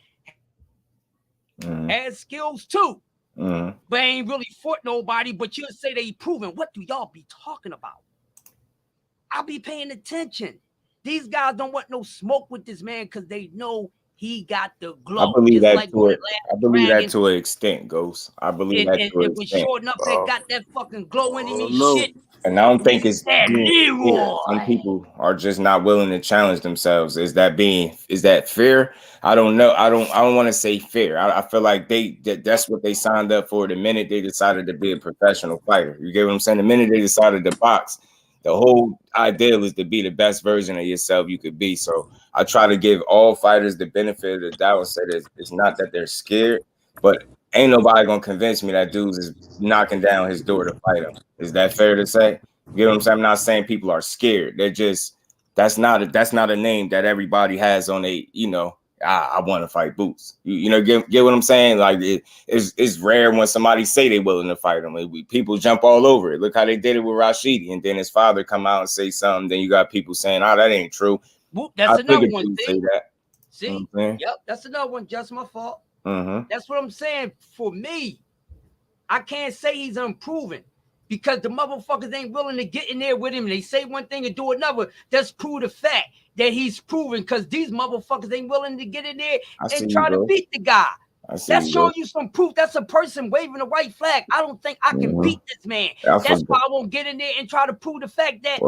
has skills too. But ain't really fought nobody, but you'll say they proven. What do y'all be talking about? I'll be paying attention. These guys don't want no smoke with this man because they know he got the glow. I believe that to an extent, Ghost. I believe that to an extent. Sure enough, they got that fucking glow in him and shit. And I don't think it's some people are just not willing to challenge themselves. Is that fear? I don't know. I don't want to say fear. I feel like that's what they signed up for the minute they decided to be a professional fighter. You get what I'm saying? The minute they decided to box, the whole ideal is to be the best version of yourself you could be. So I try to give all fighters the benefit of the doubt and say that it's not that they're scared, but ain't nobody gonna convince me that dudes is knocking down his door to fight him. Is that fair to say? You know what I'm saying? I'm not saying people are scared. They're just that's not a name that everybody has on a, I want to fight Boots. Get what I'm saying? Like it's rare when somebody say they willing to fight him. People jump all over it. Look how they did it with Rashidi, and then his father come out and say something. Then you got people saying, "Oh, that ain't true." That's another one. See, yep, that's another one. Just my fault. That's what I'm saying. For me, I can't say he's unproven because the motherfuckers ain't willing to get in there with him. They say one thing and do another. That's prove the fact that he's proven, because these motherfuckers ain't willing to get in there and try to beat the guy. That's showing you some proof. That's a person waving the white flag. I don't think I can beat this man. That's why I won't get in there and try to prove the fact that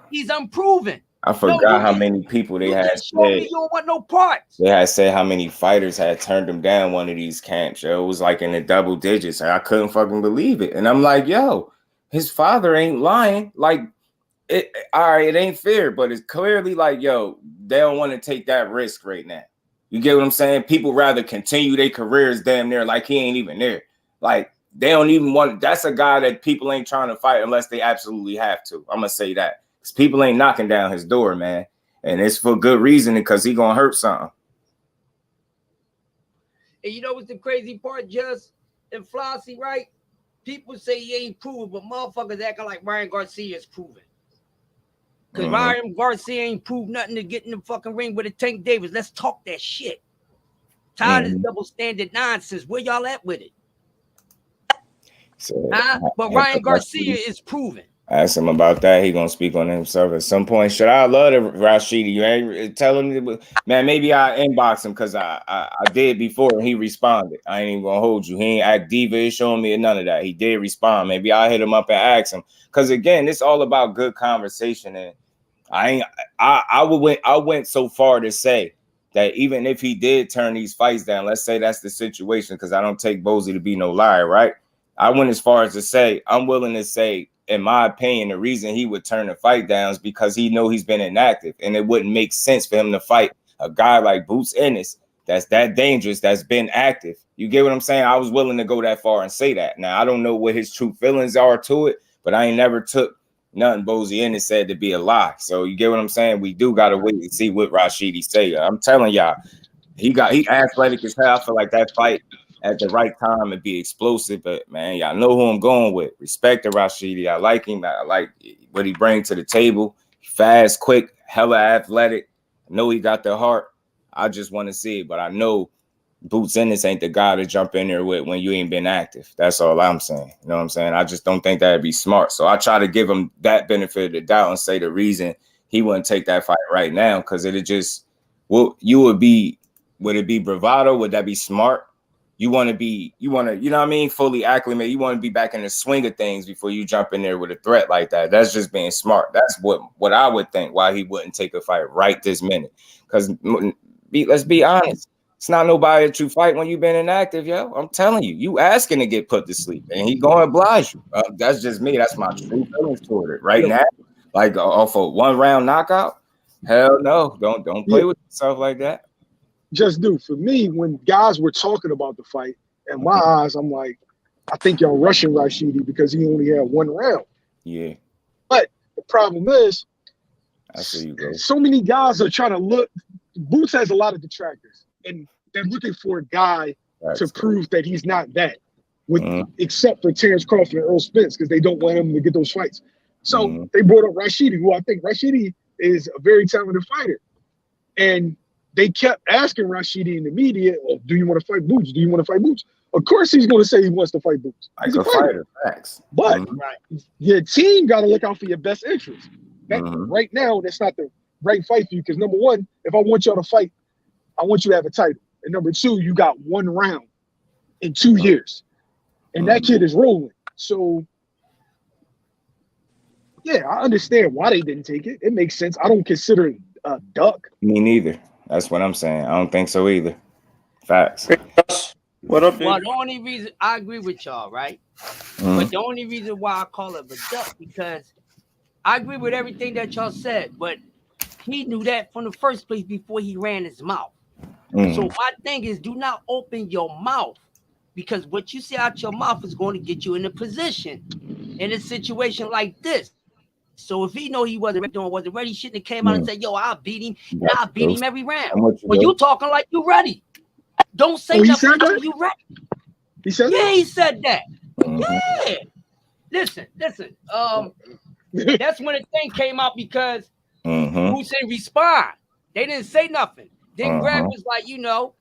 he's unproven. I forgot how many people they had said. You don't want no parts. They had said how many fighters had turned him down one of these camps. Yo, it was like in the double digits. And I couldn't fucking believe it. And I'm like, yo, his father ain't lying. Like, it ain't fair, but it's clearly like, yo, they don't want to take that risk right now. You get what I'm saying? People rather continue their careers damn near like he ain't even there. Like, they don't even want. That's a guy that people ain't trying to fight unless they absolutely have to. I'm gonna say that. Because people ain't knocking down his door, man. And it's for good reason, because he gonna hurt something. And you know what's the crazy part, Just and Flossie, right? People say he ain't proven, but motherfuckers acting like Ryan Garcia is proven. Because Ryan Garcia ain't proved nothing to get in the fucking ring with a Tank Davis. Let's talk that shit. Tired of this double standard nonsense. Where y'all at with it? So, but Ryan Garcia is proven. Ask him about that. He gonna speak on himself at some point. Should I love the Rashidi? You ain't tell him, man. Maybe I inbox him because I did before and he responded. I ain't even gonna hold you. He ain't act diva showing me none of that. He did respond. Maybe I hit him up and ask him, because again, it's all about good conversation. And I went so far to say that even if he did turn these fights down, let's say that's the situation, because I don't take Bozy to be no liar, right? I went as far as to say I'm willing to say, in my opinion, the reason he would turn the fight down is because he know he's been inactive, and it wouldn't make sense for him to fight a guy like Boots Ennis that's that dangerous, that's been active. You get what I'm saying? I was willing to go that far and say that. Now, I don't know what his true feelings are to it, but I ain't never took nothing Bozy Ennis said to be a lie. So you get what I'm saying? We do got to wait and see what Rashidi say. I'm telling y'all, he athletic as hell. I feel like that fight at the right time and be explosive, but man, y'all know who I'm going with. Respect to Rashidi. I like him. I like what he brings to the table. Fast, quick, hella athletic. I know he got the heart. I just want to see it, but I know Boots Ennis ain't the guy to jump in there with when you ain't been active. That's all I'm saying. You know what I'm saying? I just don't think that'd be smart. So I try to give him that benefit of the doubt and say the reason he wouldn't take that fight right now, because it'd just, would it be bravado? Would that be smart? You want to, you know what I mean, fully acclimate. You want to be back in the swing of things before you jump in there with a threat like that. That's just being smart. That's what I would think why he wouldn't take a fight right this minute. Because let's be honest, It's not nobody that you fight when you've been inactive, yo. I'm telling you, you asking to get put to sleep, and he gonna oblige you. That's just me. That's my true feelings toward it right now. Like off a 1 round knockout. Hell no, don't play with yourself like that. Just do. For me, when guys were talking about the fight, in my eyes, I'm like, I think y'all rushing Rashidi because he only had 1 round. Yeah. But the problem is, I see you, bro. So many guys are trying to look. Boots has a lot of detractors, and they're looking for a guy to prove that he's not that. Except for Terrence Crawford and Earl Spence, because they don't want him to get those fights. So they brought up Rashidi, who I think Rashidi is a very talented fighter. And they kept asking Rashidi in the media, oh, do you want to fight Boots? Do you want to fight Boots? Of course he's going to say he wants to fight Boots. He's a fighter. Facts. But your team got to look out for your best interests. Right now, that's not the right fight for you because, number one, if I want y'all to fight, I want you to have a title. And number two, you got 1 round in 2 years. And that kid is rolling. So, yeah, I understand why they didn't take it. It makes sense. I don't consider it a duck. Me neither. That's what I'm saying. I don't think so either. Facts. What up, well, the only reason I agree with y'all, right? But the only reason why I call it a duck because I agree with everything that y'all said, but he knew that from the first place before he ran his mouth. So my thing is, do not open your mouth because what you say out your mouth is going to get you in a position in a situation like this. So if he know he wasn't ready, he shouldn't have came out and said, yo, I'll beat him. And I'll beat him every round. But you talking like you ready. Don't say nothing until you ready. He said that? He said that. Yeah. Listen. That's when the thing came out because who said respond? They didn't say nothing. Then Greg was like, you know,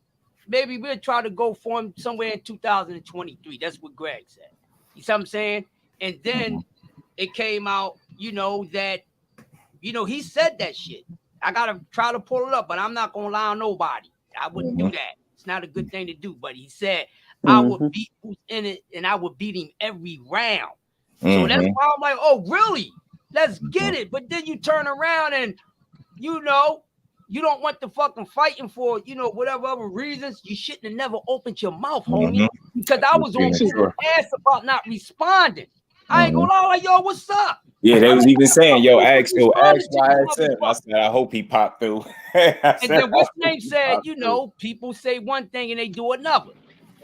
maybe we'll try to go for him somewhere in 2023. That's what Greg said. You see what I'm saying? And then it came out, you know, that, you know, he said that shit. I got to try to pull it up, but I'm not going to lie on nobody. I wouldn't do that. It's not a good thing to do. But he said, I would beat who's in it, and I would beat him every round. So that's why I'm like, oh, really? Let's get it. But then you turn around and, you know, you don't want the fucking fighting for, you know, whatever other reasons. You shouldn't have never opened your mouth, homie. Because I was on his ass about not responding. I ain't gonna lie, like, yo, what's up? Yeah, they was even saying, yo, ask YSM. I said, I hope he popped through. And then what's name said, you know, people say one thing and they do another.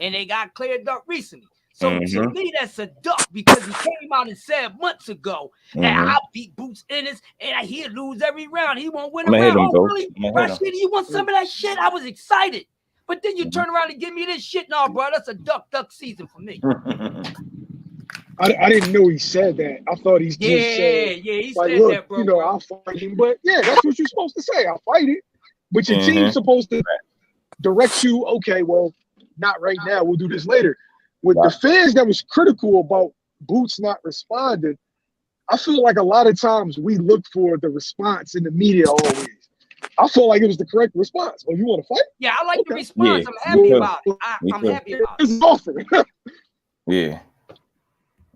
And they got cleared up recently. So to me, that's a duck because he came out and said months ago that I'll beat Boots Ennis and he'll lose every round. He won't win a round. Oh, really? Rashidi, you want some of that shit? I was excited. But then you turn around and give me this shit. No, bro, that's a duck season for me. I didn't know he said that. I thought he just said, he like, said look, that, bro. You know, I'll fight him. But yeah, that's what you're supposed to say. I'll fight it. But your team's supposed to direct you, okay, well, not right now. We'll do this later. With the fans that was critical about Boots not responding, I feel like a lot of times we look for the response in the media always. I feel like it was the correct response. Oh, you want to fight? Yeah, I like the response. Yeah. I'm happy about it. I'm happy about it. It's awesome. Yeah.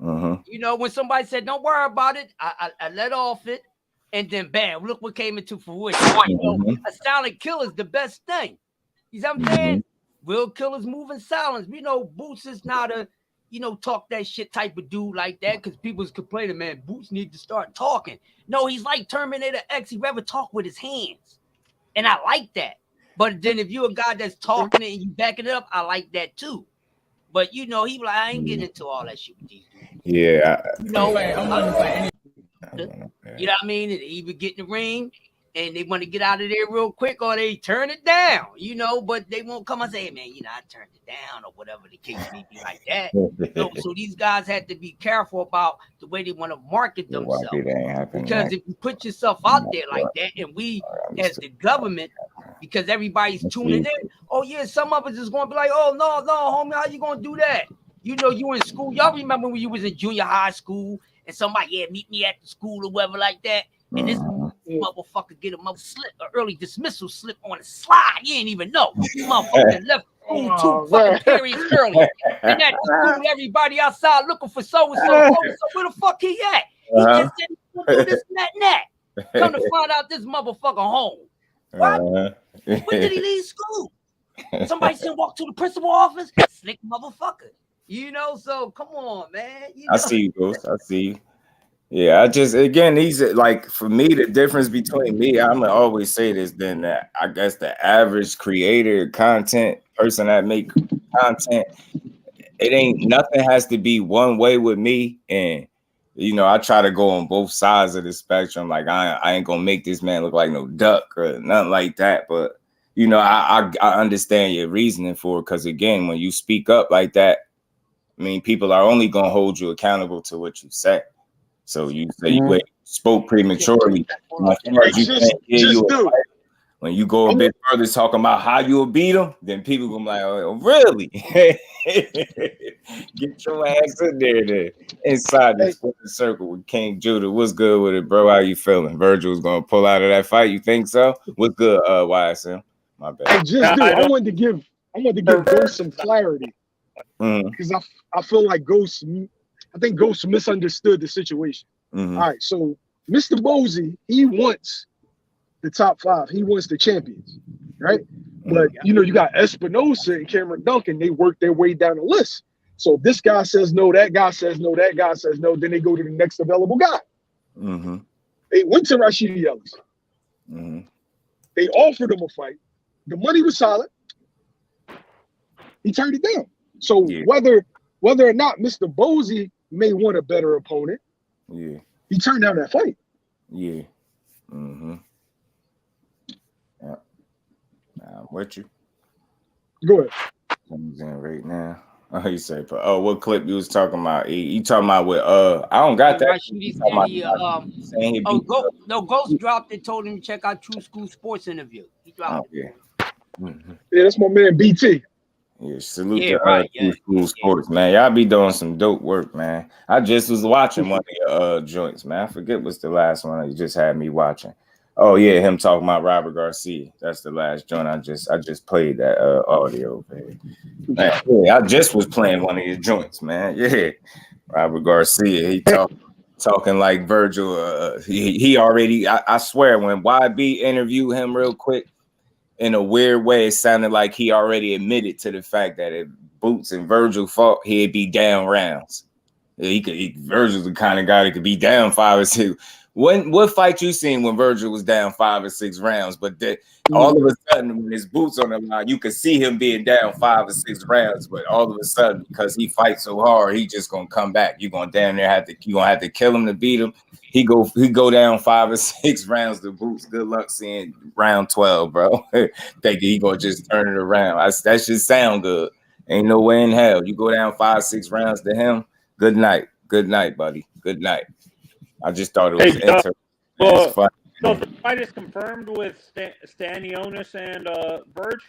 You know, when somebody said, don't worry about it, I let off it, and then bam, look what came into fruition. You know, a silent kill is the best thing. You know what I'm saying? Real killers move in silence. We know Boots is not a, you know, talk that shit type of dude like that because people's complaining, man, Boots need to start talking. No, he's like Terminator X. He rather talk with his hands. And I like that. But then if you're a guy that's talking and you backing it up, I like that too. But, you know, he like, I ain't getting into all that shit with these dudes. Yeah. You know, you know what I mean? They either get in the ring and they want to get out of there real quick or they turn it down, you know, but they won't come and say, hey, man, you know, I turned it down or whatever the case may be like that. So these guys have to be careful about the way they want to market themselves. Because if you put yourself out there like that and we as the government, because everybody's tuning in, oh, yeah, some of us is going to be like, oh, no, homie, how you going to do that? You know, you in school. Y'all remember when you was in junior high school and somebody, meet me at the school or whatever like that. And this motherfucker get a slip, an early dismissal slip on the slide. You ain't even know. Motherfucker left school 2 fucking periods early. And at the school, everybody outside looking for so-and-so. Where the fuck he at? He just said he gonna do this and that. Come to find out this motherfucker home. What? When did he leave school? Somebody said walk to the principal office. Slick motherfucker. You know, so come on, man. You know? I see you, Ghost. I see you. Yeah, I just again, these are like for me, the difference between me, I'm gonna always say this, then that I guess the average creator, content person that make content, it ain't nothing has to be one way with me. And you know, I try to go on both sides of the spectrum. Like I ain't gonna make this man look like no duck or nothing like that. But you know, I understand your reasoning for it, because again, when you speak up like that, I mean, people are only gonna hold you accountable to what you say. So you say you spoke prematurely. When you go a bit further talking about how you'll beat them, then people gonna be like, oh, really? Get your ass in there inside this circle with King Judah. What's good with it, bro? How you feeling? Virgil's gonna pull out of that fight. You think so? What's good, YSM? My bad. Hey, I wanted to give Ghost some clarity. Because I feel like I think Ghost misunderstood the situation. All right, so Mr. Bosey, he wants the top 5. He wants the champions, right? But you know, you got Espinosa and Cameron Duncan. They work their way down the list. So if this guy says no, that guy says no, that guy says no, then they go to the next available guy. They went to Rashidi Ellis. They offered him a fight. The money was solid. He turned it down. So whether or not Mr. Bosey may want a better opponent, he turned down that fight. Yeah. I'm with you. Go ahead. Comes in right now. Oh, you say, what clip you was talking about? You talking about with I don't got that. Ghost dropped it. Told him to check out True School Sports interview. He dropped it. Yeah, that's my man BT. Yeah, salute to True School Sports, man. Y'all be doing some dope work, man. I just was watching one of your joints, man. I forget what's the last one you just had me watching. Oh yeah, him talking about Robert Garcia. That's the last joint. I just played that audio, man. Yeah, I just was playing one of your joints, man. Yeah, Robert Garcia. He talking like Virgil. He already. I swear, when YB interviewed him real quick, in a weird way, it sounded like he already admitted to the fact that if Boots and Virgil fought, he'd be down rounds. Virgil's the kind of guy that could be down 5 or 6. What fight you seen when Virgil was down 5 or 6 rounds? But all of a sudden, when his boots on the line, you could see him being down 5 or 6 rounds. But all of a sudden, because he fights so hard, he just gonna come back. You're gonna down there you gonna have to kill him to beat him. He go down 5 or 6 rounds to Boots. Good luck seeing round 12, bro. Think he gonna just turn it around. That should sound good. Ain't no way in hell. You go down 5 or 6 rounds to him. Good night, buddy. Good night. I just thought it was interesting. Well, so the fight is confirmed with Stanionis and Verge?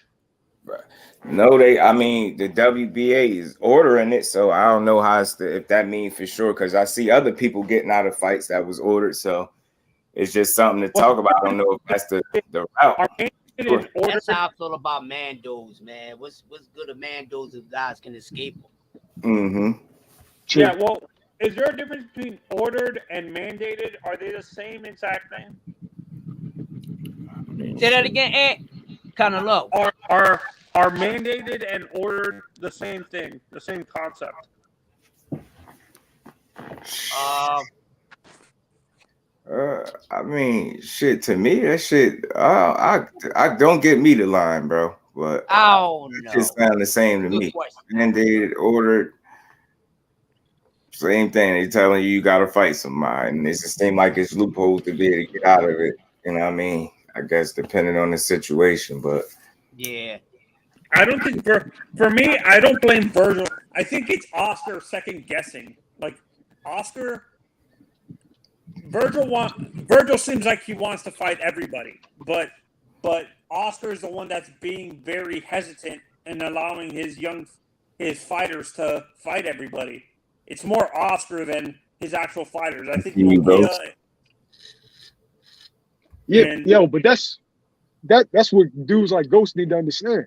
No, the WBA is ordering it, so I don't know if that means for sure, because I see other people getting out of fights that was ordered, so it's just something to talk about. I don't know if that's the route. That's how I feel about Mandos, man. What's good of Mandos if guys can escape them? Yeah, well, is there a difference between ordered and mandated? Are they the same exact thing? Say that again, Ant. Kind of low. Are mandated and ordered the same thing, the same concept? I mean, shit. To me, that shit. I don't get me the line, bro. But it just sound the same to me. Mandated, ordered. Same thing. They telling you got to fight somebody, and it just seems like it's loopholes to be able to get out of it. You know what I mean? I guess depending on the situation, but yeah, I don't think for me, I don't blame Virgil. I think it's Oscar second guessing. Like Virgil seems like he wants to fight everybody, but Oscar is the one that's being very hesitant and allowing his fighters to fight everybody. It's more Oscar than his actual fighters. I think. But that's what dudes like Ghost need to understand.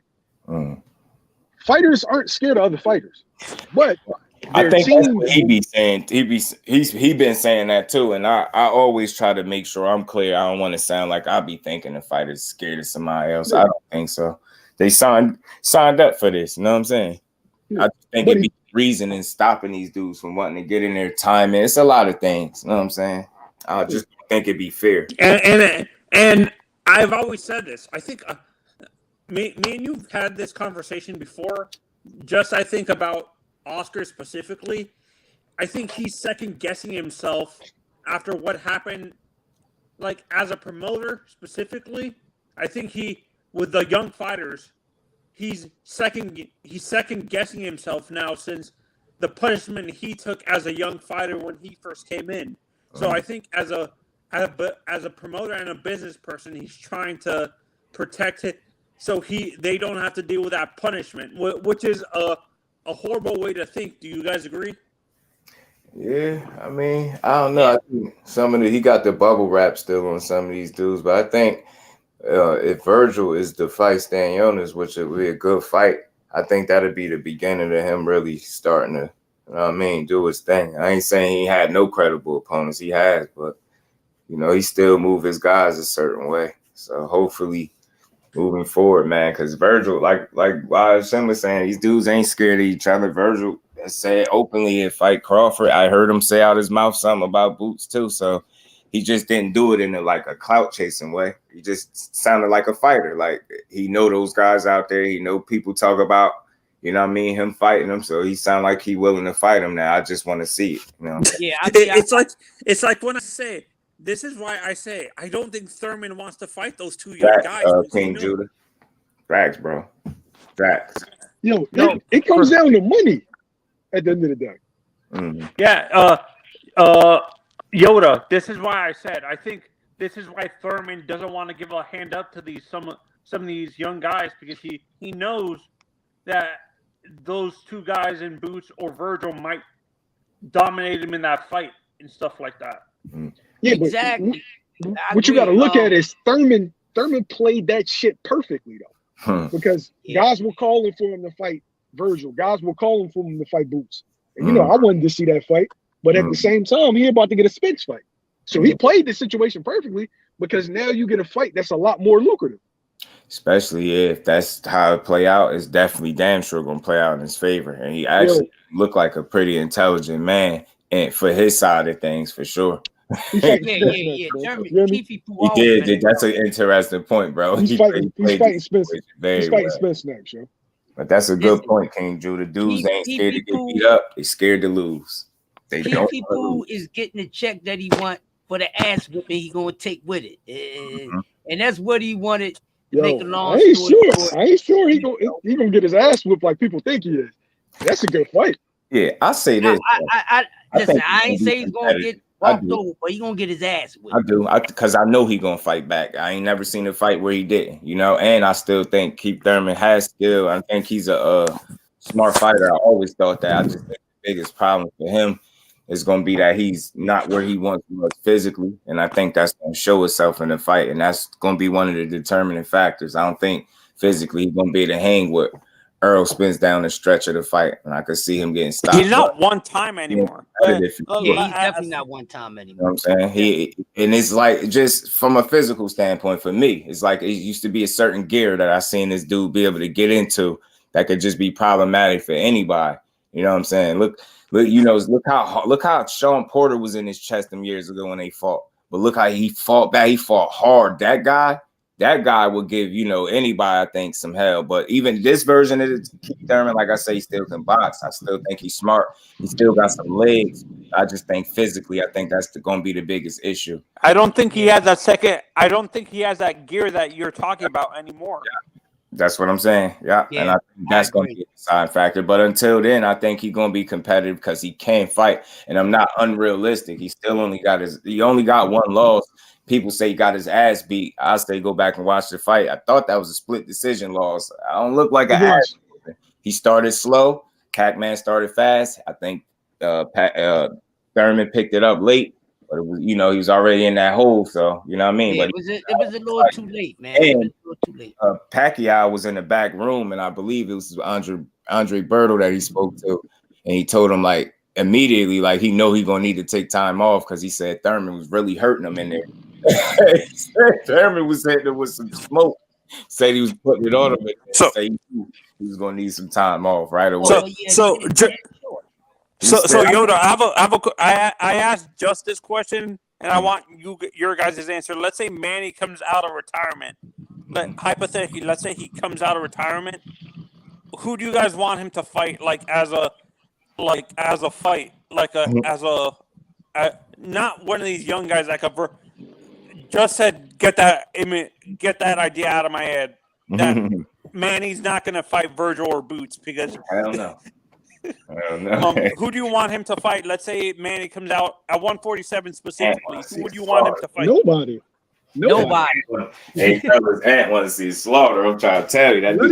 Fighters aren't scared of other fighters, but I think that's what he be saying. He been saying that too, and I always try to make sure I'm clear. I don't want to sound like I be thinking the fighter's scared of somebody else. I don't think so. they signed up for this. You know what I'm saying? I think it'd be reason in stopping these dudes from wanting to get in their time. It's a lot of things. You know what I'm saying? I just think it'd be fair. And I've always said this. I think me and you've had this conversation before. I think about Oscar specifically. I think he's second guessing himself after what happened. Like as a promoter specifically, I think with the young fighters, he's second guessing himself now since the punishment he took as a young fighter when he first came in. So I think as a promoter and a business person, he's trying to protect it so they don't have to deal with that punishment, which is a horrible way to think. Do you guys agree? Yeah, I mean, I don't know. I think he got the bubble wrap still on some of these dudes, but I think if Virgil is to fight Stanionis, which would be a good fight, I think that'd be the beginning of him really starting to, you know what I mean, do his thing. I ain't saying he had no credible opponents. He has, but, you know, he still move his guys a certain way. So hopefully moving forward, man, because Virgil, like Sim was saying, these dudes ain't scared of each other. Virgil said openly in fight Crawford. I heard him say out his mouth something about boots too. So he just didn't do it in a clout chasing way. He just sounded like a fighter. Like he know those guys out there. He know people talk about, you know what I mean, him fighting them. So he sound like he willing to fight him now. I just want to see it. You know? Yeah, it's like when I say, this is why I say I don't think Thurman wants to fight those two young guys. King Judah. Facts, bro. Facts. Yo, it comes down to money at the end of the day. Mm-hmm. Yeah, Yoda, this is why I said I think this is why Thurman doesn't want to give a hand up to some of these young guys, because he knows that those two guys in Boots or Virgil might dominate him in that fight and stuff like that. Mm-hmm. Yeah, exactly. What you got to look at is Thurman played that shit perfectly though, because guys were calling for him to fight Virgil. Guys were calling for him to fight Boots. And, you know, I wanted to see that fight, but at the same time, he about to get a Spence fight. So he played the situation perfectly, because now you get a fight that's a lot more lucrative. Especially if that's how it play out, it's definitely damn sure going to play out in his favor. And he actually looked like a pretty intelligent man, and for his side of things, for sure. He did. That's an interesting point, bro. He's fighting Spence. He's fighting Spence next, yo. But that's a good point, King Drew. The dudes ain't scared to get beat up. They scared to lose. They don't. People is getting the check that he want for the ass whipping he gonna take with it, and that's what he wanted. To make a long I ain't sure he gonna get his ass whipped like people think he is. That's a good fight. Yeah, I say this. Listen, I ain't say he's gonna get walked over, but he gonna get his ass whipped. I do, because I know he gonna fight back. I ain't never seen a fight where he didn't, you know. And I still think Keith Thurman has skill. I think he's a smart fighter. I always thought that. I just think the biggest problem for him is going to be that he's not where he wants to be physically, and I think that's going to show itself in the fight, and that's going to be one of the determining factors. I don't think physically he's going to be able to hang with Errol Spence down the stretch of the fight, and I could see him getting stopped. He's not one time anymore. He's definitely not one time anymore. You know what I'm saying? And it's like, just from a physical standpoint for me, it's like it used to be a certain gear that I seen this dude be able to get into that could just be problematic for anybody. You know what I'm saying? Look, look how Sean Porter was in his chest them years ago when they fought. But look how he fought back. He fought hard. That guy will give, anybody, I think, some hell. But even this version of Keith Thurman, like I say, he still can box. I still think he's smart. He still got some legs. I just think physically, I think that's going to be the biggest issue. I don't think he has I don't think he has that gear that you're talking about anymore. Yeah. That's what I'm saying. Yeah. And I think that's going to be a side factor. But until then, I think he's going to be competitive because he can fight. And I'm not unrealistic. He still only got one loss. People say he got his ass beat. I say go back and watch the fight. I thought that was a split decision loss. I don't look like an ass. He started slow. Pac-Man started fast. I think Thurman picked it up late. But it was, he was already in that hole, so you know what I mean. Yeah, but it was a little too late, man. And Pacquiao was in the back room, and I believe it was Andre Berto that he spoke to, and he told him like immediately, like he gonna need to take time off because he said Thurman was really hurting him in there. Thurman was hitting him with some smoke, said he was putting it on him, and So say he was going to need some time off right away. So Yoda, I asked just this question, and I want your guys' answer. Let's say Manny comes out of retirement. Hypothetically, let's say he comes out of retirement. Who do you guys want him to fight? Not one of these young guys that could. Just said, get that idea out of my head. That Manny's not going to fight Virgil or Boots because I don't know. Who do you want him to fight? Let's say Manny comes out at 147 specifically. Who would you want him to fight? Nobody. Hey, fellas, Ant want to see slaughter. I'm trying to tell you that. Let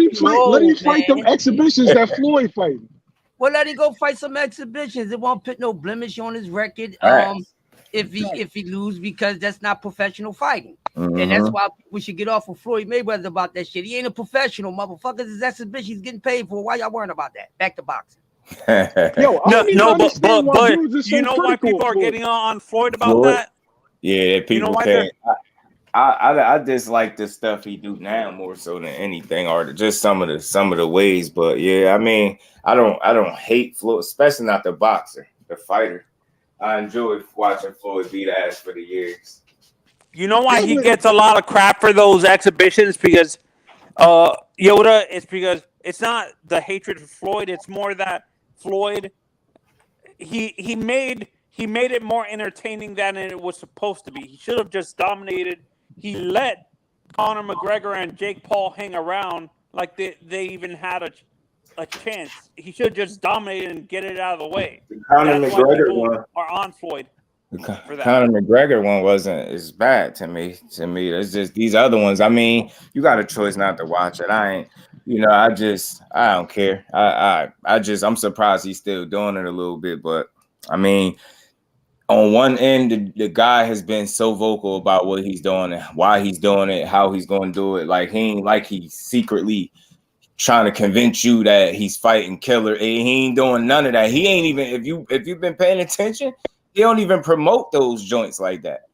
him fight them exhibitions that Floyd fighting. Well, let him go fight some exhibitions. It won't put no blemish on his record. If he lose, because that's not professional fighting. And that's why we should get off of Floyd Mayweather about that shit. He ain't a professional, motherfuckers. His exhibition he's getting paid for. Why y'all worrying about that? Back to boxing. But you know why people are getting on Floyd about that? Yeah, people. You know why I dislike the stuff he do now more so than anything, or just some of the ways. But yeah, I mean, I don't hate Floyd, especially not the boxer, the fighter. I enjoyed watching Floyd beat ass for the years. You know why he gets a lot of crap for those exhibitions? Because Yoda, it's because it's not the hatred for Floyd. It's more that Floyd he made it more entertaining than it was supposed to be. He should have just dominated. He let Conor McGregor and Jake Paul hang around like they even had a chance. He should have just dominated and get it out of the way. The Conor McGregor one are on Floyd. For that. Conor McGregor one wasn't as bad to me. It's just these other ones. I mean, you got a choice not to watch it. I don't care. I'm surprised he's still doing it a little bit. But I mean, on one end, the guy has been so vocal about what he's doing and why he's doing it, how he's going to do it. Like he ain't like he's secretly trying to convince you that he's fighting killer. He ain't doing none of that. He ain't even, if you've been paying attention, he don't even promote those joints like that.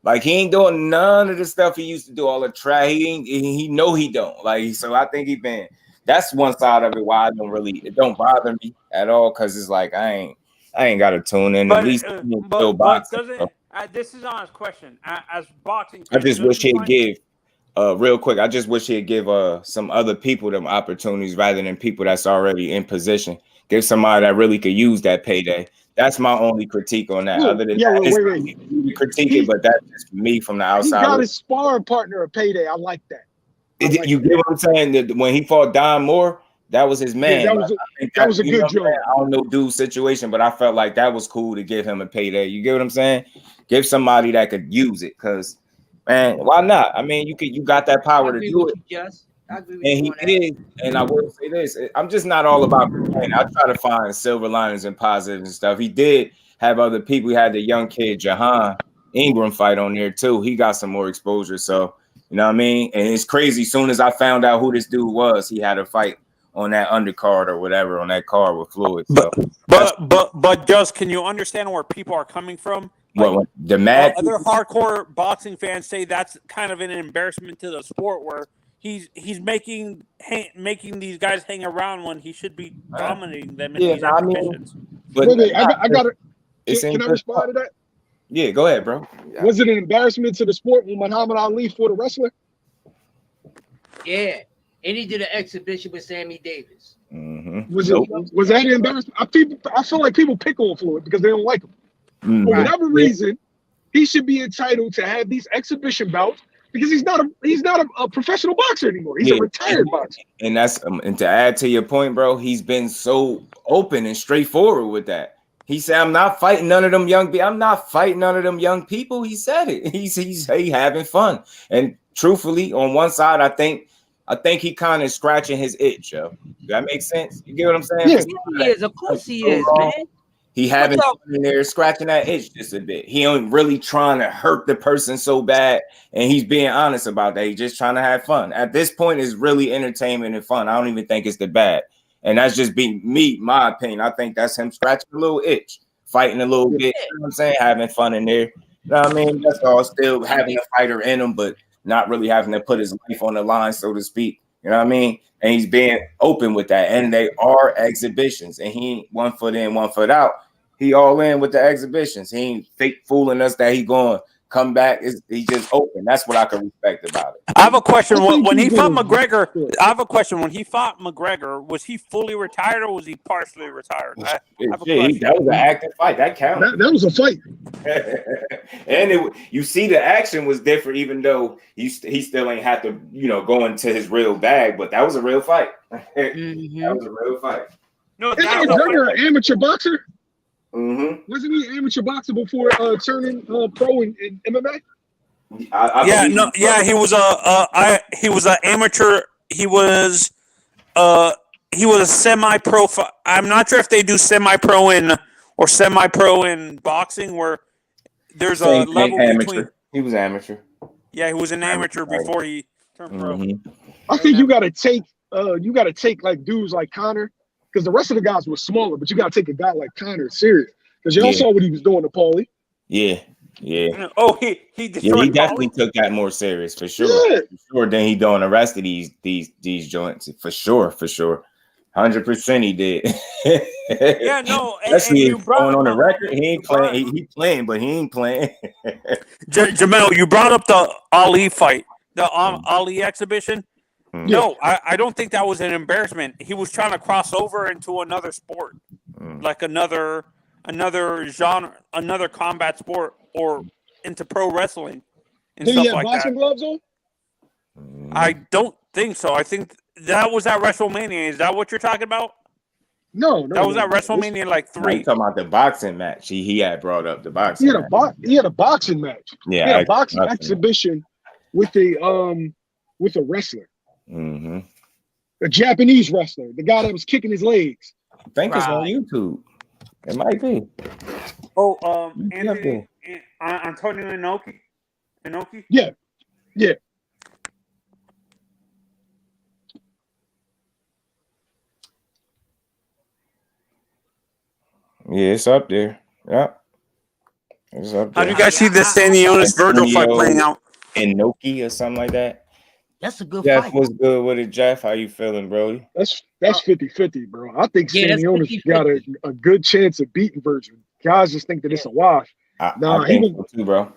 Like he ain't doing none of the stuff he used to do, all the trash. He know he don't. Like, so I think that's one side of it why it don't bother me at all, because it's like I ain't got to tune in. At least this is on his question. As boxing, I just wish he'd give real quick. I just wish he'd give some other people them opportunities rather than people that's already in position. Give somebody that really could use that payday. That's my only critique on that. Other than that, critique it, but that's just me from the outside. He got his sparring partner a payday. I like that. You get what I'm saying? That when he fought Don Moore, that was his man. Yeah, that was a good job. I don't know dude's situation, but I felt like that was cool to give him a payday. You get what I'm saying? Give somebody that could use it, because man, why not? I mean, you got that power to do it. And he did, and I will say this: I'm just not all about complaining. I try to find silver linings and positives and stuff. He did have other people. He had the young kid Jahan Ingram fight on there too. He got some more exposure, so you know what I mean. And it's crazy. As soon as I found out who this dude was, he had a fight on that undercard or whatever on that card with Floyd. So but just can you understand where people are coming from? Like, the mad other hardcore boxing fans say that's kind of an embarrassment to the sport, where he's making these guys hang around when he should be dominating them in these exhibitions. Wait, I got it. Can I respond to that? Yeah, go ahead, bro. Was it an embarrassment to the sport when Muhammad Ali fought a wrestler? Yeah, and he did an exhibition with Sammy Davis. Mm-hmm. Was that an embarrassment? I feel like people pick on Floyd because they don't like him. Mm-hmm. For whatever reason, he should be entitled to have these exhibition bouts, because he's not a professional boxer anymore. He's a retired boxer. And that's and to add to your point, bro, he's been so open and straightforward with that. He said, "I'm not fighting none of them young people. I'm not fighting none of them young people." He said it. He's having fun. And truthfully, on one side, I think he kind of scratching his itch, yo. Does that make sense? You get what I'm saying? Yeah, he is. Of course he is, man. He having fun in there, scratching that itch just a bit. He ain't really trying to hurt the person so bad, and he's being honest about that. He's just trying to have fun. At this point, it's really entertainment and fun. I don't even think it's the bad. And that's just my opinion. I think that's him scratching a little itch, fighting a little bit. You know what I'm saying? Having fun in there. You know what I mean? That's all. Still having a fighter in him, but not really having to put his life on the line, so to speak. You know what I mean? And he's being open with that. And they are exhibitions. And he ain't 1 foot in, 1 foot out. He all in with the exhibitions. He ain't fake fooling us that he going to come back. He just open. That's what I can respect about it. I have a question. When he fought McGregor, I have a question. When he fought McGregor, was he fully retired or was he partially retired? That was an active fight. That counted. That was a fight. And you see the action was different, even though he still ain't had to, go into his real bag. But that was a real fight. That was a real fight. No, isn't McGregor an amateur boxer? Mm-hmm. Wasn't he an amateur boxer before turning pro in MMA? He was an amateur. He was a semi-pro. I'm not sure if they do semi-pro in boxing, where there's a level between. He was amateur. Yeah, he was an amateur before he turned pro. I think you got to take like dudes like Conor, because the rest of the guys were smaller, but you got to take a guy like Conor serious, because y'all saw what he was doing to Paulie. Yeah. Oh, he definitely took that more serious for sure. Yeah. For sure. Than he doing the rest of these joints for sure. 100% he did. Yeah, no. Especially going on the record, he ain't playing. He playing, but he ain't playing. Jamel, you brought up the Ali fight, the Ali exhibition. No, I don't think that was an embarrassment. He was trying to cross over into another sport, like another genre, another combat sport, or into pro wrestling and Did stuff he have like boxing that. gloves on? I don't think so. I think that was at WrestleMania. Is that what you're talking about? No. That was at WrestleMania like 3. You talking about the boxing match? He had brought up the boxing. He had a boxing match. Yeah, he had a boxing exhibition with a wrestler. Mm-hmm. A Japanese wrestler, the guy that was kicking his legs. I think it's on YouTube. It might be. Oh, Antonio Inoki? Yeah. Yeah, it's up there. Yeah. It's up there. How do you guys see the Stanionis Virgil fight playing out? Inoki or something like that. That's a good Jeff, fight. what's good with it, Jeff? How you feeling, Brody? that's 50-50, bro. I think Stanionis got a good chance of beating Virgil. Guys just think that it's a wash. I think so too, bro.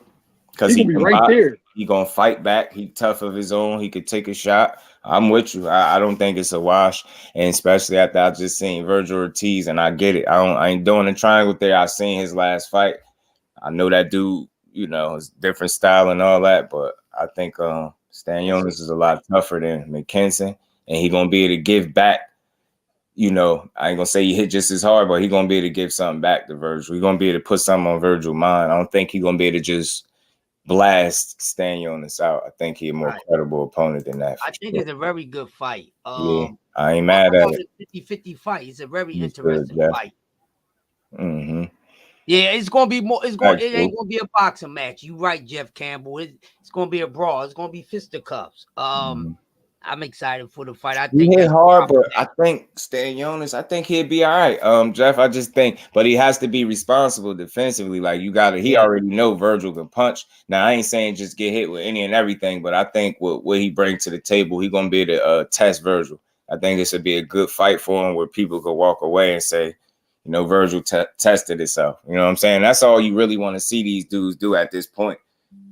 Because he can be right there. He gonna fight back. He tough of his own. He could take a shot. I'm with you. I don't think it's a wash, and especially after I just seen Vergil Ortiz, and I get it. I ain't doing the triangle there. I seen his last fight. I know that dude, is different style and all that, but I think Stanionis is a lot tougher than McKinson, and he gonna be able to give back. I ain't gonna say he hit just as hard, but he gonna be able to give something back to Virgil. He gonna be able to put something on Virgil's mind. I don't think he gonna be able to just blast Stanionis out. I think he's a more credible opponent than that. I think it's a very good fight. I ain't mad at it. 50-50 fight. It's a very interesting good, fight. Mm-hmm. Yeah, it's gonna be more. It ain't gonna be a boxing match. You right, Jeff Campbell. It's gonna be a brawl. It's gonna be fisticuffs. I'm excited for the fight. I think he hit hard, but I think Stanionis, he'd be all right. Jeff, I just think, but he has to be responsible defensively. Like he already know Virgil can punch. Now I ain't saying just get hit with any and everything, but I think what he brings to the table, he gonna be able to test Virgil. I think this would be a good fight for him, where people could walk away and say, Virgil tested himself. You know what I'm saying? That's all you really want to see these dudes do at this point.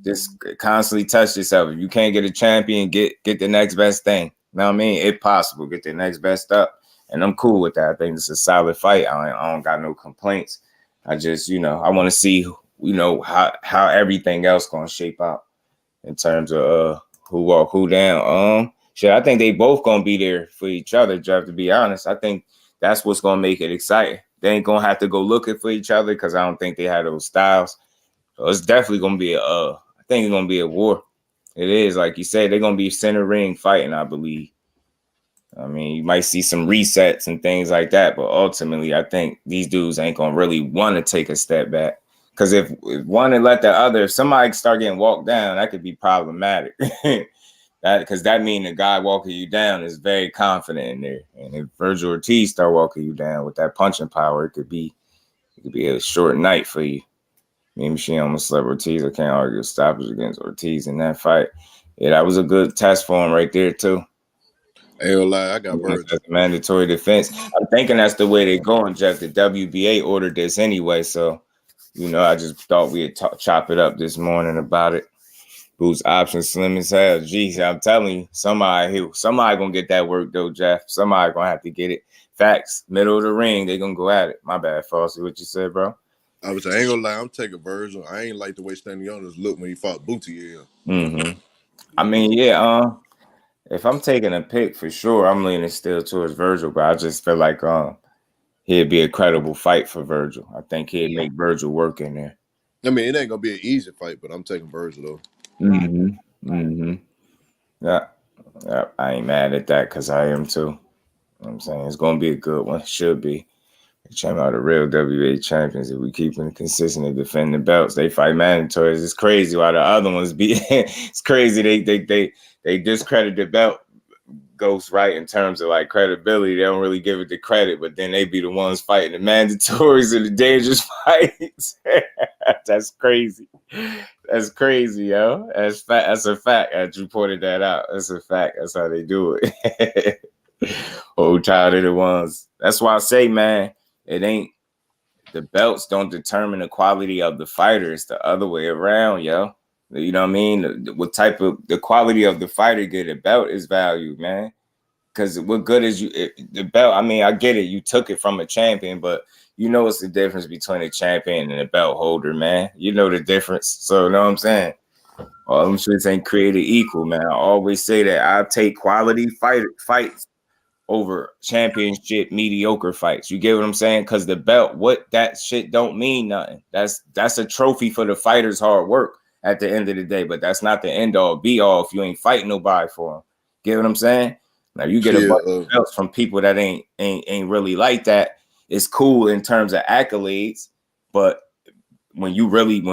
Just constantly test yourself. If you can't get a champion, get the next best thing. You know what I mean? If possible, get the next best up. And I'm cool with that. I think it's a solid fight. I don't got no complaints. I just, I want to see, how everything else gonna shape out in terms of who walk who down. I think they both gonna be there for each other, Jeff, to be honest. I think that's what's gonna make it exciting. They ain't gonna have to go looking for each other, because I don't think they have those styles. So it's definitely gonna be I think it's gonna be a war. It is, like you said, they're gonna be center ring fighting, I believe. I mean, you might see some resets and things like that, but ultimately, I think these dudes ain't gonna really want to take a step back. Because if one and let the other, if somebody start getting walked down, that could be problematic. Because that means the guy walking you down is very confident in there. And if Vergil Ortiz start walking you down with that punching power, it could be a short night for you. Maybe she almost slept Ortiz. I can't argue stoppage against Ortiz in that fight. Yeah, that was a good test for him right there too. I ain't gonna lie, I got Virgil. Mandatory defense. I'm thinking that's the way they're going, Jeff. The WBA ordered this anyway, so I just thought we'd chop it up this morning about it. Boots options slim as hell. Geez, I'm telling you, somebody gonna get that work though, Jeff. Somebody gonna have to get it. Facts, middle of the ring, they gonna go at it. My bad, Fossey. What you said, bro? I ain't gonna lie, I'm taking Virgil. I ain't like the way Stanionis looked when he fought Booty. I mean, yeah. If I'm taking a pick for sure, I'm leaning still towards Virgil, but I just feel like he'd be a credible fight for Virgil. I think he'd make Virgil work in there. I mean, it ain't gonna be an easy fight, but I'm taking Virgil though. Yeah, I ain't mad at that because I am too. You know what I'm saying? It's gonna be a good one. Should be. Check out the real WBA champions. If we keep them consistent and defending the belts, they fight mandatories. It's crazy why the other ones be. It's crazy. They discredit the belt goes right in terms of like credibility. They don't really give it the credit, but then they be the ones fighting the mandatories and the dangerous fights. That's crazy. That's crazy, yo. That's a fact. As you pointed that out, that's a fact. That's how they do it. Hold tight to the ones. That's why I say, man, it ain't the belts don't determine the quality of the fighter. It's the other way around, yo. You know what I mean? What type of the quality of the fighter get a belt is valued, man. Because what good is the belt? I mean, I get it. You took it from a champion, but you know what's the difference between a champion and a belt holder, man. You know the difference. So, you know what I'm saying? All them shits ain't created equal, man. I always say that I take quality fights over championship mediocre fights. You get what I'm saying? Because the belt, what that shit don't mean nothing. That's a trophy for the fighter's hard work at the end of the day, but that's not the end all be all if you ain't fighting nobody for them. Get what I'm saying? Now you get a bunch of belts from people that ain't really like that. It's cool in terms of accolades, but when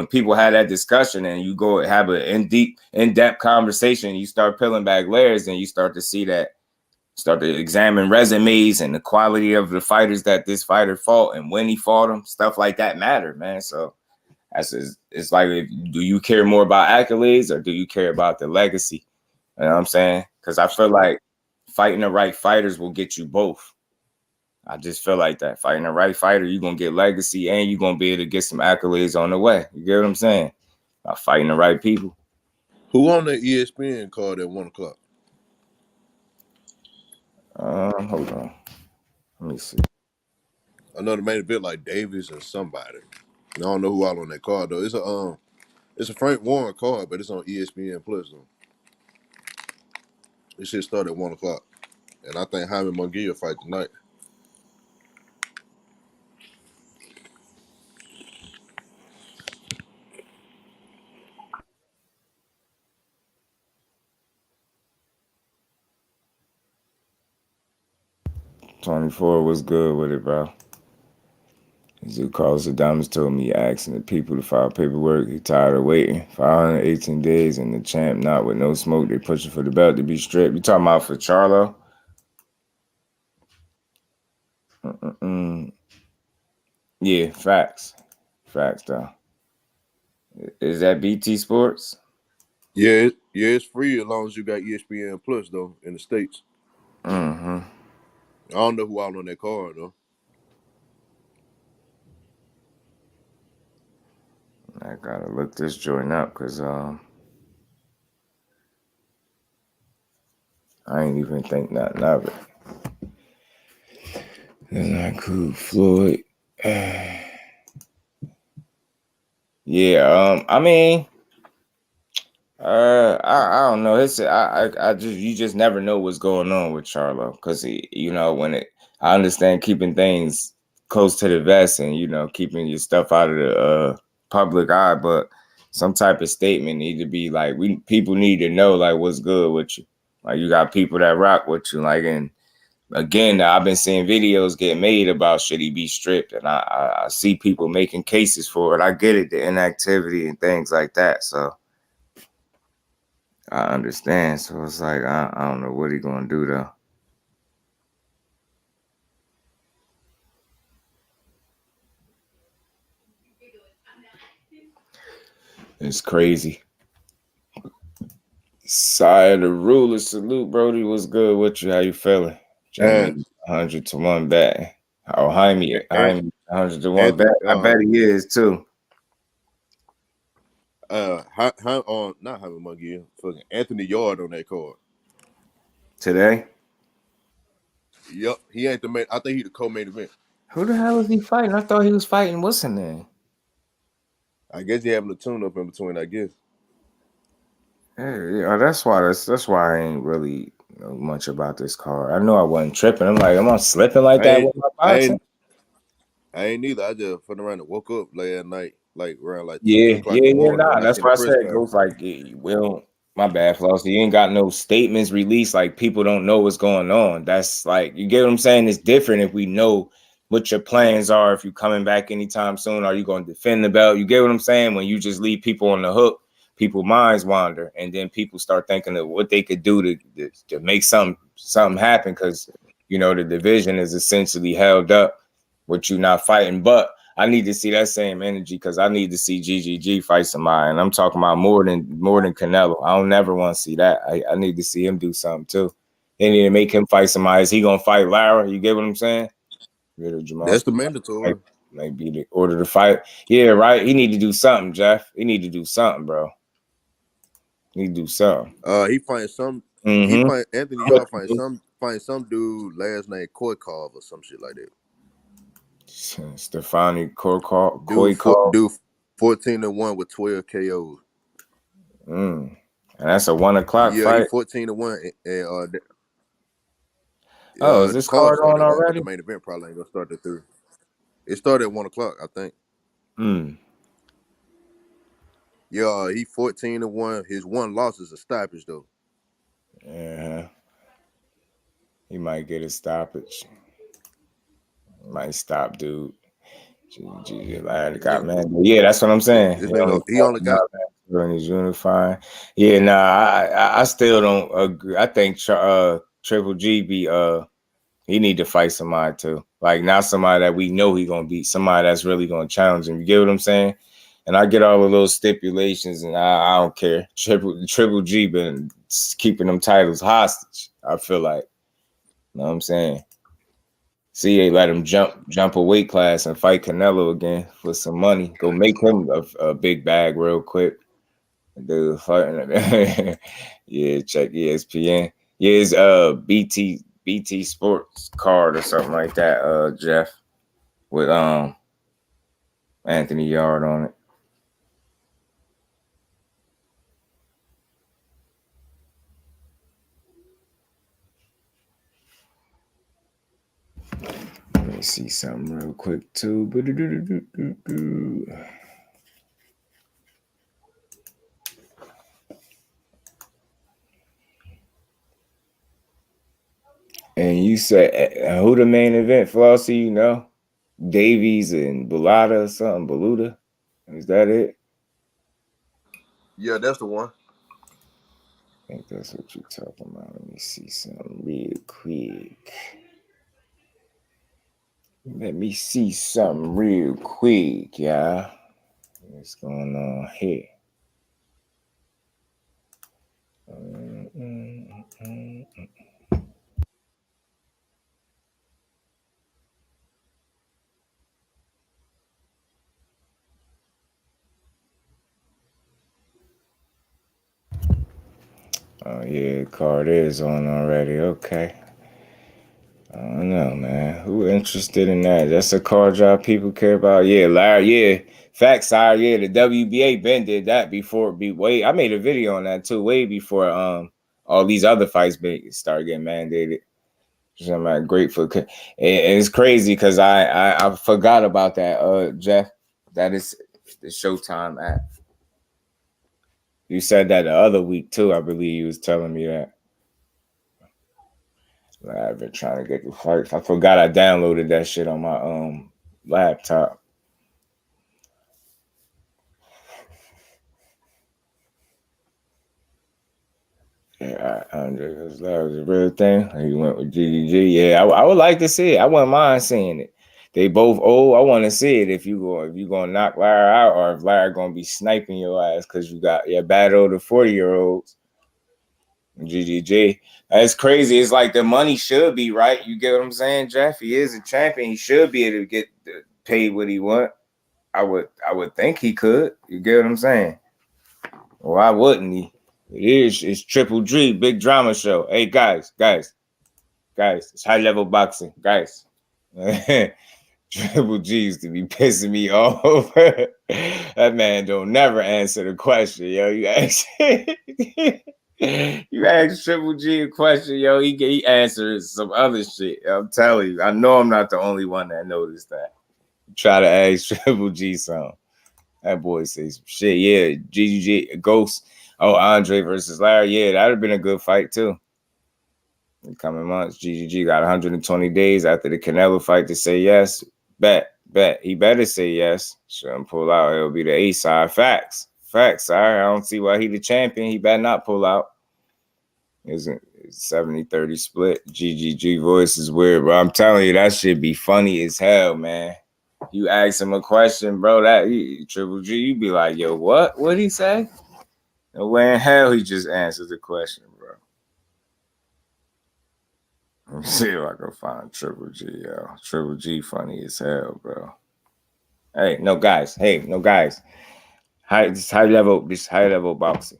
people have that discussion and you go have an in-depth conversation, you start peeling back layers and you start to see that. Start to examine resumes and the quality of the fighters that this fighter fought and when he fought them. Stuff like that matter, man. So it's like, do you care more about accolades or do you care about the legacy? You know what I'm saying? Because I feel like fighting the right fighters will get you both. I just feel like that. Fighting the right fighter, you're going to get legacy and you're going to be able to get some accolades on the way. You get what I'm saying? By fighting the right people. Who on the ESPN card at 1 o'clock? Hold on. Let me see. I know the main event like Davis and somebody. I don't know who all on that card though. It's a Frank Warren card, but it's on ESPN Plus though. This shit start at 1 o'clock, and I think Jaime Munguia fight tonight. $24 was good with it, bro. Zoo calls the diamonds told me asking the people to file paperwork. He tired of waiting 518 days and the champ not with no smoke. They pushing for the belt to be stripped. You talking about for Charlo? Yeah, facts though. Is that BT Sports? Yeah, it's free as long as you got ESPN Plus though in the States. I don't know who all on that card though. I gotta look this joint up because I ain't even think nothing of it. It's not cool, Floyd. Yeah, I mean, I don't know. It's you just never know what's going on with Charlo because I understand keeping things close to the vest and keeping your stuff out of the public eye, but some type of statement need to be like people need to know like what's good with you. Like you got people that rock with you, like and again, I've been seeing videos get made about should he be stripped, and I see people making cases for it. I get it, the inactivity and things like that. So I understand. So it's like I don't know what he gonna do though. It's crazy. Side the ruler, salute, Brody. What's good with you? How you feeling? Jamie, 100 to 1 bet. Oh, Jaime 100 to 1 bet. I bet he is too. Not Jaime Munguia, fucking Anthony Yard on that card Today. Yep, he ain't the main. I think he the co-main event. Who the hell is he fighting? I thought he was fighting. What's his name? I guess he having a tune-up in between. I guess. Yeah, that's why I ain't really know much about this card. I know I wasn't tripping. I'm like, am I slipping like that with my boxing? I ain't neither. I just fucking around and woke up late at night, like around like 2 Yeah. o'clock in the morning. Nah, that's why I said it goes like, well, my bad, Flossie. You ain't got no statements released. Like people don't know what's going on. That's like, you get what I'm saying? It's different if we know what your plans are. If you coming back anytime soon, are you going to defend the belt? You get what I'm saying? When you just leave people on the hook, people's minds wander, and then people start thinking of what they could do to make something happen. Because you know the division is essentially held up with you not fighting. But I need to see that same energy because I need to see GGG fight somebody, and I'm talking about more than Canelo. I don't never want to see that. I need to see him do something too. They need to make him fight somebody. Is he gonna fight Lara? You get what I'm saying? That's the mandatory. Might be the order to fight. Yeah, right. He need to do something, Jeff. He need to do something, bro. He do something. He find some. He find Anthony Yard find some dude last name Koikov or some shit like that. Stefani Koikov. Dude 14-1 with 12 KOs. And that's a 1 o'clock fight. 14-1. And is this card on already? The main event probably ain't gonna start at 3. It started at 1 o'clock, I think. Yeah, he 14-1. His one loss is a stoppage though. Yeah. He might get a stoppage. Might stop, dude. Man. Yeah, that's what I'm saying. He only got when he's unifying. Yeah, nah, I still don't agree. I think Triple G he need to fight somebody too. Like not somebody that we know he gonna beat, somebody that's really gonna challenge him. You get what I'm saying? And I get all of those stipulations, and I don't care. Triple G been keeping them titles hostage. I feel like, you know what I'm saying? CA let him jump a weight class and fight Canelo again for some money. Go make him a big bag real quick. Dude fighting. Yeah, check ESPN. Yeah, it's BT Sports card or something like that, Jeff, with Anthony Yard on it. Let me see something real quick too. And you said who the main event, Flossie? You know, Davies and Belluda or something. Belluda, is that it? Yeah, that's the one. I think that's what you're talking about. Let me see something real quick. Yeah. What's going on here? Oh yeah, card is on already. Okay. I don't know, man. Who interested in that? That's a card drop people care about. Yeah, Larry. Yeah, facts, sire. Yeah, the WBA Ben did that before. I made a video on that too, way before all these other fights started getting mandated. So I'm like grateful. And it's crazy because I forgot about that, Jeff. That is the Showtime app. You said that the other week too. I believe you was telling me that. I've been trying to get the fights. I forgot I downloaded that shit on my laptop. Yeah, Andre, that was a real thing. He went with GGG. Yeah, I would like to see it. I wouldn't mind seeing it. They both old. I want to see it if you gonna knock Lara out, or if Lara gonna be sniping your ass because you got battle the 40-year-olds. GGG. That's crazy. It's like the money should be right. You get what I'm saying, Jeff? He is a champion. He should be able to get paid what he want. I would think he could. You get what I'm saying? Why wouldn't he? It's Triple G, big drama show. Hey guys, it's high level boxing, guys. Triple G used to be pissing me off. That man don't never answer the question, yo. You ask Triple G a question, yo. He answers some other shit. I'm telling you, I know I'm not the only one that noticed that. Try to ask Triple G something. That boy say some shit. Yeah, GGG Ghost. Oh, Andre versus Larry. Yeah, that'd have been a good fight too. In coming months, GGG got 120 days after the Canelo fight to say yes. Bet. He better say yes. Shouldn't pull out. It'll be the A side. Facts. Sorry, I don't see why he the champion. He better not pull out. Isn't 70-30 split. GGG voice is weird, bro. I'm telling you, that shit be funny as hell, man. You ask him a question, bro, Triple G, you be like, yo, what? What'd he say? No way in hell he just answered the question, bro. Let me see if I can find Triple G, yo. Triple G funny as hell, bro. Hey, no guys. This high level boxing.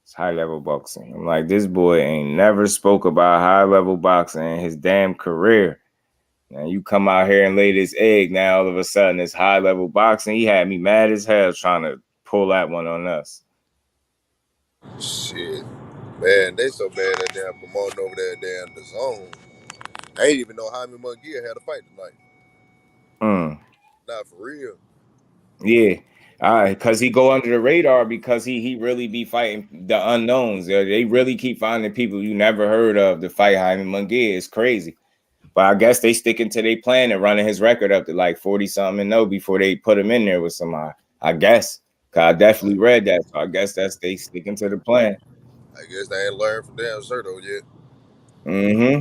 It's high level boxing. I'm like, this boy ain't never spoke about high level boxing in his damn career. Now you come out here and lay this egg. Now all of a sudden it's high level boxing. He had me mad as hell trying to pull that one on us. Shit, man, they so bad that damn promoting over there, damn the zone. I ain't even know Jaime Munguia had a fight tonight. Not for real. Yeah, because he go under the radar because he really be fighting the unknowns. They really keep finding people you never heard of to fight Jaime Munguia. It's crazy. But I guess they sticking to their plan and running his record up to like 40-something and no before they put him in there with somebody. I guess. Cause I definitely read that. So I guess that's they sticking to the plan. I guess they ain't learned from damn Zerto yet.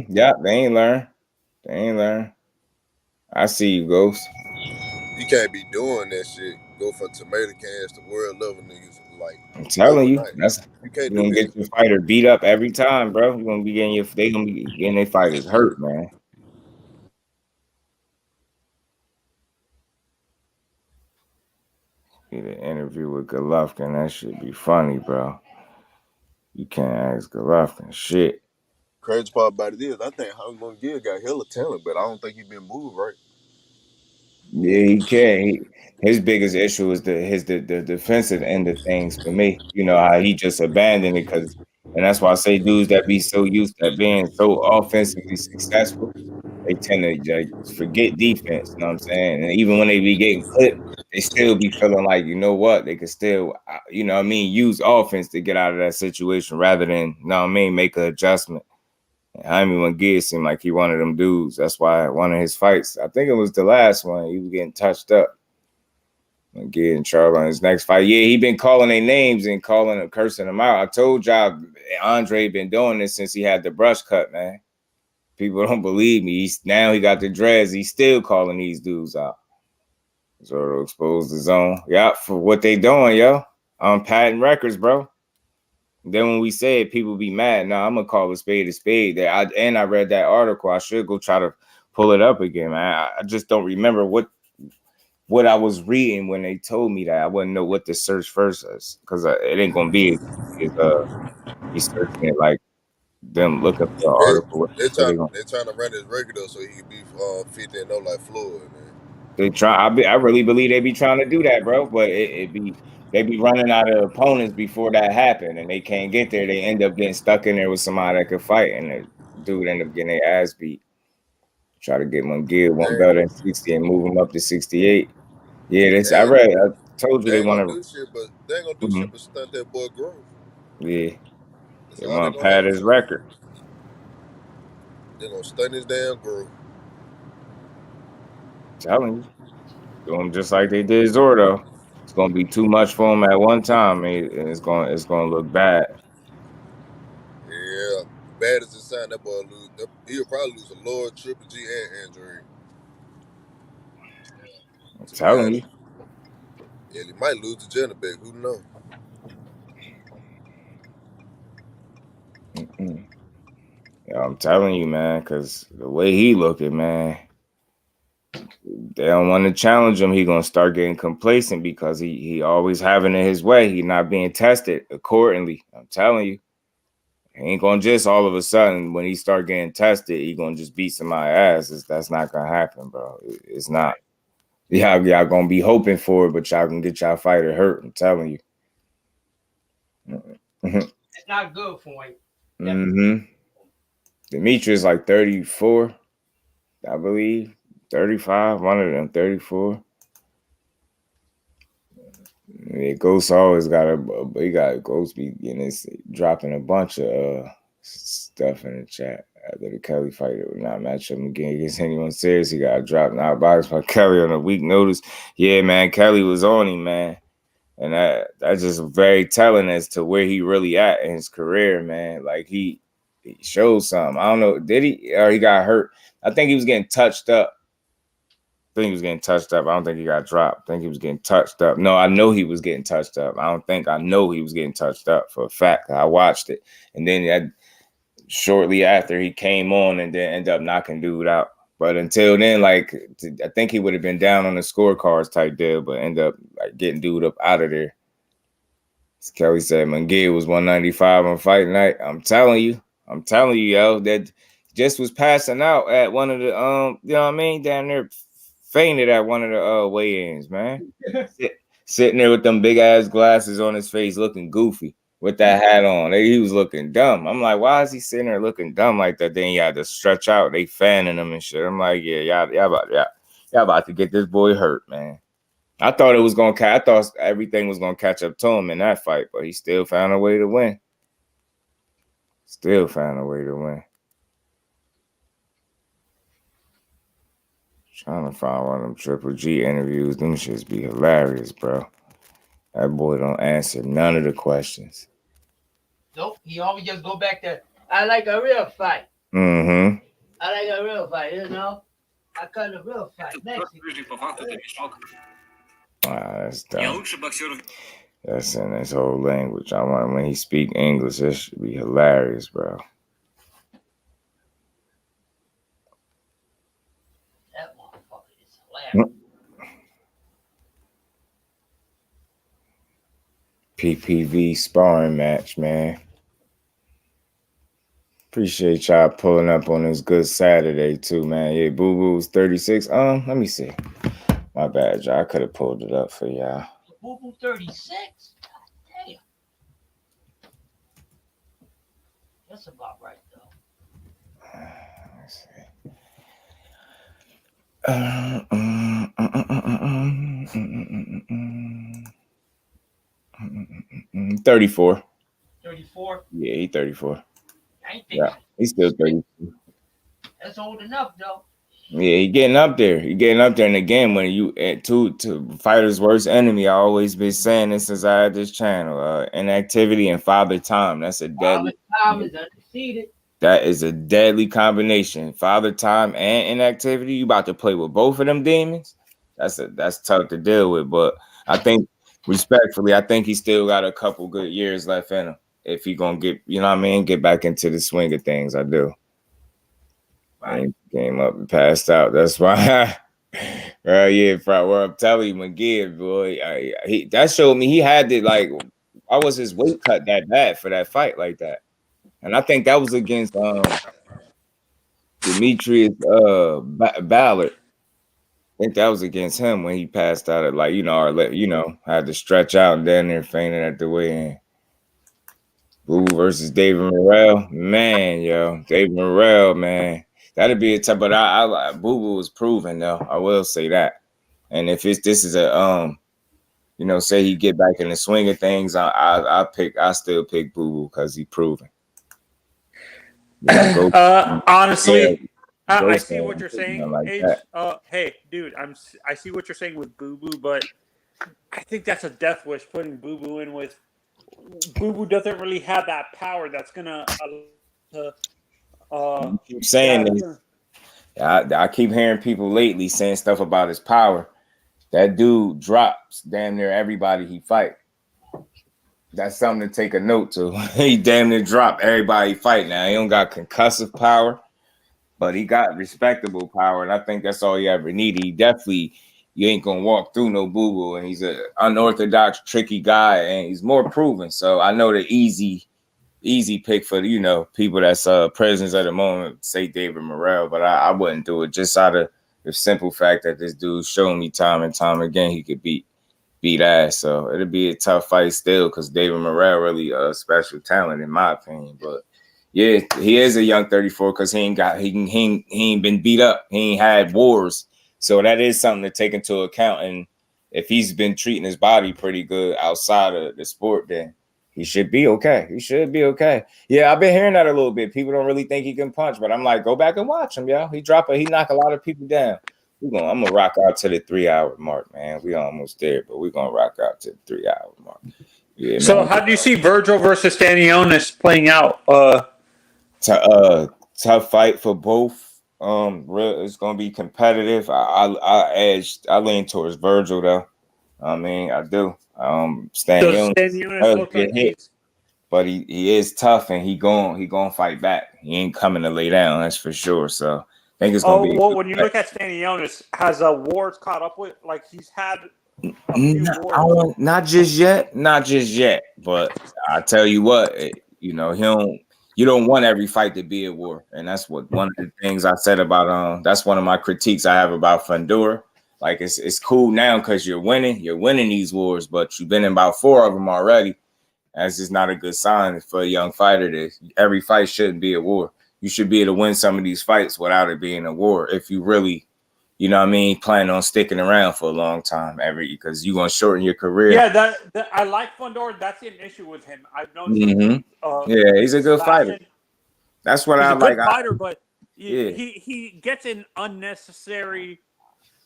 Yeah, they ain't learn. I see you, Ghost. You can't be doing that shit. Go from tomato cans to world level niggas like I'm telling overnight. you, You can't you're do gonna that. get your fighter beat up every time, bro. You're gonna be they gonna be getting their fighters hurt, man. Get an interview with Golovkin. That should be funny, bro. You can't ask Golovkin shit. Crazy part about it is, I think Jaime Munguia got hella talent, but I don't think he been moved right. Yeah, he can. His biggest issue is the defensive end of things for me. You know how he just abandoned it and that's why I say dudes that be so used to being so offensively successful, they tend to like, forget defense. You know what I'm saying? And even when they be getting clipped, they still be feeling like, you know what, they could still, you know what I mean, use offense to get out of that situation rather than, you know what I mean, make an adjustment. Jaime Munguia seemed like he one of them dudes. That's why one of his fights, I think it was the last one, he was getting touched up. Munguia and Charlo on his next fight. Yeah, he been calling their names and calling them, cursing them out. I told y'all Andre been doing this since he had the brush cut, man. People don't believe me. Now he got the dreads. He's still calling these dudes out. Zoro exposed the zone. Yeah, for what they doing, yo. On patent records, bro. Then when we say it, people be mad. Now I'm gonna call a spade a spade. I read that article. I should go try to pull it up again, man. I just don't remember what I was reading when they told me that. I wouldn't know what to search first because it ain't gonna be me searching it like them look up the article. They're trying to run his record up so he can be 50-0 like Floyd, man. They try. I really believe they be trying to do that, bro. But they be running out of opponents before that happen, and they can't get there. They end up getting stuck in there with somebody that could fight, and the dude end up getting their ass beat. Try to get Munguia one better than 60 and move him up to 68. Yeah, I told you they want to do shit, but they ain't gonna do shit but stunt that boy growth. Yeah, they want to pad his record. They're gonna stunt his damn growth. Telling you, do him just like they did Zordo. It's gonna be too much for him at one time, and it's gonna look bad. Yeah, bad as it sound, that boy lose. He'll probably lose a Lord, Triple G, and Andre. I'm telling you. Yeah, he might lose to Jennebeck. Who knows? Yeah, I'm telling you, man, because the way he looking, man, they don't want to challenge him. He gonna start getting complacent because he always having it his way. He not being tested accordingly. I'm telling you, he ain't gonna just all of a sudden when he start getting tested, he gonna just beat somebody's ass. That's not gonna happen, bro. It's not. Y'all gonna be hoping for it, but y'all can get y'all fighter hurt. I'm telling you. It's not good for him. Demetrius like 34, I believe. 35, one of them 34. Yeah, Ghost always got Ghost be dropping a bunch of stuff in the chat after the Kelly fight. It would not match up again against anyone serious. He got dropped out box by Kelly on a week notice. Yeah, man, Kelly was on him, man. And that's just very telling as to where he really at in his career, man. Like he showed something. I don't know, did he or he got hurt? I think he was getting touched up. I don't think he got dropped. I think he was getting touched up. No, I know he was getting touched up. I know he was getting touched up for a fact. I watched it. And then shortly after he came on and then ended up knocking dude out. But until then, like, I think he would have been down on the scorecards type deal, but ended up like getting dude up out of there. As Kelly said, Munguia was 195 on fight night. I'm telling you, yo, that just was passing out at one of the you know what I mean, down there. Fainted at one of the weigh-ins, man. Sitting there with them big ass glasses on his face, looking goofy with that hat on. He was looking dumb. I'm like, why is he sitting there looking dumb like that? Then he had to stretch out. They fanning him and shit. I'm like, yeah, y'all about to get this boy hurt, man. I thought everything was gonna catch up to him in that fight, but he still found a way to win. Trying to find one of them Triple G interviews. Them shits be hilarious, bro. That boy don't answer none of the questions. Nope. He always just go back to, I like a real fight. Mm-hmm. I like a real fight, you know? I cut a real fight. That's dumb. That's in his whole language. I want when he speak English, that should be hilarious, bro. PPV sparring match, man. Appreciate y'all pulling up on this good Saturday too, man. Yeah, Boo Boo's 36. Let me see. My bad, y'all. I could have pulled it up for y'all. Boo Boo 36? Damn. That's about right though. Let's see. 34. 34? Yeah, he's 34. Yeah, he's still 32. That's old enough, though. Yeah, he getting up there. And again, when you to fighters' worst enemy, I always been saying this since I had this channel. Inactivity and father time. That's a deadly. Father time is undefeated. That is a deadly combination. Father time and inactivity. You about to play with both of them demons. That's tough to deal with. But I think, respectfully, I think he still got a couple good years left in him. If he gonna get, you know what I mean, get back into the swing of things. I do. Right. Came up and passed out. That's why. Yeah, well, I'm telling you, McGee, boy, that showed me he had to, like, why was his weight cut that bad for that fight like that? And I think that was against Demetrius Ballard. I think that was against him when he passed out at, like, had to stretch out and down there fainted at the weigh-in. Boo versus David Morrell, man, yo, David Morrell, man, that'd be a tough. But I Boo Boo was proven though. I will say that. And if this is a say he get back in the swing of things, I still pick Boo Boo because he proven. Honestly, I see what you're saying. Like hey, dude, I see what you're saying with Boo Boo, but I think that's a death wish putting Boo Boo in with. Boo Boo doesn't really have that power that's gonna. Keep saying this. I keep hearing people lately saying stuff about his power. That dude drops damn near everybody he fight. That's something to take a note to. He damn near dropped everybody fight now. He don't got concussive power, but he got respectable power, and I think that's all he ever needed. He definitely, you ain't gonna walk through no boo-boo, and he's an unorthodox, tricky guy, and he's more proven. So I know the easy pick for people that's presence at the moment, say David Morrell, but I wouldn't do it just out of the simple fact that this dude showed me time and time again he could beat ass. So it'll be a tough fight still because David Morrell really a special talent in my opinion. But yeah, he is a young 34 because he ain't been beat up. He ain't had wars. So that is something to take into account. And if he's been treating his body pretty good outside of the sport, then he should be okay. He should be okay. Yeah, I've been hearing that a little bit. People don't really think he can punch, but I'm like, go back and watch him, yo. He knock a lot of people down. I'm gonna rock out to the 3 hour mark, man. We almost there, but we're gonna rock out to the 3 hour mark. Yeah. So man. How do you see Virgil versus Stanionis playing out? Tough fight for both. It's gonna be competitive. I lean towards Virgil though. I mean, I do. Stanionis look like hit, but he is tough and he gonna fight back. He ain't coming to lay down, that's for sure. So I think it's gonna be. Well, when you look at Stanionis, has Ward's caught up with? Like he's had a few wars. Not just yet. But I tell you what, you don't want every fight to be a war, and that's one of the things I said about that's one of my critiques I have about Fundora. Like it's cool now because you're winning these wars, but you've been in about 4 of them already. That's just not a good sign for a young fighter. Every fight shouldn't be a war. You should be able to win some of these fights without it being a war. If you really, plan on sticking around for a long time, because you're gonna shorten your career. Yeah, that I like Fundora. That's an issue with him. I've noticed. Yeah, he's a good fighter. That's what I like. He's a good fighter, but he gets in unnecessary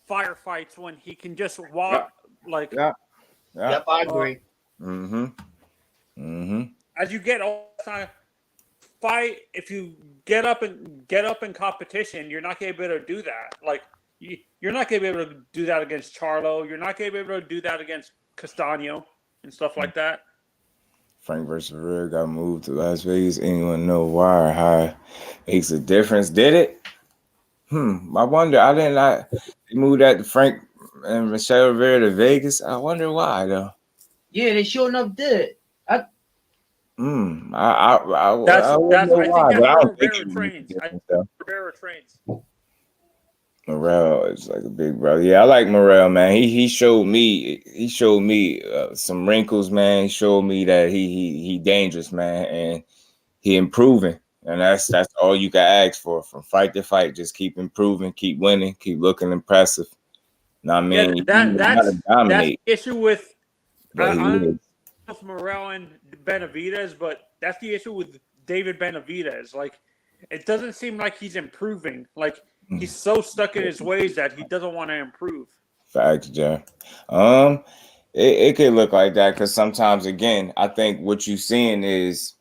firefights when he can just walk. Yep, I agree. As you get older, fight. If you get up in competition, you're not gonna be able to do that. Like you're not gonna be able to do that against Charlo. You're not gonna be able to do that against Castano and stuff like that. Frank versus Rivera got moved to Las Vegas. Anyone know why or how it makes a difference? Did it? I wonder. They moved that to Frank and Michelle Rivera to Vegas. I wonder why though. Yeah, they sure enough did. I think Rivera trains. Morrell is like a big brother. Yeah, I like Morrell, man. He showed me some wrinkles, man. He showed me that he dangerous, man, and he improving. And that's all you can ask for from fight to fight. Just keep improving, keep winning, keep looking impressive. I mean, that's the issue with Morrell and Benavidez, but that's the issue with David Benavidez. Like, it doesn't seem like he's improving. Like, he's so stuck in his ways that he doesn't want to improve. Facts, Jay. It could look like that because sometimes, again, I think what you're seeing is,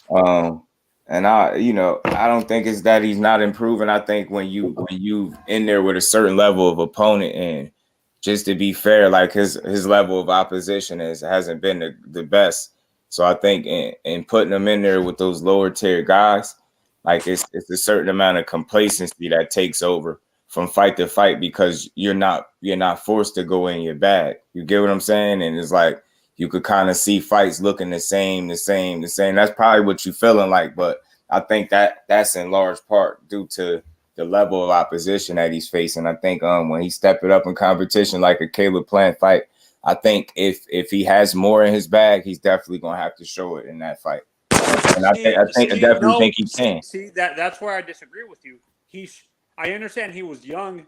and I don't think it's that he's not improving. I think when you in there with a certain level of opponent, and just to be fair, like his level of opposition hasn't been the best. So I think in putting him in there with those lower tier guys, like it's a certain amount of complacency that takes over from fight to fight because you're not forced to go in your bag. You get what I'm saying? And it's like you could kind of see fights looking the same. That's probably what you're feeling like, but I think that's in large part due to the level of opposition that he's facing. I think when he stepped it up in competition like a Caleb Plant fight, I think if he has more in his bag, he's definitely gonna have to show it in that fight. And I definitely think he can. See that's where I disagree with you. I understand he was young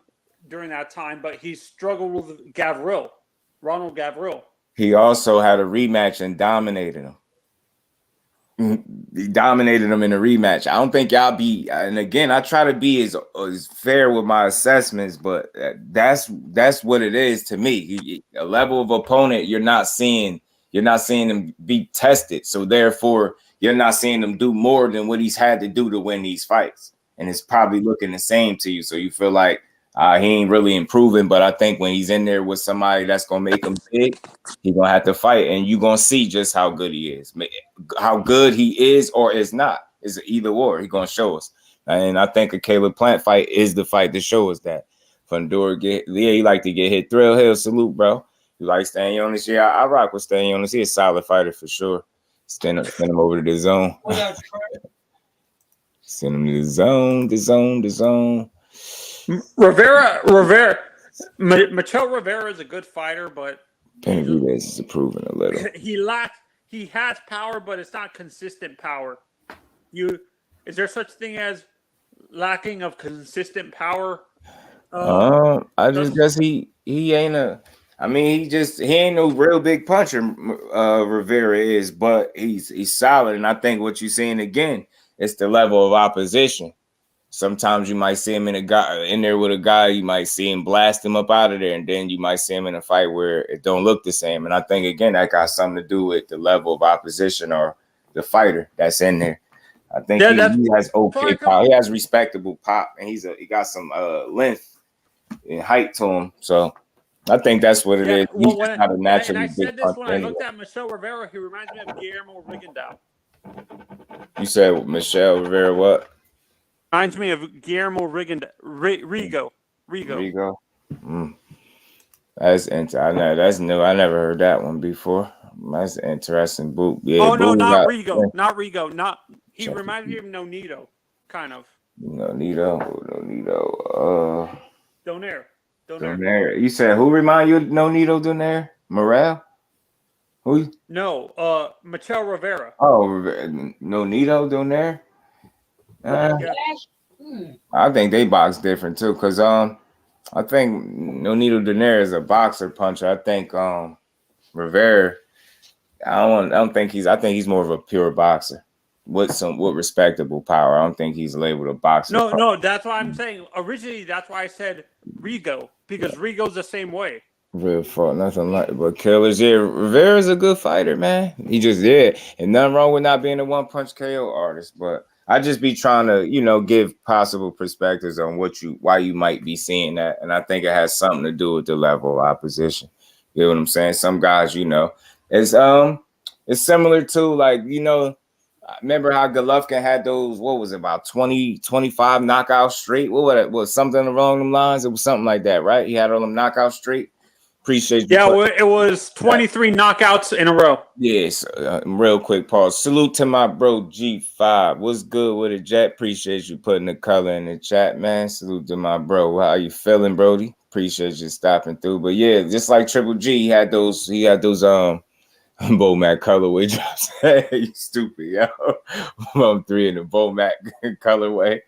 during that time, but he struggled with Ronald Gavril. He also had a rematch and dominated him. He dominated him in a rematch. I don't think y'all be, and again, I try to be as fair with my assessments, but that's what it is to me. A level of opponent you're not seeing him be tested, so therefore you're not seeing him do more than what he's had to do to win these fights, and it's probably looking the same to you. So you feel like, He ain't really improving, but I think when he's in there with somebody that's gonna make him big, he's gonna have to fight, and you're gonna see just how good he is. How good he is or is not is either or. He's gonna show us, and I think a Caleb Plant fight is the fight to show us that. Fundora he like to get hit. Thrill Hill, salute, bro. You like Stanionis? Yeah, I rock with Stanionis. He's a solid fighter for sure. Send him over to the zone. Send him to the zone. Michel Rivera is a good fighter, but Benavidez is improving a little. He has power, but it's not consistent power. Is there such thing as lacking of consistent power? I just guess he ain't he ain't no real big puncher. Rivera is, but he's solid, and I think what you're seeing again, it's the level of opposition. Sometimes you might see him in there with a guy, you might see him blast him up out of there, and then you might see him in a fight where it don't look the same. And I think again that got something to do with the level of opposition or the fighter that's in there. I think he has okay pop. He has respectable pop, and he got some length and height to him. So I think that's what it is. He's not a naturally big puncher. When I looked at Michel Rivera, he reminds me of Guillermo Rigondeaux. You said Michel Rivera what? Reminds me of Guillermo Rigo. That's interesting. That's new. I never heard that one before. That's an interesting boot. Yeah, not Rigo. He reminds me of Nonito, kind of. Nonito. Donaire. You said who remind you of Nonito Donaire? Morel? Who? No, Michel Rivera. Oh, Nonito Donaire. I think they box different too, because I think Nonito Donaire is a boxer puncher. I think Rivera, I think he's more of a pure boxer with respectable power. I don't think he's labeled a boxer. No, that's why I'm saying originally that's why I said Rigo, because Rigo's the same way. Real fault, nothing like but killers. Yeah, Rivera's a good fighter, man. He just and nothing wrong with not being a one punch KO artist, but I just be trying to, give possible perspectives on why you might be seeing that. And I think it has something to do with the level of opposition. You know what I'm saying? Some guys, it's similar to remember how Golovkin had those, what was it, about 20, 25 knockouts straight? What was something along them lines? It was something like that, right? He had all them knockouts straight. Appreciate you. Yeah, it was 23 knockouts in a row. Yes, real quick pause. Salute to my bro G5. What's good with it, Jet? Appreciate you putting the color in the chat, man. Salute to my bro. How you feeling, Brody? Appreciate you stopping through. But yeah, just like Triple G, he had those Bomac colorway drops. You stupid, yo. I'm 3 in the Bomac colorway.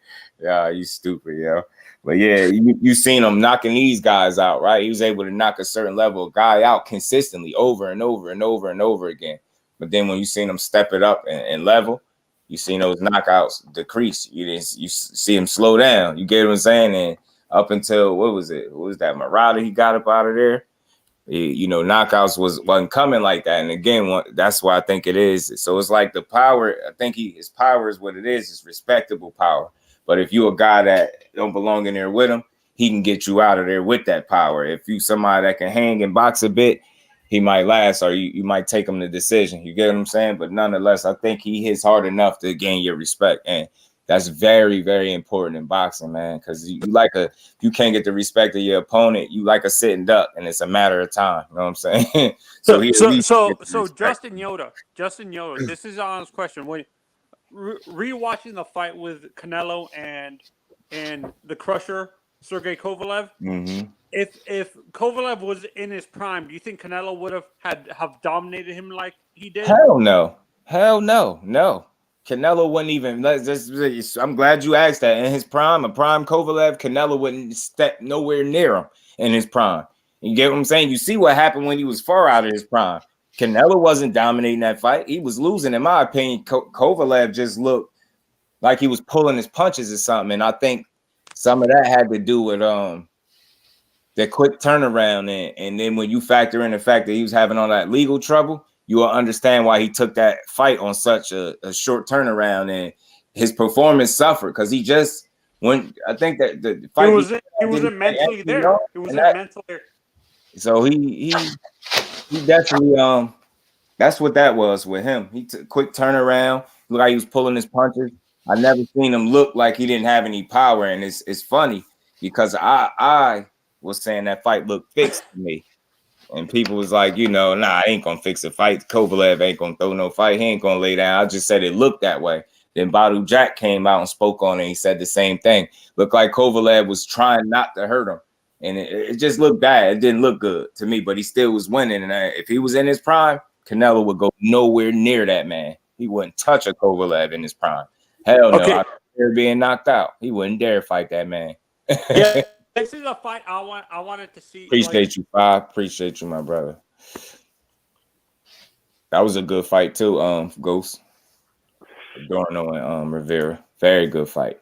Yeah, you stupid, yo. But yeah, you seen him knocking these guys out, right? He was able to knock a certain level of guy out consistently over and over and over and over again. But then when you seen him step it up and level, you seen those knockouts decrease. You see him slow down. You get what I'm saying? And up until what was that Marauder he got up out of there? Knockouts wasn't coming like that. And again, that's why I think it is. So it's like the power. I think his power is what it is. It's respectable power. But if you a guy that don't belong in there with him, he can get you out of there with that power. If you somebody that can hang and box a bit, he might last, or you might take him the decision. You get what I'm saying? But nonetheless, I think he hits hard enough to gain your respect. And that's very, very important in boxing, man. Because you can't get the respect of your opponent, you like a sitting duck, and it's a matter of time. You know what I'm saying? So Justin Yoda, this is an honest question. When rewatching the fight with Canelo and the Crusher, Sergey Kovalev, if Kovalev was in his prime, do you think Canelo would have dominated him like he did? Hell no. Canelo wouldn't even. I'm glad you asked that. In his prime, a prime Kovalev, Canelo wouldn't step nowhere near him in his prime. You get what I'm saying? You see what happened when he was far out of his prime. Canelo wasn't dominating that fight. He was losing, in my opinion. Kovalev just looked like he was pulling his punches or something. And I think some of that had to do with the quick turnaround. And then when you factor in the fact that he was having all that legal trouble, you will understand why he took that fight on such a short turnaround. And his performance suffered because he just went. I think that the fight wasn't mentally there. He wasn't mentally there. So he definitely that's what that was with him. He took quick turnaround. Look like he was pulling his punches. I never seen him look like he didn't have any power, and it's funny because I was saying that fight looked fixed to me. And people was like, nah, I ain't gonna fix a fight. Kovalev ain't gonna throw no fight. He ain't gonna lay down. I just said it looked that way. Then Badu Jack came out and spoke on it. He said the same thing. Looked like Kovalev was trying not to hurt him. And it just looked bad. It didn't look good to me, but he still was winning. And if he was in his prime, Canelo would go nowhere near that man. He wouldn't touch a Kovalev in his prime. Hell no. I fear being knocked out. He wouldn't dare fight that man. Yeah. This is a fight I wanted to see. Appreciate you, Bob. Appreciate you, my brother. That was a good fight too, Ghost. Adorno and Rivera. Very good fight.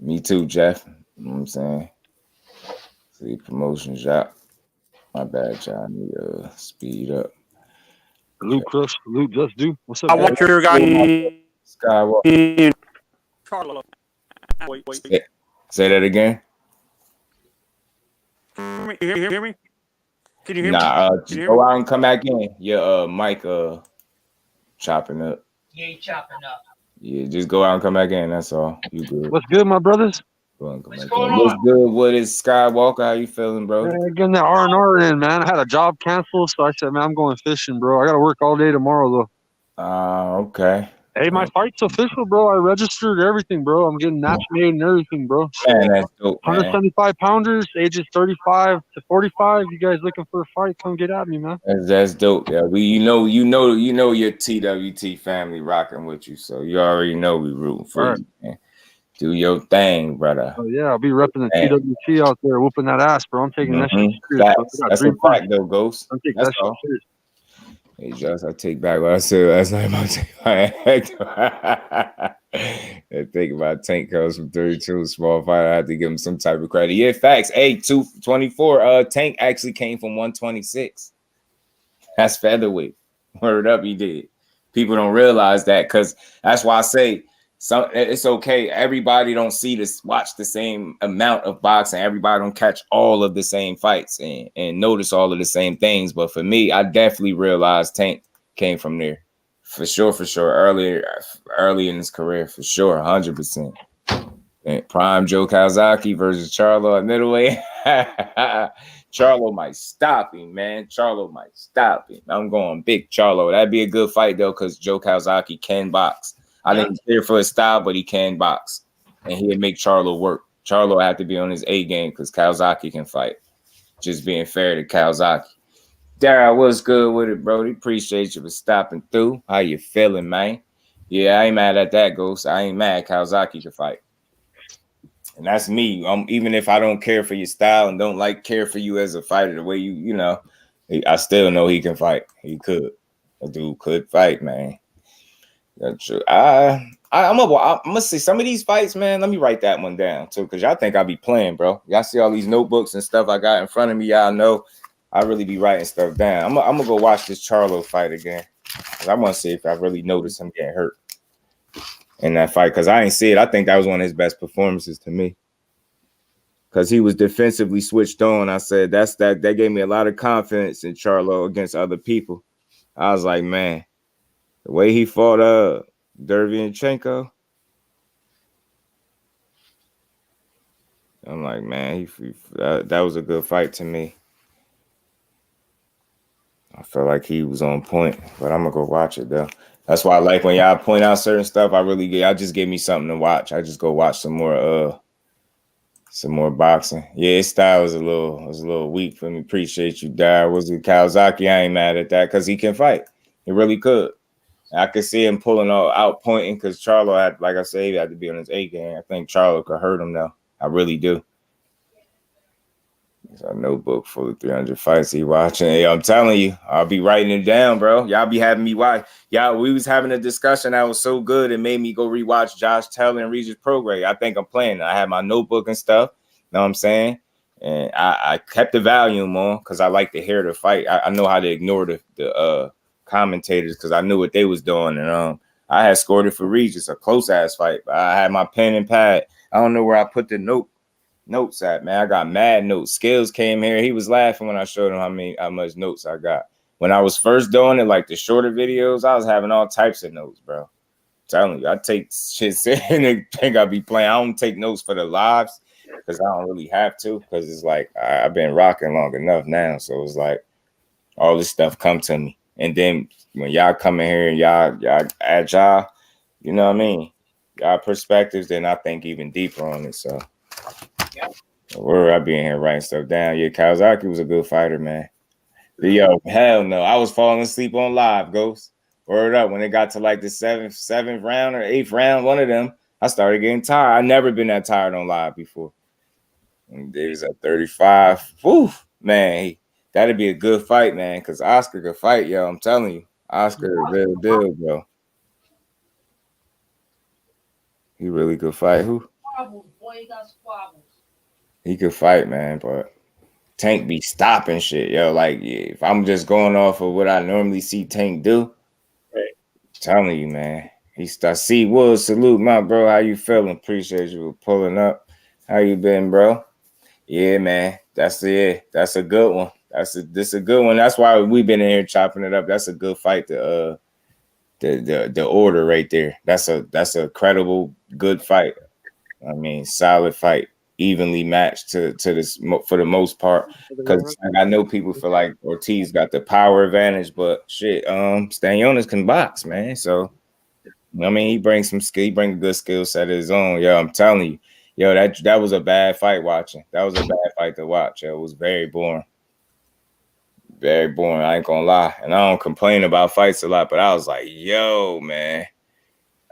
Me too, Jeff. You know what I'm saying? See, promotion shop. My bad, y'all. I need to speed up. Luke Crush, Luke Just Do. What's up? I want your guy. Skywalker. Charlo. Wait. Say that again. You hear me? Can you hear me? Just go out and come back in. Your mic chopping up. Yeah, chopping up. Yeah, just go out and come back in. That's all. You good? What's good, my brothers? What's good? What is Skywalker? How you feeling, bro? Man, getting that R&R in, man. I had a job canceled, so I said, man, I'm going fishing, bro. I got to work all day tomorrow, though. Okay. Hey, my fight's official, bro. I registered everything, bro. I'm getting match made and everything, bro. Man, that's dope, 175 pounders, ages 35 to 45. You guys looking for a fight? Come get at me, man. That's dope. Yeah, you know your TWT family rocking with you, so you already know we rooting for you, man. Do your thing, brother. Oh yeah, I'll be repping the TWT out there, whooping that ass, bro. I'm taking that shit serious. That's a fact, though, Ghost. I'm taking That's that shit serious. Hey, Josh, I take back what I said last night about that thing about Tank comes from 32, small fight. I have to give him some type of credit. Yeah, facts. Hey, 224. Tank actually came from 126. That's featherweight. Word up, he did. People don't realize that because that's why I say it's okay. Everybody don't watch the same amount of boxing. Everybody don't catch all of the same fights and notice all of the same things. But for me, I definitely realized Tank came from there. For sure. Early in his career, for sure, 100%. And prime Joe Kawasaki versus Charlo at middleweight. Charlo might stop him, man. Charlo might stop him. I'm going big Charlo. That'd be a good fight, though, because Joe Kawasaki can box. I didn't care for his style, but he can box. And he'd make Charlo work. Charlo had to be on his A game because Kawasaki can fight. Just being fair to Kawasaki. Daryl, what's good with it, bro? Appreciate you for stopping through. How you feeling, man? Yeah, I ain't mad at that, Ghost. I ain't mad Kawasaki to fight. And that's me. Even if I don't care for your style and don't care for you as a fighter, the way you know, I still know he can fight. He could. A dude could fight, man. That's true. I'm gonna see some of these fights, man. Let me write that one down too, because y'all think I be playing, bro. Y'all see all these notebooks and stuff I got in front of me. Y'all know I really be writing stuff down. I'm gonna go watch this Charlo fight again. I want to see if I really noticed him getting hurt in that fight, because I ain't see it. I think that was one of his best performances to me, because he was defensively switched on. I said that gave me a lot of confidence in Charlo against other people. I was like, man. The way he fought Derevyanchenko, I'm like, man, that was a good fight to me. I felt like he was on point, but I'm gonna go watch it though. That's why I like when y'all point out certain stuff. I just give me something to watch. I just go watch some more boxing. Yeah, his style was a little weak for me. Appreciate you, Dar. Was it Kawasaki? I ain't mad at that because he can fight. He really could. I could see him pulling out pointing because Charlo had, like I said, he had to be on his A game. I think Charlo could hurt him though. I really do. It's a notebook full of 300 fights he watching. Hey, I'm telling you, I'll be writing it down, bro. Y'all be having me watch. We was having a discussion that was so good it made me go rewatch Josh Taylor and Regis Prograis. I think I'm playing. I had my notebook and stuff. Know what I'm saying? And I kept the volume on because I like to hear the fight. I know how to ignore the commentators because I knew what they was doing, and I had scored it for Regis, a close ass fight. I had my pen and pad. I don't know where I put the note notes at, man? I got mad notes. Skills came here. He was laughing when I showed him how much notes I got. When I was first doing it, like the shorter videos, I was having all types of notes, bro. I'm telling you, I take shit and they think I be playing. I don't take notes for the lives because I don't really have to, because it's like I've been rocking long enough now. So it's like all this stuff come to me. And then when y'all come in here and y'all agile, you know what I mean? Y'all perspectives, then I think even deeper on it. So where I be in here writing stuff down. Yeah, Kawasaki was a good fighter, man. But yo, hell no. I was falling asleep on live, Ghost. Word up. When it got to like the seventh round or 8th round, one of them, I started getting tired. I never been that tired on live before. And it was at 35. Woo, man. That'd be a good fight, man, because Oscar could fight, yo. I'm telling you. Oscar is real deal, bro. He really could fight. Who? He could fight, man, but Tank be stopping shit, yo. Like, yeah, if I'm just going off of what I normally see Tank do, I'm telling you, man. See, Will, salute, my bro. How you feeling? Appreciate you for pulling up. How you been, bro? Yeah, man. That's it. That's a good one. This a good one. That's why we've been in here chopping it up. That's a good fight. The order right there. That's a credible, good fight. I mean, solid fight, evenly matched to this for the most part. Because I know people feel like Ortiz got the power advantage, but shit, Stanionis can box, man. So I mean, he brings some skill. He brings a good skill set of his own. Yo, I'm telling you, yo, that was a bad fight watching. That was a bad fight to watch. Yo, it was very boring. Very boring. I ain't gonna lie. And I don't complain about fights a lot, but I was like, yo, man.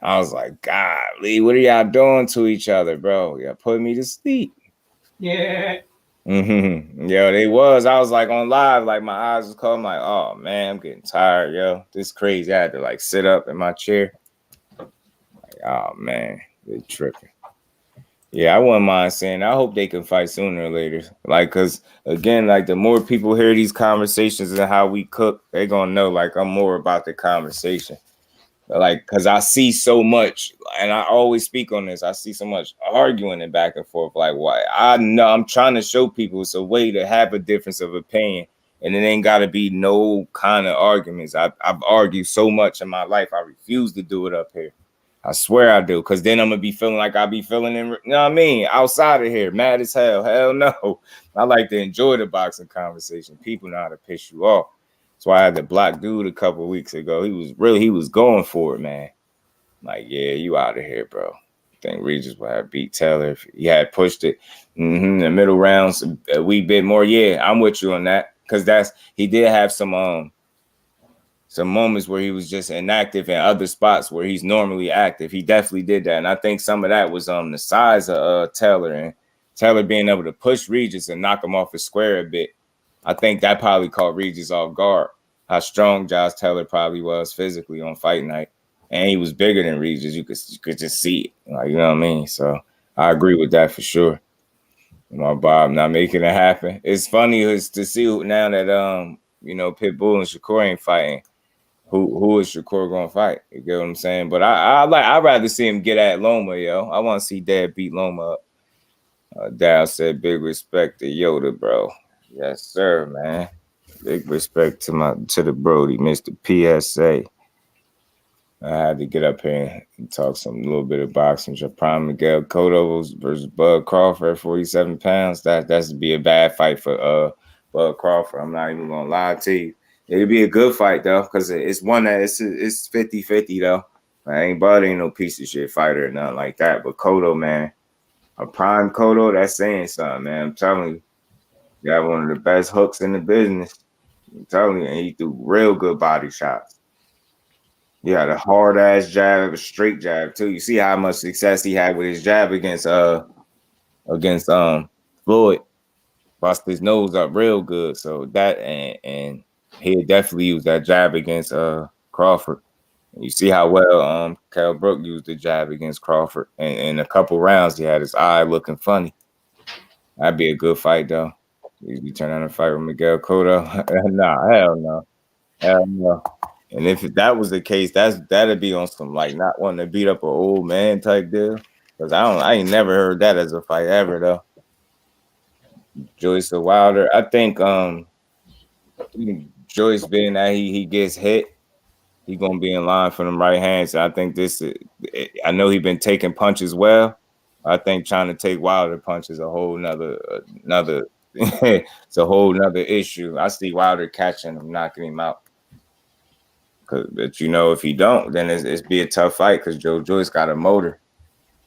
I was like, golly, what are y'all doing to each other, bro? Y'all put me to sleep. Yeah. Yo, they was. I was like on live, like my eyes was cold. I'm like, oh man, I'm getting tired, yo. This is crazy. I had to like sit up in my chair. Like, oh man, they tripping. Yeah, I wouldn't mind saying I hope they can fight sooner or later. Like, cause again, like the more people hear these conversations and how we cook, they're gonna know like I'm more about the conversation. Like, cause I see so much, and I always speak on this. I see so much arguing and back and forth. Like, why? I know I'm trying to show people it's a way to have a difference of opinion, and it ain't got to be no kind of arguments. I've argued so much in my life. I refuse to do it up here. I swear I do, because then I'm gonna be feeling like I be feeling in, you know what I mean, outside of here, mad as hell. Hell no. I like to enjoy the boxing conversation. People know how to piss you off. That's why I had to block dude a couple of weeks ago. He was going for it, man. Like, yeah, you out of here, bro. I think Regis would have beat Taylor if he had pushed it. The middle rounds a wee bit more. Yeah, I'm with you on that, because he did have some moments where he was just inactive in other spots where he's normally active. He definitely did that. And I think some of that was the size of Taylor, and Taylor being able to push Regis and knock him off his square a bit. I think that probably caught Regis off guard, how strong Josh Taylor probably was physically on fight night. And he was bigger than Regis. You could just see it. Like, you know what I mean? So I agree with that for sure. My Bob not making it happen. It's funny to see now that Pitbull and Shakur ain't fighting. Who is Shakur gonna fight? You get what I'm saying? But I'd rather see him get at Loma, yo. I want to see Dad beat Loma up. Dad said big respect to Yoda, bro. Yes, sir, man. Big respect to the Brody, Mr. PSA. I had to get up here and talk a little bit of boxing. Prime Miguel Cotto versus Bud Crawford at 47 pounds. That's to be a bad fight for Bud Crawford. I'm not even gonna lie to you. It'll be a good fight though, because it's one that it's 50-50 though. Bud ain't no piece of shit fighter or nothing like that. But Cotto, man, a prime Cotto, that's saying something, man. I'm telling you. You got one of the best hooks in the business. I'm telling you, and he threw real good body shots. He had a hard ass jab, a straight jab too. You see how much success he had with his jab against Floyd. Bust his nose up real good. So that and he'll definitely use that jab against Crawford. You see how well Kell Brook used the jab against Crawford. And in a couple rounds, he had his eye looking funny. That'd be a good fight though. You turn on a fight with Miguel Cotto? Nah, hell no. Hell no. And if that was the case, that'd be on some like not wanting to beat up an old man type deal. Because I ain't never heard that as a fight ever though. Joyce or Wilder. I think Joyce being that he gets hit, he gonna be in line for them right hands. So I think this. I know he been taking punches well. I think trying to take Wilder punches a whole nother. It's a whole nother issue. I see Wilder catching him, knocking him out. But you know, if he don't, then it's be a tough fight because Joe Joyce got a motor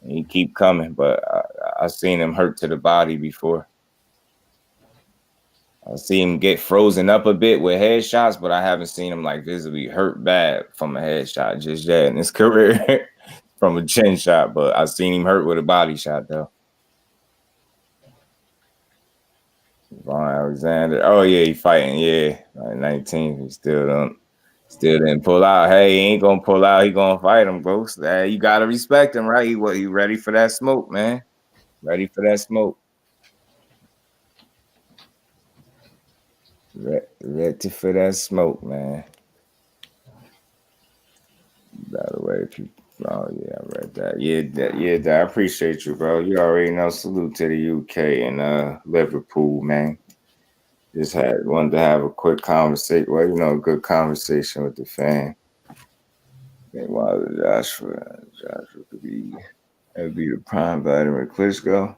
and he keep coming. But I've seen him hurt to the body before. I see him get frozen up a bit with headshots, but I haven't seen him like visibly hurt bad from a headshot just yet in his career from a chin shot. But I've seen him hurt with a body shot though. Vaughn Alexander. Oh yeah, he fighting. Yeah, like 19. He still didn't pull out. Hey, he ain't gonna pull out. He gonna fight him, Ghost. You gotta respect him, right? He ready for that smoke, man. Ready for that smoke. Ready for that smoke, man. By the way, oh yeah, I read that. Yeah, I appreciate you, bro. You already know. Salute to the UK and Liverpool, man. Just wanted to have a quick conversation. Well, you know, a good conversation with the fan. While Joshua could be the prime Vladimir Klitschko.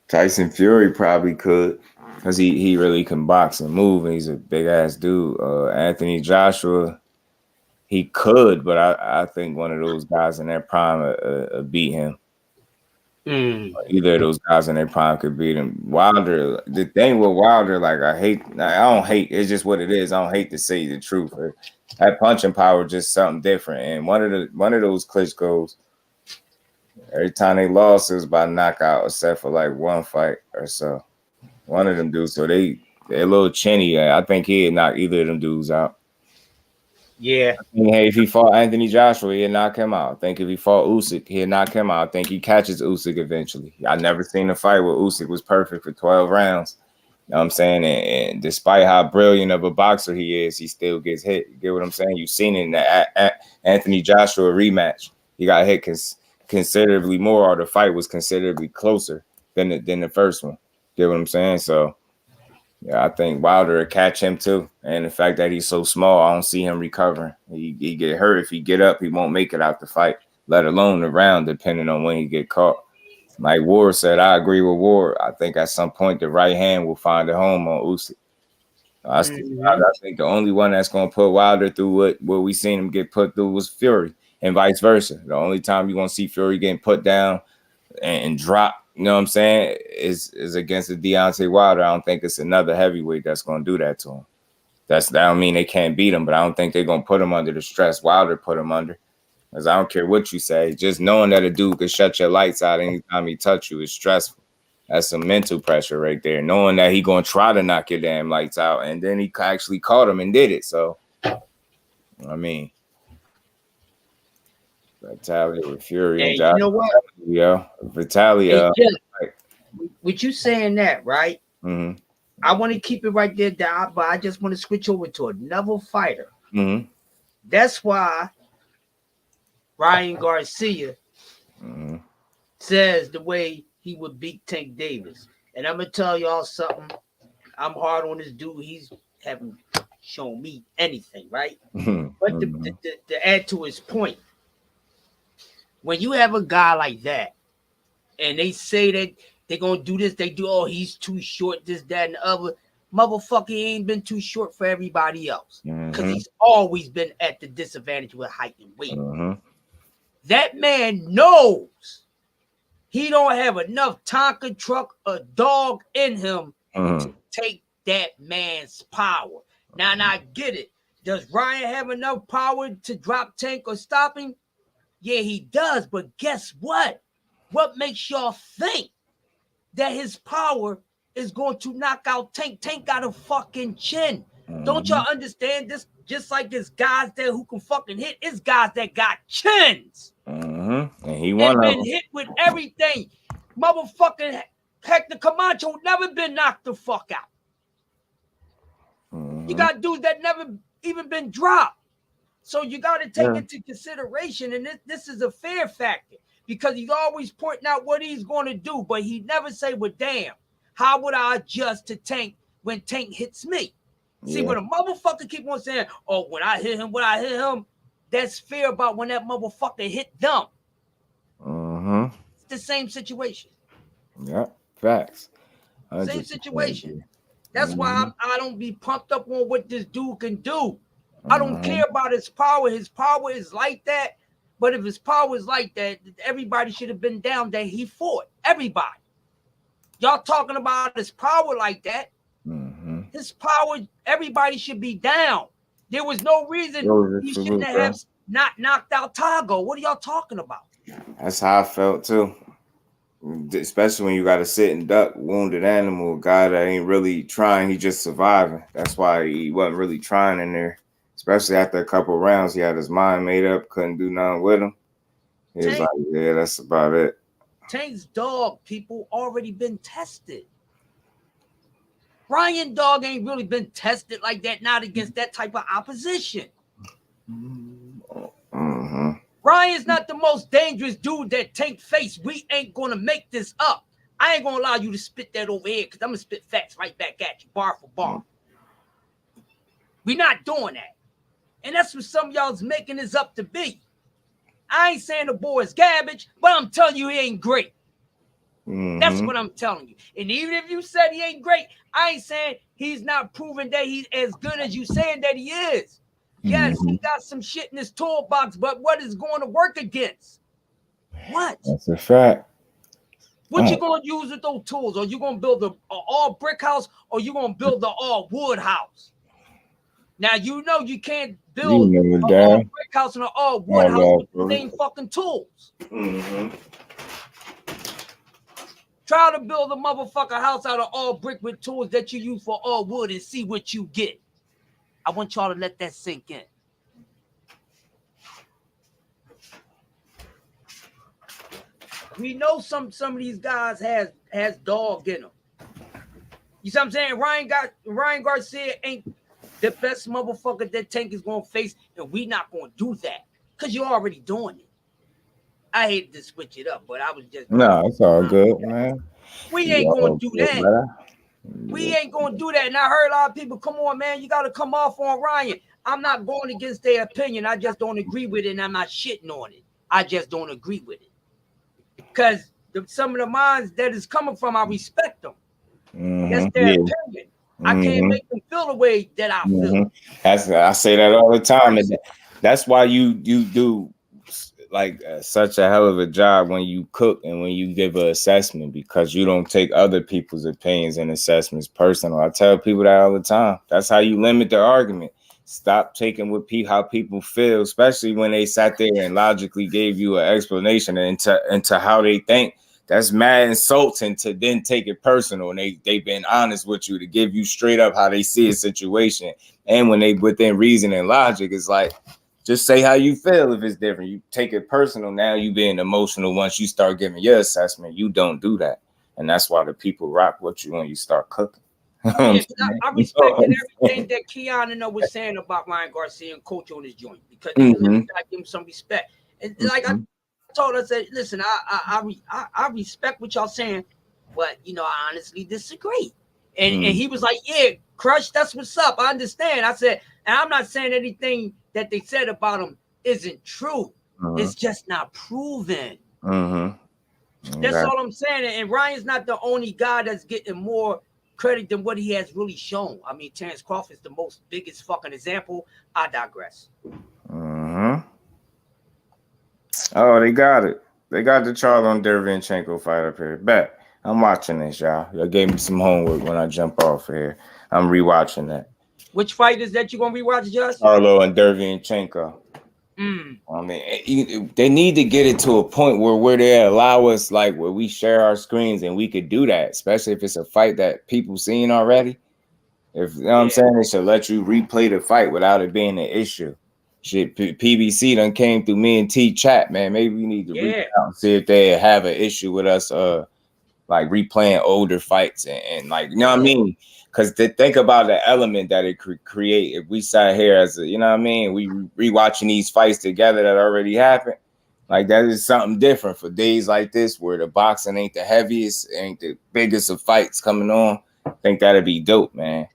Tyson Fury probably could, because he really can box and move, and he's a big ass dude. Anthony Joshua, he could, but I think one of those guys in their prime beat him. Either of those guys in their prime could beat him. Wilder, the thing with Wilder, like I don't hate. It's just what it is. I don't hate to say the truth. That punching power is just something different. And one of those Klitschko's, every time they lost, it was by knockout, except for like one fight or so. One of them dudes, so they're a little chinny. I think he'd knock either of them dudes out. Yeah. Hey, if he fought Anthony Joshua, he'd knock him out. I think if he fought Usyk, he'd knock him out. I think he catches Usyk eventually. I never seen a fight where Usyk was perfect for 12 rounds. You know what I'm saying? And despite how brilliant of a boxer he is, he still gets hit. You get what I'm saying? You've seen it in the Anthony Joshua rematch. He got hit considerably more, or the fight was considerably closer than the first one. Get what I'm saying? So, yeah, I think Wilder will catch him too. And the fact that he's so small, I don't see him recovering. He get hurt. If he get up, he won't make it out the fight, let alone the round, depending on when he get caught. Like Ward said, I agree with Ward. I think at some point the right hand will find a home on Usyk. I think the only one that's going to put Wilder through what we seen him get put through was Fury, and vice versa. The only time you're going to see Fury getting put down and drop, you know what I'm saying, is against the Deontay Wilder. I don't think it's another heavyweight that's going to do that to him. That don't mean they can't beat him, but I don't think they're going to put him under the stress Wilder put him under. Because I don't care what you say. Just knowing that a dude could shut your lights out anytime he touch you is stressful. That's some mental pressure right there. Knowing that he going to try to knock your damn lights out, and then he actually caught him and did it. So, I mean, Vitalia with Fury and Josh. You know what? Yeah, Vitalia. With you saying that, right? Mm-hmm. I want to keep it right there, down, but I just want to switch over to another fighter. Mm-hmm. That's why Ryan Garcia says the way he would beat Tank Davis. And I'm going to tell y'all something. I'm hard on this dude. He's haven't shown me anything, right? But to add to his point, when you have a guy like that, and they say that they're going to do this, they do, oh, he's too short, this, that, and the other. Motherfucker, he ain't been too short for everybody else. Because he's always been at the disadvantage with height and weight. That man knows he don't have enough Tonka truck or dog in him to take that man's power. Now, I get it. Does Ryan have enough power to drop Tank or stop him? Yeah, he does. But guess what? What makes y'all think that his power is going to knock out Tank? Tank got a fucking chin. Don't y'all understand this? Just like there's guys there who can fucking hit, it's guys that got chins. And he won. Been hit with everything. Motherfucking Hector Camacho never been knocked the fuck out. You got dudes that never even been dropped. So you got to take into consideration, and this is a fair factor. because he's always pointing out what he's going to do, but he never say, well, damn, how would I adjust to Tank when Tank hits me? See, when a motherfucker keep on saying, oh, when I hit him, that's fear about when that motherfucker hit them. It's the same situation. Yeah, facts. Same situation. That's why I don't be pumped up on what this dude can do. I don't care about his power. His power is like that. But if his power is like that, everybody should have been down that he fought. Everybody. Y'all talking about his power like that. His power, everybody should be down. There was no reason he shouldn't have not knocked out Tago. What are y'all talking about? That's how I felt too. Especially when you got to sit and duck wounded animal, a guy that ain't really trying, he just surviving. That's why he wasn't really trying in there. Especially after a couple rounds, he had his mind made up, couldn't do nothing with him. He was like, yeah, that's about it. Tank's dog, people, already been tested. Ryan dog ain't really been tested like that, not against that type of opposition. Ryan's not the most dangerous dude that Tank faced. We ain't gonna make this up. I ain't gonna allow you to spit that over here because I'm gonna spit facts right back at you, bar for bar. We not doing that. And that's what some of y'all's making this up to be. I ain't saying the boy is garbage, but I'm telling you he ain't great. That's what I'm telling you. And even if you said he ain't great, I ain't saying he's not proving that he's as good as you saying that he is. Yes, he got some shit in his toolbox, but what is going to work against? What? That's a fact. What you going to use with those tools? Are you going to build an all brick house or you going to build the all wood house? Now, you know you can't build an all brick house and an all wood house with the same fucking tools. Try to build a motherfucker house out of all brick with tools that you use for all wood and see what you get. I want y'all to let that sink in. We know some of these guys has dog in them. You see what I'm saying? Ryan Garcia ain't the best motherfucker that Tank is going to face, and we not going to do that because you're already doing it. I hate to switch it up, but I was just... No, it's all good, man. We ain't going to do that. We ain't going to do that. And I heard a lot of people, come on, man, you got to come off on Ryan. I'm not going against their opinion. I just don't agree with it, and I'm not shitting on it. I just don't agree with it. Because some of the minds that is coming from, I respect them. That's their opinion. I can't make them feel the way that I feel. I say that all the time. And that's why you do like such a hell of a job when you cook and when you give an assessment, because you don't take other people's opinions and assessments personal. I tell people that all the time. That's how you limit the argument. Stop taking what how people feel, especially when they sat there and logically gave you an explanation into how they think. That's mad insulting to then take it personal, and they've been honest with you to give you straight up how they see a situation. And when they within reason and logic, it's like, just say how you feel. If it's different, you take it personal. Now you being emotional. Once you start giving your assessment, you don't do that, and that's why the people rock with you when you start cooking. I respected everything that Keanu was saying about Ryan Garcia and Coach on his joint, because I give him some respect. And like I told her, I said, listen, I respect what y'all saying, but I honestly disagree. And he was like, yeah, Crush, that's what's up. I understand. I said, and I'm not saying anything that they said about him isn't true. It's just not proven. That's all I'm saying. And Ryan's not the only guy that's getting more credit than what he has really shown. I mean, Terrence Crawford is the biggest fucking example. I digress. Oh, they got it. They got the Charlo Derevyanchenko fight up here. Bet. I'm watching this, y'all. Y'all gave me some homework when I jump off here. I'm rewatching that. Which fight is that you gonna rewatch, Just? Charlo and Derevyanchenko. I mean, they need to get it to a point where they allow us, like, where we share our screens and we could do that, especially if it's a fight that people seen already. If you know what I'm saying, they should let you replay the fight without it being an issue. Shit, PBC done came through me and T chat, man. Maybe we need to reach out and see if they have an issue with us, like replaying older fights and like, you know what I mean? Because think about the element that it could create if we sat here as a, you know what I mean, we rewatching these fights together that already happened. Like that is something different for days like this where the boxing ain't the heaviest, ain't the biggest of fights coming on. I think that'd be dope, man.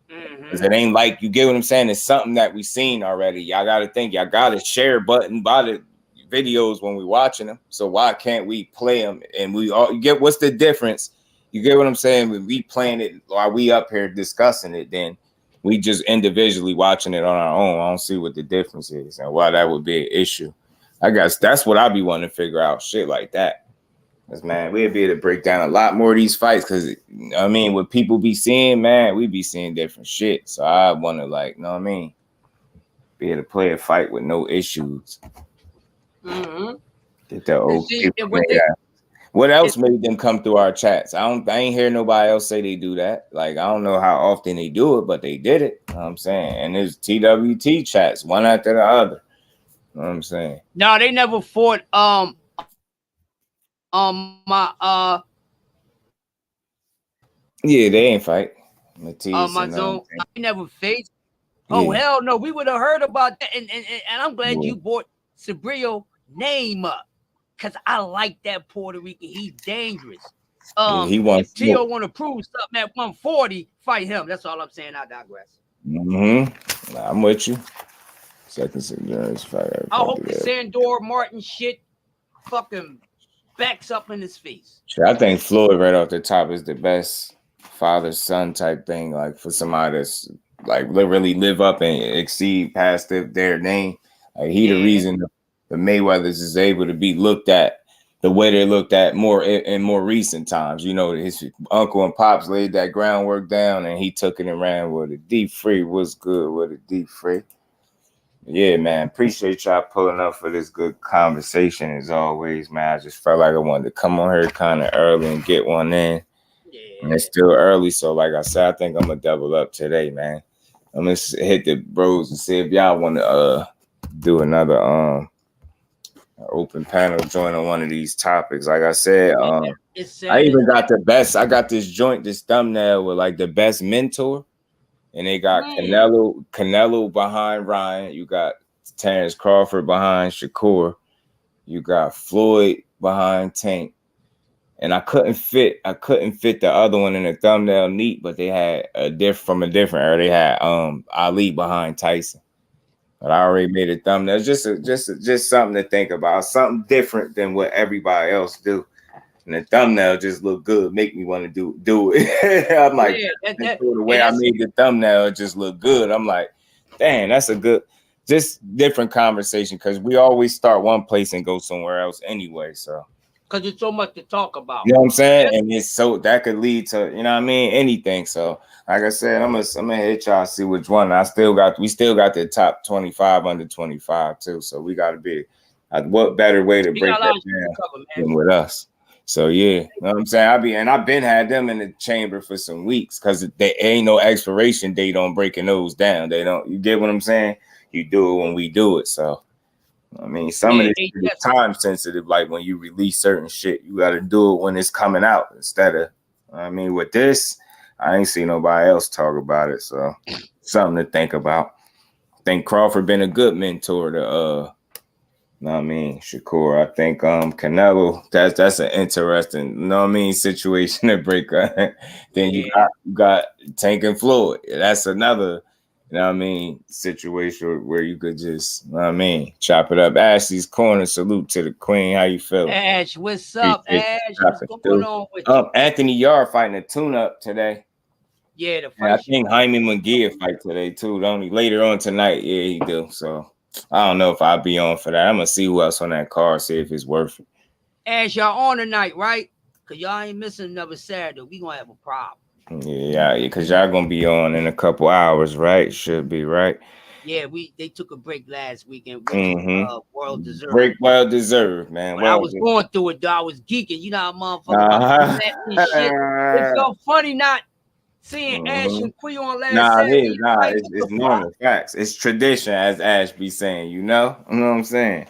Because it ain't like, you get what I'm saying? It's something that we seen already. Y'all got to think, y'all got a share button by the videos when we watching them. So why can't we play them? And we all, you get what's the difference? You get what I'm saying? When we playing it while we up here discussing it, then we just individually watching it on our own. I don't see what the difference is and why that would be an issue. I guess that's what I be wanting to figure out, shit like that. Because, man, we'd be able to break down a lot more of these fights because, I mean, what people be seeing, man, we be seeing different shit. So I want to, like, you know what I mean, be able to play a fight with no issues. Get that old people. What else made them come through our chats? I ain't hear nobody else say they do that. Like, I don't know how often they do it, but they did it. You know what I'm saying? And there's TWT chats, one after the other. You know what I'm saying? No, they never fought yeah, they ain't fight. Matisse my zone. I never faced. Yeah. Oh hell no, we would have heard about that. And I'm glad you brought Sabrillo name up because I like that Puerto Rican. He's dangerous. He wants. If Tio want to prove something at 140, fight him. That's all I'm saying. I digress. I'm with you. Second Endurance fighter. I hope the Sandor Martin shit fucking backs up in his face. I think Floyd right off the top is the best father-son type thing. Like for somebody that's like really live up and exceed past their name. Like he the reason the Mayweathers is able to be looked at the way they looked at more in more recent times. You know, his uncle and pops laid that groundwork down and he took it and ran with it. Deep free was good with it. Deep free. Yeah, man. Appreciate y'all pulling up for this good conversation as always, man. I just felt like I wanted to come on here kind of early and get one in. Yeah. And it's still early, so like I said, I think I'm gonna double up today, man. I'm gonna hit the bros and see if y'all want to do another open panel joint on one of these topics. Like I said, I even got the best. I got this joint, this thumbnail with like the best mentor. And they got Canelo behind Ryan. You got Terrence Crawford behind Shakur. You got Floyd behind Tank. And I couldn't fit the other one in the thumbnail neat, but they had from a different era. They had Ali behind Tyson. But I already made a thumbnail. Just something to think about. Something different than what everybody else do. And the thumbnail just look good, make me want to do it. I'm like, the way I made the thumbnail, it just look good. I'm like, dang, that's a good, just different conversation because we always start one place and go somewhere else anyway. So, because it's so much to talk about. You know what I'm saying? And it's so that could lead to, you know what I mean, anything. So, like I said, I'm gonna hit y'all see which one. We still got the top 25 under 25 too. So we got to be. What better way to break that down than with us? So yeah, you know what I'm saying? I've been had them in the chamber for some weeks because they ain't no expiration date on breaking those down. They don't, you get what I'm saying? You do it when we do it. So I mean, some of this is time sensitive, like when you release certain shit, you gotta do it when it's coming out instead of, I mean, with this, I ain't see nobody else talk about it. So something to think about. I think Crawford been a good mentor to know what I mean, Shakur. I think Canelo, that's an interesting, you know what I mean, situation to break up. Then you got Tank and Floyd. That's another, you know what I mean, situation where you could just, you know what I mean, chop it up. Ashley's corner, salute to the queen. How you feel? Ash, what's up, Ash? What's going on with you? Anthony Yarr fighting a tune-up today. Yeah, the fight. I think Jaime McGee fight today too. Only later on tonight. Yeah, he do. So I don't know if I'll be on for that. I'm gonna see who else on that card, see if it's worth it. Ash, y'all on tonight, right? Cause y'all ain't missing another Saturday. We gonna have a problem. Yeah, because y'all gonna be on in a couple hours, right? Should be, right? Yeah, they took a break last weekend. Well deserved. Break well deserved, man. When I was going through it, though, I was geeking. You know how motherfuckers shit. It's so funny not seeing Ash and Quee on last Saturday. It's normal facts. It's tradition, as Ash be saying, you know? You know what I'm saying?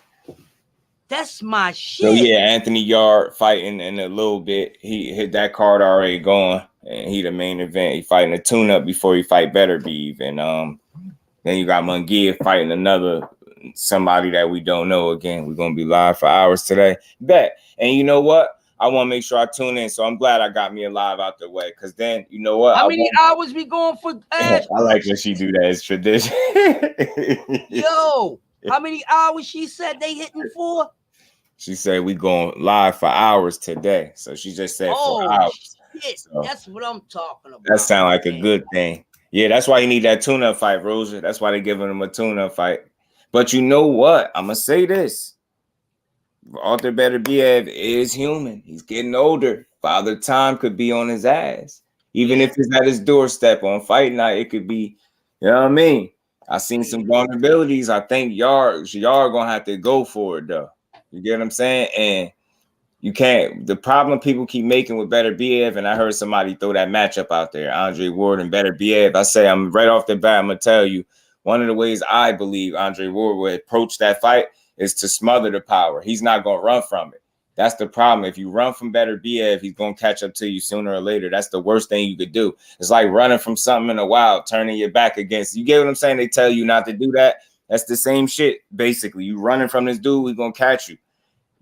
That's my shit. So yeah, Anthony Yarr fighting in a little bit. He hit that card already going, and he the main event. He fighting a tune-up before he fight Better Be Even. Then you got Munguia fighting another somebody that we don't know. Again, we're gonna be live for hours today. Bet. And you know what? I want to make sure I tune in. So I'm glad I got me a live out the way. Because then, you know what? How many hours we going for? I like when she do that. It's tradition. Yo, how many hours she said they hitting for? She said we going live for hours today. So she just said 4 hours. Shit. So that's what I'm talking about. That sounds like a good thing. Yeah, that's why you need that tune-up fight, Rosa. That's why they're giving him a tune-up fight. But you know what? I'm going to say this. Arthur Beterbiev is human. He's getting older. Father Time could be on his ass. Even if it's at his doorstep on fight night, it could be, you know what I mean? I seen some vulnerabilities. I think y'all are going to have to go for it, though. You get what I'm saying? And you can't. The problem people keep making with Beterbiev, and I heard somebody throw that matchup out there, Andre Ward and Beterbiev. I say, I'm right off the bat, I'm going to tell you, one of the ways I believe Andre Ward would approach that fight is to smother the power. He's not going to run from it. That's the problem. If you run from Beterbiev, he's going to catch up to you sooner or later. That's the worst thing you could do. It's like running from something in the wild, turning your back against. You get what I'm saying? They tell you not to do that. That's the same shit, basically. You running from this dude, he's going to catch you.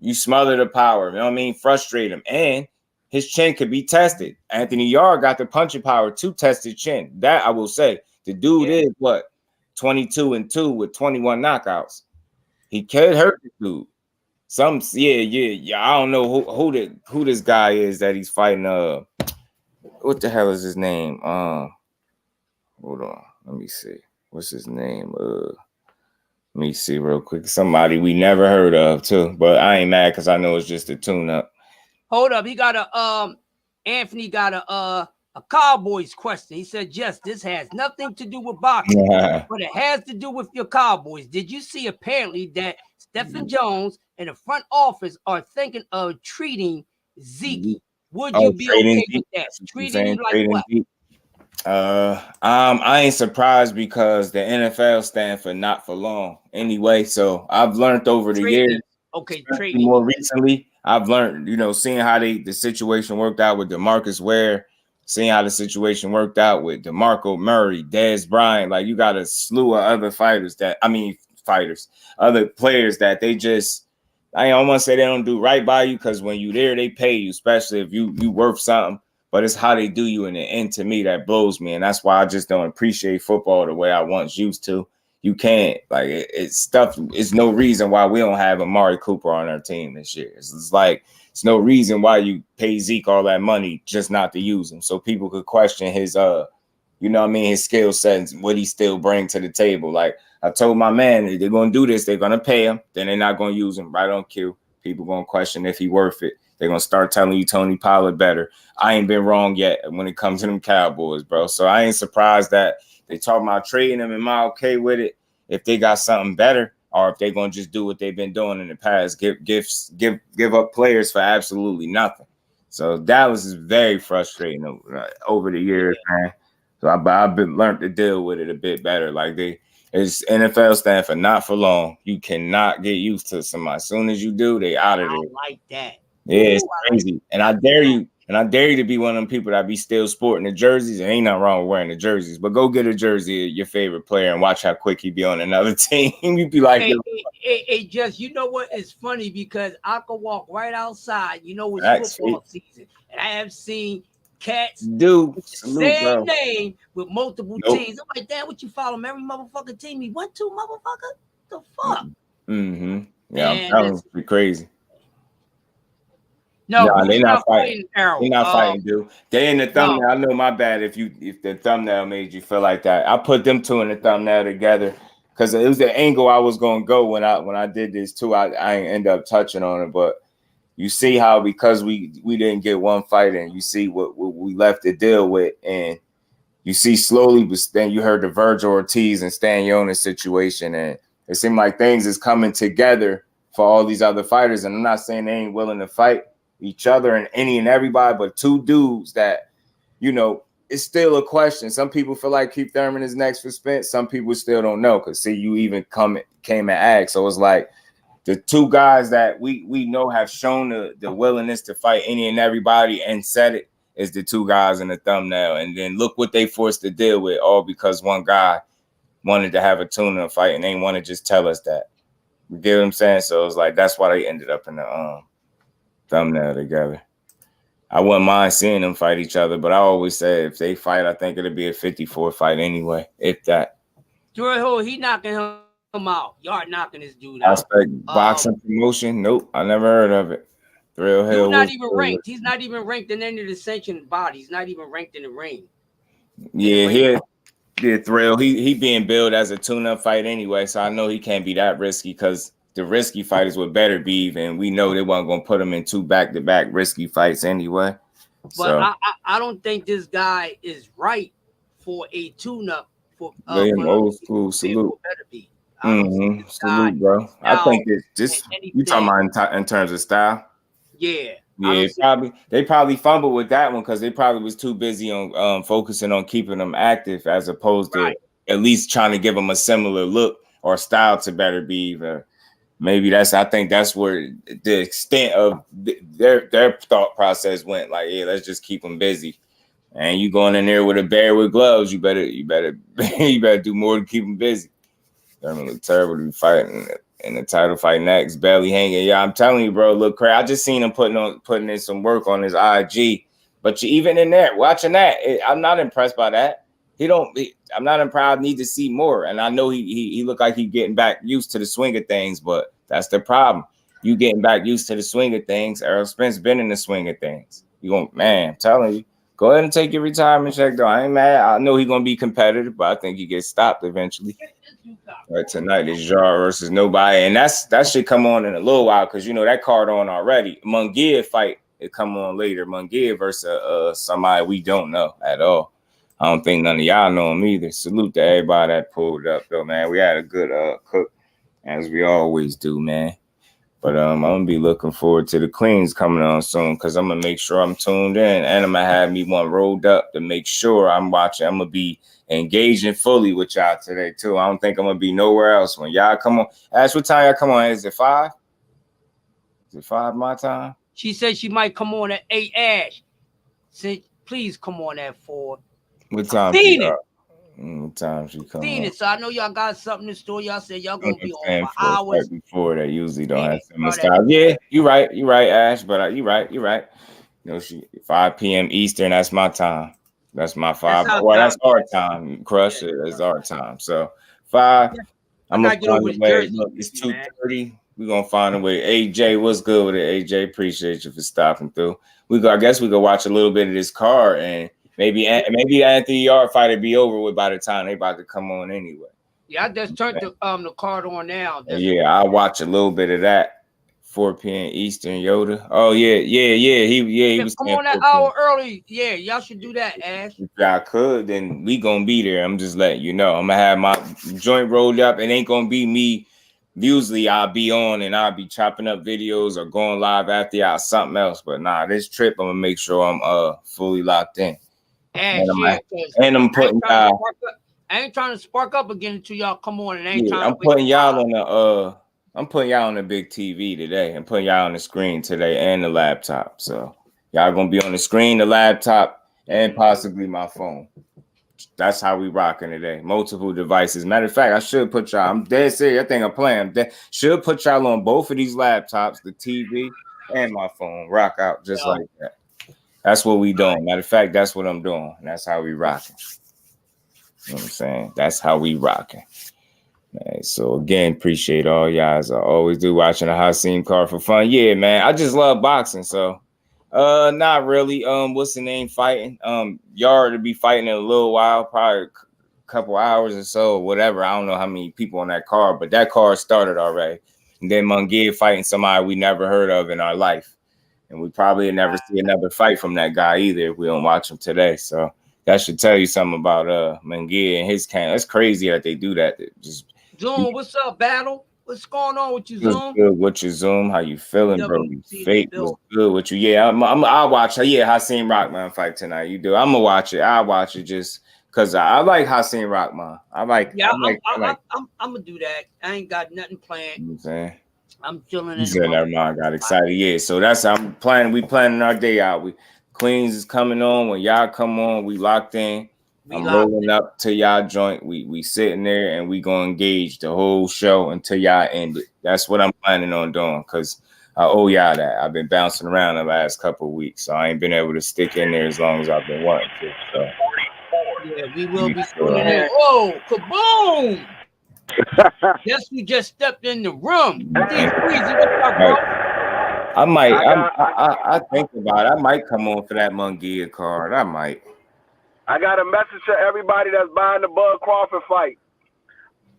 You smother the power, you know what I mean? Frustrate him. And his chin could be tested. Anthony Yarde got the punching power to test his chin. That I will say. The dude is what? 22-2 with 21 knockouts. He could hurt the dude. I don't know who this guy is that he's fighting. What the hell is his name? Hold on. Let me see. What's his name? Let me see real quick. Somebody we never heard of too, but I ain't mad because I know it's just a tune-up. Hold up, he got a Anthony got a Cowboys question. He said, "Yes, this has nothing to do with boxing, but it has to do with your Cowboys. Did you see apparently that Stephen Jones and the front office are thinking of treating Zeke? Would you be okay with that? Treating him like what?" I ain't surprised because the NFL stand for not for long anyway. So I've learned over the years. Okay, more recently, I've learned, seeing how the situation worked out with DeMarcus Ware, seeing how the situation worked out with DeMarco Murray, Dez Bryant. Like, you got a slew of other other players that they just, I don't want to say they don't do right by you, because when you there, they pay you, especially if you worth something. But it's how they do you in the end, to me, that blows me. And that's why I just don't appreciate football the way I once used to. You can't, like, it's stuff. It's no reason why we don't have Amari Cooper on our team this year. It's like, it's no reason why you pay Zeke all that money just not to use him. So people could question his, his skill sets and what he still bring to the table. Like, I told my man, if they're going to do this, they're going to pay him. Then they're not going to use him right on cue. People going to question if he worth it. They're going to start telling you Tony Pollard better. I ain't been wrong yet when it comes to them Cowboys, bro. So I ain't surprised that they talk about trading them. Am I okay with it if they got something better, or if they're going to just do what they've been doing in the past, give up players for absolutely nothing. So Dallas is very frustrating over the years, man. So I've been learned to deal with it a bit better. Like, it's NFL stand for not for long. You cannot get used to somebody. As soon as you do, they out of there. I like that. Yeah, it's crazy. And I dare you to be one of them people that be still sporting the jerseys. And ain't nothing wrong with wearing the jerseys, but go get a jersey of your favorite player and watch how quick he be on another team. You'd be like, it just, you know what? It's funny because I could walk right outside. It's football season, and I have seen cats do same name with multiple teams. I'm like, damn, what you follow every motherfucking team he went to, motherfucker? The fuck? Mm-hmm. Yeah, that was pretty crazy. No, they're not fighting. Errol. They're not fighting, dude. They in the thumbnail. I know, my bad if the thumbnail made you feel like that. I put them two in the thumbnail together because it was the angle I was gonna go when I did this too. I ain't end up touching on it, but you see how, because we didn't get one fight, and you see what we left to deal with, and you see slowly, but then you heard the Vergil Ortiz and Stanionis situation, and it seemed like things is coming together for all these other fighters. And I'm not saying they ain't willing to fight each other and any and everybody, but two dudes that, it's still a question. Some people feel like Keith Thurman is next for Spence. Some people still don't know, because see, you even came and asked. So it's like the two guys that we know have shown the willingness to fight any and everybody and said it is the two guys in the thumbnail. And then look what they forced to deal with, all because one guy wanted to have a tune-up fight and they want to just tell us that. You get what I'm saying? So it's like that's why they ended up in the thumbnail together. I wouldn't mind seeing them fight each other, but I always say if they fight, I think it'll be a 54 fight anyway, if that. Thrill, he knocking him out. Yard knocking this dude out. Aspect boxing promotion? Nope, I never heard of it. Thrill Hill. Dude not even ranked. He's not even ranked in any of the sanctioned bodies. He's not even ranked in the ring. Yeah, Thrill. He being billed as a tune-up fight anyway, so I know he can't be that risky because the risky fighters would better be, and we know they weren't going to put him in 2 back-to-back risky fights anyway. But so. I don't think this guy is right for a tune-up. For old school salute. Salute, bro. I think it's just you talking about in terms of style. Yeah. They probably fumbled with that one because they probably was too busy on focusing on keeping them active as opposed to at least trying to give them a similar look or style to Better Be. Maybe I think that's where the extent of their thought process went. Like, yeah, let's just keep them busy. And you going in there with a bear with gloves, you better do more to keep them busy. Thurman look terrible to be fighting in the title fight next, belly hanging. Yeah, I'm telling you, bro. Look, I just seen him putting in some work on his IG. But even in there, watching that, I'm not impressed by that. I'm not impressed. I need to see more. And I know he looked like he's getting back used to the swing of things, but that's the problem. You getting back used to the swing of things. Errol Spence been in the swing of things. I'm telling you. Go ahead and take your retirement check, though. I ain't mad. I know he's going to be competitive, but I think he gets stopped eventually. But tonight is Jar versus nobody. And that should come on in a little while because, that card on already. Munguia fight, it come on later. Munguia versus somebody we don't know at all. I don't think none of y'all know him either. Salute to everybody that pulled up, though, man. We had a good cook, as we always do, man. But I'm gonna be looking forward to the cleans coming on soon because I'm gonna make sure I'm tuned in and I'm gonna have me one rolled up to make sure I'm watching. I'm gonna be engaging fully with y'all today too. I don't think I'm gonna be nowhere else when y'all come on. Ash, what time y'all come on? Is it 5? Is it 5 my time? She said she might come on at 8. Ash, said please come on at 4. What time? What time she come on? So I know y'all got something in store. Y'all said y'all gonna be on for hours. Right before that usually don't have so much time. Yeah, you're right, Ash. But you're right. 5 p.m. Eastern. That's my time. That's my 5. That's our time. Crush it. That's our time. So 5. I'm gonna find a way. Look, it's 2:30. We're gonna find a way. AJ, what's good with it? AJ, appreciate you for stopping through. I guess we could watch a little bit of this card and. Maybe Anthony Yard fight will be over with by the time they about to come on anyway. Yeah, I just turned the card on now. I'll watch a little bit of that. 4 p.m. Eastern, Yoda. Oh yeah. He was come on that hour early. Yeah, y'all should do that, Ash. If y'all could, then we gonna be there. I'm just letting you know. I'm gonna have my joint rolled up. It ain't gonna be me. Usually I'll be on and I'll be chopping up videos or going live after y'all something else. But nah, this trip I'm gonna make sure I'm fully locked in. And I'm putting I ain't trying to spark up again until y'all come on. And I'm putting y'all on the big TV today. I'm putting y'all on the screen today and the laptop. So y'all gonna be on the screen, the laptop, and possibly my phone. That's how we rocking today. Multiple devices. Matter of fact, I should put y'all. I'm dead serious. I think I'm playing. Should put y'all on both of these laptops, the TV and my phone. Rock out just like that. That's what we doing. Matter of fact, that's what I'm doing. And that's how we rocking. You know what I'm saying? That's how we rocking. Right, so again, appreciate all y'all as I always do watching a Hasim card for fun. Yeah, man. I just love boxing. So not really. What's the name fighting? Yard to be fighting in a little while, probably a couple hours or so, or whatever. I don't know how many people on that card, but that card started already. And then Munguia fighting somebody we never heard of in our life. And we probably never see another fight from that guy either if we don't watch him today. So that should tell you something about Munguia and his camp. That's crazy that they do that. Zoom, what's up, Battle? What's going on with you, Zoom? Good with your Zoom. How you feeling, bro? You fake. What's good with you? Yeah, I'll watch. Yeah, Hasim Rockman fight tonight. You do. I'm gonna watch it. I'll watch it just because I like Hasim Rockman. I'm gonna do that. I ain't got nothing planned. You know what I'm saying? I'm chilling. Never mind. Got excited. Yeah. So that's I'm planning. We planning our day out. Queens is coming on. When y'all come on, we locked in. I'm rolling up to y'all joint. We sitting there and we gonna engage the whole show until y'all end it. That's what I'm planning on doing because I owe y'all that. I've been bouncing around the last couple of weeks, so I ain't been able to stick in there as long as I've been wanting to. So yeah, we will be tuning in. Oh, kaboom! Yes, we just stepped in the room. I might. I think about it. I might come on for that Munguia card. I might. I got a message to everybody that's buying the Bud Crawford fight.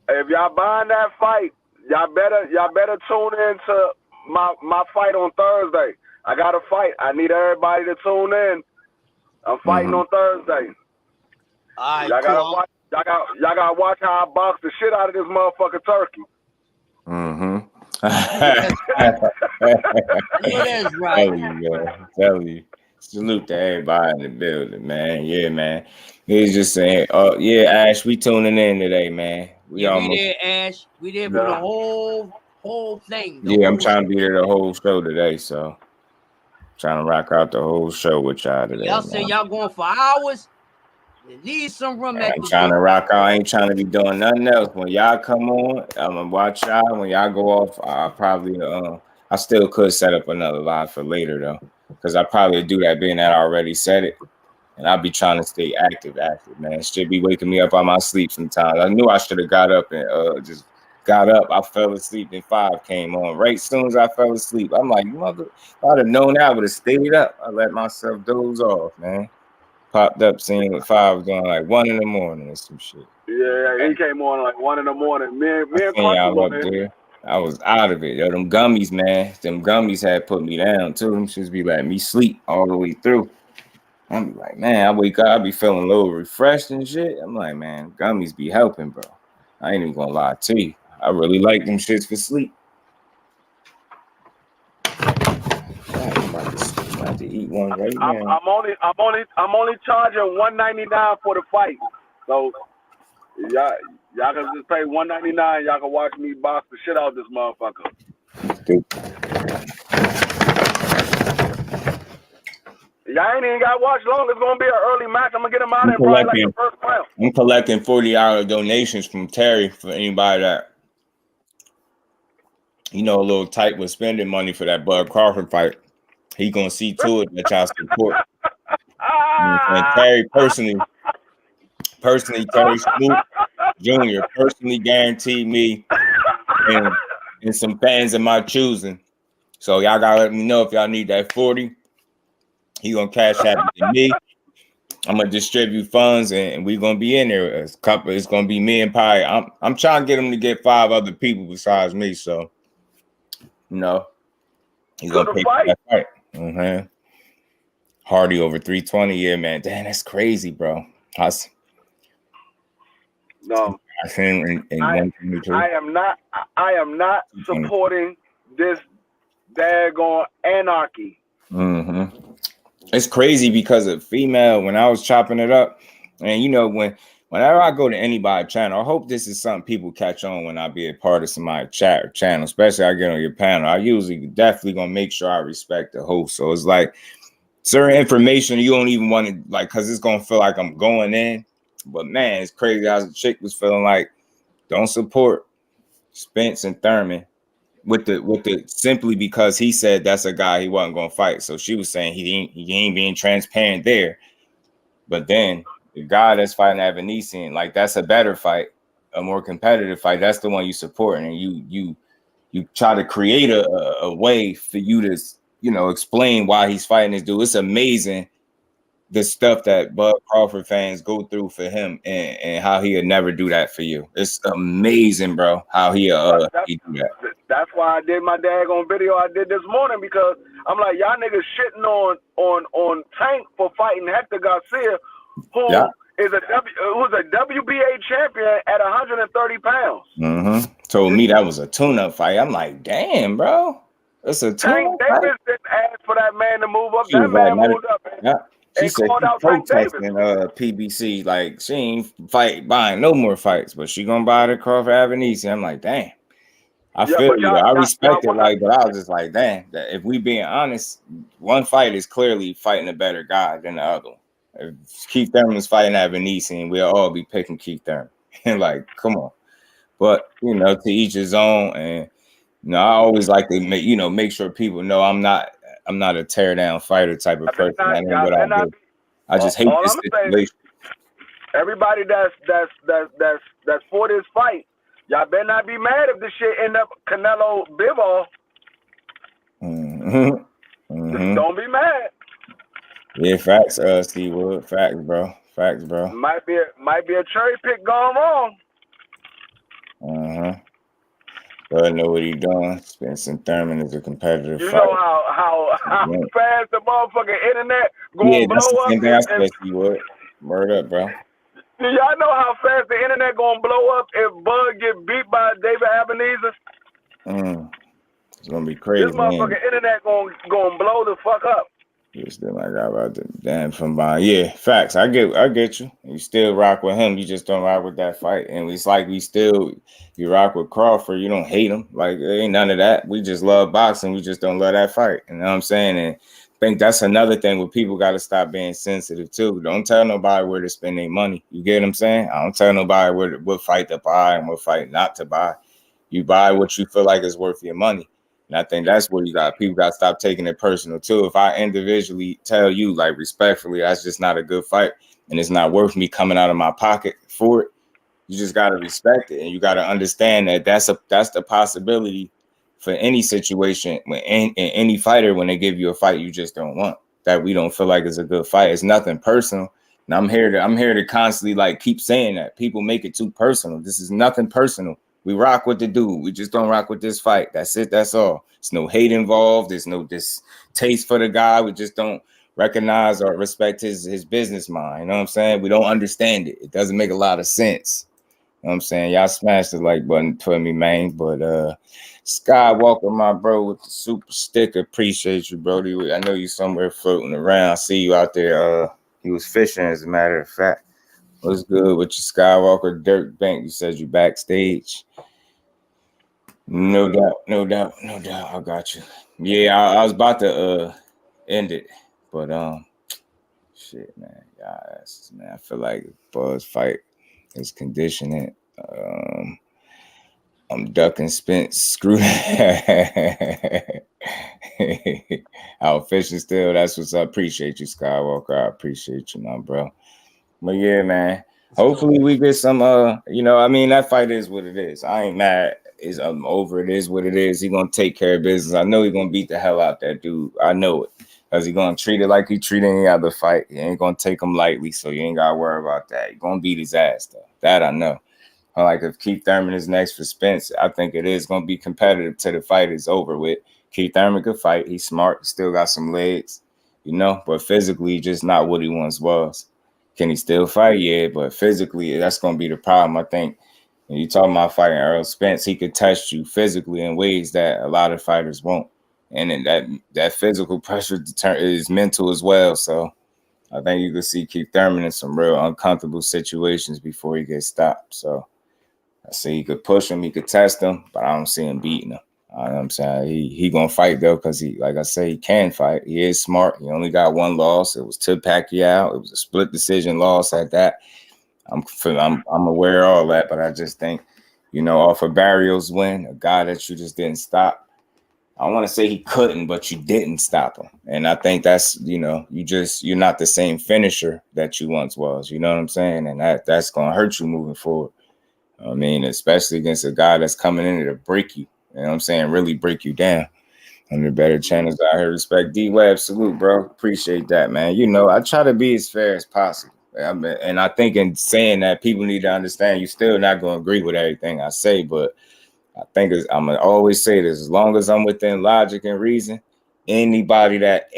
If y'all buying that fight, y'all better tune in to my fight on Thursday. I got a fight. I need everybody to tune in. I'm fighting on Thursday. All right, y'all gotta watch how I box the shit out of this motherfucking turkey. That's right. Tell you. Salute to everybody in the building, man. Yeah, man. He's just saying, oh yeah, Ash, we tuning in today, man. We there, Ash. We there for the whole thing. I'm trying to be there the whole show today, so trying to rock out the whole show with y'all today. Y'all say y'all going for hours? You need some room. I'm trying to rock out. I ain't trying to be doing nothing else. When y'all come on, I'm gonna watch y'all. When y'all go off, I probably I still could set up another live for later though. Because I probably do that being that I already said it. And I'll be trying to stay active, man. Shit be waking me up out my sleep sometimes. I knew I should have got up and just got up. I fell asleep and 5 came on. Right as soon as I fell asleep, I'm like, mother, if I'd have known that, I would have stayed up. I let myself doze off, man. Popped up, seeing what 5 was going like 1 in the morning or some shit. Yeah, he came on like 1 in the morning. Me and y'all up there. I was out of it. Yo, them gummies, man. Them gummies had put me down too. Them shits be letting me sleep all the way through. I'm like, man, I wake up, I be feeling a little refreshed and shit. I'm like, man, gummies be helping, bro. I ain't even gonna lie to you. I really like them shits for sleep. I'm about to eat one right now. I'm only charging $199 for the fight. So y'all can just pay $199. Y'all can watch me box the shit out of this motherfucker. Y'all ain't even got to watch long. It's gonna be an early match. I'm gonna get him out in probably like the first round. I'm collecting $40 donations from Terry for anybody that a little tight with spending money for that Bud Crawford fight. He gonna see to it that y'all support. And Terry personally, Terry Smoot Jr. personally guaranteed me and some fans of my choosing. So y'all gotta let me know if y'all need that 40. He gonna cash out to me. I'm gonna distribute funds and we gonna be in there. It's gonna be me and Pi. I'm trying to get him to get 5 other people besides me. So he's gonna pay for that fight. Hardy over 320. Yeah, man. Damn, that's crazy, bro. No, I am not supporting this daggone anarchy. It's crazy because of female. When I was chopping it up, and whenever I go to anybody's channel, I hope this is something people catch on when I be a part of somebody's chat or channel, especially I get on your panel. I usually definitely gonna make sure I respect the host. So it's like certain information you don't even want to because it's gonna feel like I'm going in. But man, it's crazy how the chick was feeling like don't support Spence and Thurman with the simply because he said that's a guy he wasn't gonna fight. So she was saying he ain't being transparent there. But then the guy that's fighting Avanesian, like that's a better fight, a more competitive fight. That's the one you support, and you try to create a way for you to explain why he's fighting this dude. It's amazing the stuff that Bud Crawford fans go through for him and how he'll never do that for you. It's amazing, bro, how he do that. That's why I did my daggone video I did this morning, because I'm like, y'all niggas shitting on Tank for fighting Hector Garcia, who's a WBA champion at 130 pounds. Told me that was a tune-up fight. I'm like, damn, bro. It's a tune-up fight. Davis didn't ask for that man to move up. That man moved up. She said she protesting PBC, like she ain't buying no more fights, but she gonna buy the Crawford Avanesian. I'm like, damn. I feel you. I respect it, but I was just like, damn. That if we being honest, one fight is clearly fighting a better guy than the other one. If Keith Thurman was fighting at Venetian, we'll all be picking Keith Thurman. Like, come on. But, you know, to each his own. And, you know, I always like to make sure people know I'm not a tear down fighter type of person. That ain't what I do. I just hate this situation. Everybody that's for this fight, y'all better not be mad if this shit end up Canelo Bivol. Don't be mad. Yeah, facts, Steve Wood. Facts, bro. Facts, bro. Might be a cherry pick gone wrong. But know what he doing. Spence and Thurman is a competitive fight. You know how fast the motherfucking internet gonna blow that's the same up. Thing I said, Steve Wood. Word up, bro. Do y'all know how fast the internet gonna blow up if Bud get beat by David Ebenezer? It's gonna be crazy. This motherfucking internet gonna blow the fuck up. You still like about the damn from behind. Yeah, facts. I get you. You still rock with him. You just don't rock with that fight. And it's like you rock with Crawford. You don't hate him. Like there ain't none of that. We just love boxing. We just don't love that fight. You know what I'm saying? And I think that's another thing where people got to stop being sensitive too. Don't tell nobody where to spend their money. You get what I'm saying? I don't tell nobody what fight to buy and what fight not to buy. You buy what you feel like is worth your money. And I think that's where people got to stop taking it personal too. If I individually tell you, like respectfully, that's just not a good fight and it's not worth me coming out of my pocket for it, you just got to respect it. And you got to understand that that's the possibility for any situation when any fighter, when they give you a fight you just don't want, that we don't feel like is a good fight. It's nothing personal. And I'm here to constantly like keep saying that. People make it too personal. This is nothing personal. We rock with the dude. We just don't rock with this fight. That's it. That's all. There's no hate involved. There's no distaste for the guy. We just don't recognize or respect his business mind. You know what I'm saying? We don't understand it. It doesn't make a lot of sense. You know what I'm saying? Y'all smashed the like button for me, man. But Skywalker, my bro, with the super stick. Appreciate you, Brody. I know you somewhere floating around. I see you out there. He was fishing, as a matter of fact. What's good with you, Skywalker? Dirk Bank, you said you backstage. No doubt. I got you. Yeah, I was about to end it, but shit, man. Yes, man. I feel like Buzz fight is conditioning. I'm ducking Spence. Screw that. Out fishing still. That's what's up. Appreciate you, Skywalker. I appreciate you, my bro. But yeah, man. Hopefully we get some I mean, that fight is what it is. I ain't mad. I'm over it. Is what it is. He gonna take care of business. I know he gonna beat the hell out that dude. I know it. Because he gonna treat it like he treat any other fight. He ain't gonna take him lightly, so you ain't gotta worry about that. He gonna beat his ass though. That I know. Like if Keith Thurman is next for Spence, I think it is gonna be competitive till the fight is over with. Keith Thurman could fight. He's smart. Still got some legs, but physically just not what he once was. Can he still fight? Yeah, but physically, that's going to be the problem, I think. When you talking about fighting Errol Spence, he could test you physically in ways that a lot of fighters won't. And then that physical pressure is mental as well. So I think you could see Keith Thurman in some real uncomfortable situations before he gets stopped. So I see he could push him, he could test him, but I don't see him beating him. You know what I'm saying? He gonna fight though, because he, like I say, he can fight. He is smart. He only got one loss. It was to Pacquiao. It was a split decision loss at that. I'm aware of all that, but I just think, off of Barrios' win, a guy that you just didn't stop. I don't want to say he couldn't, but you didn't stop him. And I think that's, you're not the same finisher that you once was. You know what I'm saying? And that's gonna hurt you moving forward. I mean, especially against a guy that's coming in to break you. You know what I'm saying? Really break you down. And the better channels out here. Respect D-Web. Salute, bro. Appreciate that, man. I try to be as fair as possible. And I think in saying that, people need to understand you're still not going to agree with everything I say. But I think I'm going to always say this. As long as I'm within logic and reason, anybody that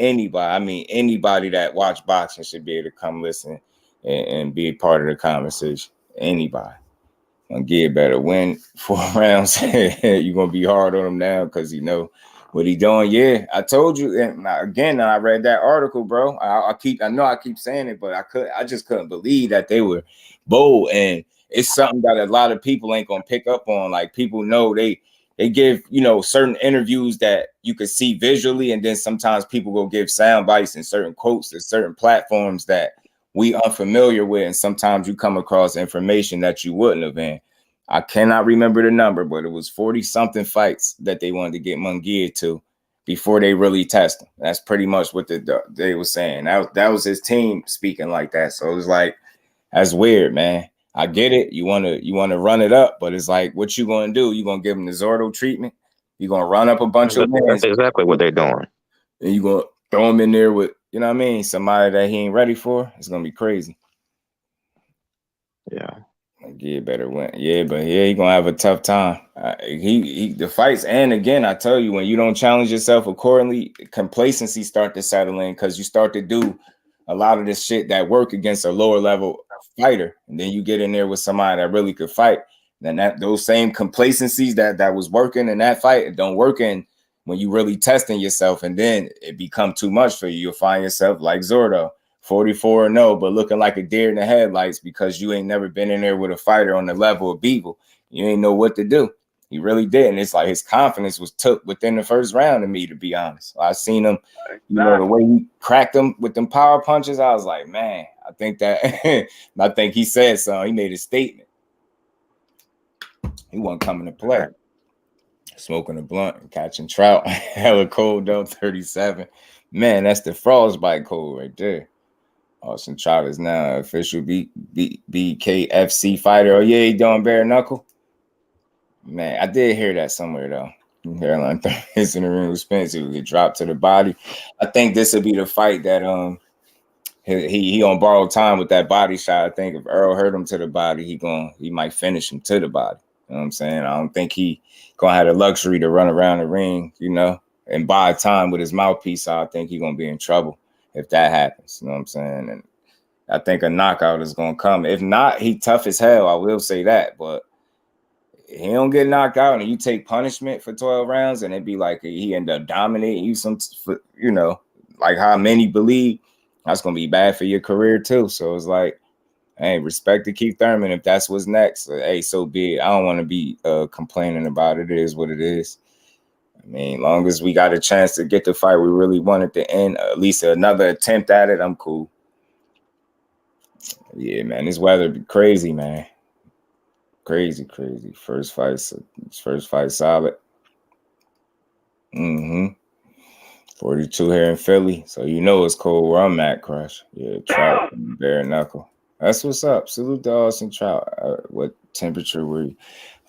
watch boxing should be able to come listen and be a part of the conversation. Anybody. Gonna get better win 4 rounds. You're gonna be hard on him now because what he doing. Yeah, I told you. And again, I read that article, bro. I know I keep saying it, but I just couldn't believe that they were bold. And it's something that a lot of people ain't gonna pick up on. Like people know they give certain interviews that you could see visually, and then sometimes people go give sound bites and certain quotes at certain platforms that we unfamiliar with, and sometimes you come across information that you wouldn't have been. I cannot remember the number, but it was 40-something fights that they wanted to get Munguia to before they really test him. That's pretty much what they were saying. That was his team speaking like that. So it was like, that's weird, man. I get it. You want to run it up, but it's like, what you going to do? You going to give him the Zordo treatment? You going to run up a bunch of wins? That's exactly what they're doing. And you going to throw him in there with, you know what I mean, somebody that he ain't ready for? It's going to be crazy. Yeah. Yeah, better win. Yeah, but yeah, he gonna have a tough time. The fights, and again, I tell you, when you don't challenge yourself accordingly, complacency start to settle in because you start to do a lot of this shit that work against a lower level fighter, and then you get in there with somebody that really could fight. Then those same complacencies that was working in that fight, it don't work in when you really testing yourself, and then it become too much for you. You'll find yourself like Zordo. 44-0, but looking like a deer in the headlights because you ain't never been in there with a fighter on the level of Beagle. You ain't know what to do. He really didn't. It's like his confidence was took within the first round of me, to be honest. I seen him, you know, the way he cracked him with them power punches. I was like, man, I think he said something. He made a statement. He wasn't coming to play. Smoking a blunt and catching trout. Hella cold though, 37. Man, that's the frostbite cold right there. Austin Trout is now official BKFC fighter. Oh, yeah, he doing bare knuckle? Man, I did hear that somewhere, though. Hairline is in the ring with Spence. He would get dropped to the body. I think this will be the fight that he on borrowed time with that body shot. I think if Earl hurt him to the body, he might finish him to the body. You know what I'm saying? I don't think he gonna have the luxury to run around the ring, you know, and buy time with his mouthpiece. So I think he's gonna be in trouble if that happens. You know what I'm saying? And I think a knockout is gonna come. If not, he tough as hell. I will say that, but he don't get knocked out and you take punishment for 12 rounds and it'd be like he end up dominating you you know, like how many believe, that's gonna be bad for your career too. So it's like, hey, respect to Keith Thurman. If that's what's next, hey, so be it. I don't want to be complaining about it. It is what it is. I mean, long as we got a chance to get the fight we really wanted to end, at least another attempt at it, I'm cool. Yeah, man, this weather be crazy, man. Crazy. First fight solid. 42 here in Philly, so you know it's cold where I'm at, Crush. Yeah, Trout, bare knuckle. That's what's up. Salute to Austin Trout. What temperature were you?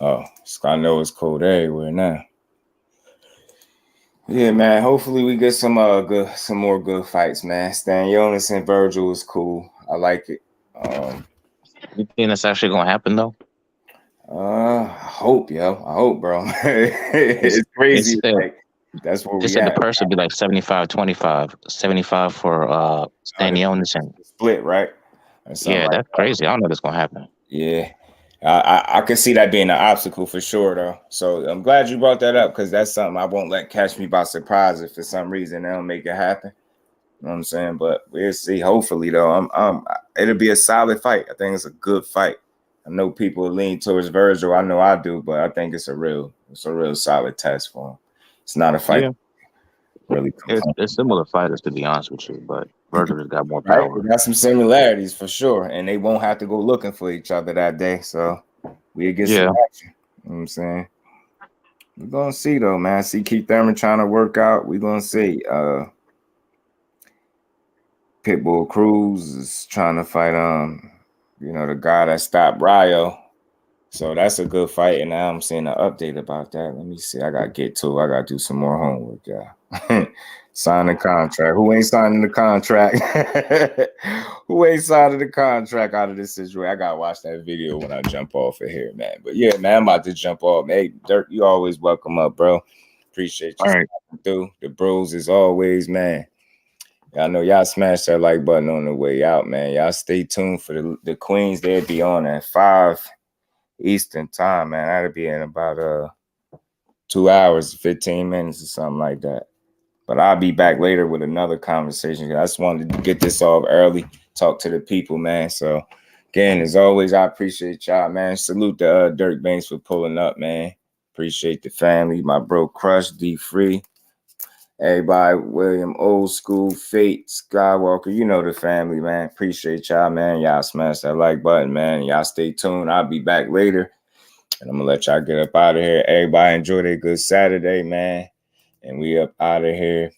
Oh, I know it's cold everywhere now. Yeah, man. Hopefully we get some more good fights, man. Stanionis and Virgil is cool. I like it. You think that's actually gonna happen though? I hope, yo. I hope, bro. It's crazy. That's what we said the purse would be like 75-25. 75 for Stanionis and split, right? Yeah, that's crazy. I don't know if that's gonna happen. Yeah. I could see that being an obstacle for sure, though. So I'm glad you brought that up because that's something I won't let catch me by surprise if for some reason they don't make it happen. You know what I'm saying? But we'll see. Hopefully, though, it'll be a solid fight. I think it's a good fight. I know people lean towards Virgil. I know I do, but I think it's a real solid test for him. It's not a fight. Yeah. Really, it's similar fighters to be honest with you, but Virgil has got more power. Right? We got some similarities for sure, and they won't have to go looking for each other that day. So we'll get some action. You know what I'm saying? We're gonna see though, man. See Keith Thurman trying to work out. We're gonna see. Pitbull Cruz is trying to fight the guy that stopped Rayo. So that's a good fight. And now I'm seeing an update about that. Let me see. I gotta get to it. I gotta do some more homework, y'all. Sign the contract. Who ain't signing the contract? Who ain't signing the contract out of this situation? I gotta watch that video when I jump off of here, man. But yeah, man, I'm about to jump off. Hey, Dirk, you always welcome up, bro. Appreciate you. All right. Through the bros as always, man. Y'all know y'all smash that like button on the way out, man. Y'all stay tuned for the Queens. They'll be on at 5 Eastern time, man. That'll be in about 2 hours, 15 minutes or something like that. But I'll be back later with another conversation. I just wanted to get this off early, talk to the people, man. So again, as always, I appreciate y'all, man. Salute to Dirk Banks for pulling up, man. Appreciate the family, my bro Crush, D Free. Everybody, William, Old School, Fate, Skywalker, you know the family, man. Appreciate y'all, man. Y'all smash that like button, man. Y'all stay tuned. I'll be back later. And I'm going to let y'all get up out of here. Everybody enjoy their good Saturday, man. And we up out of here.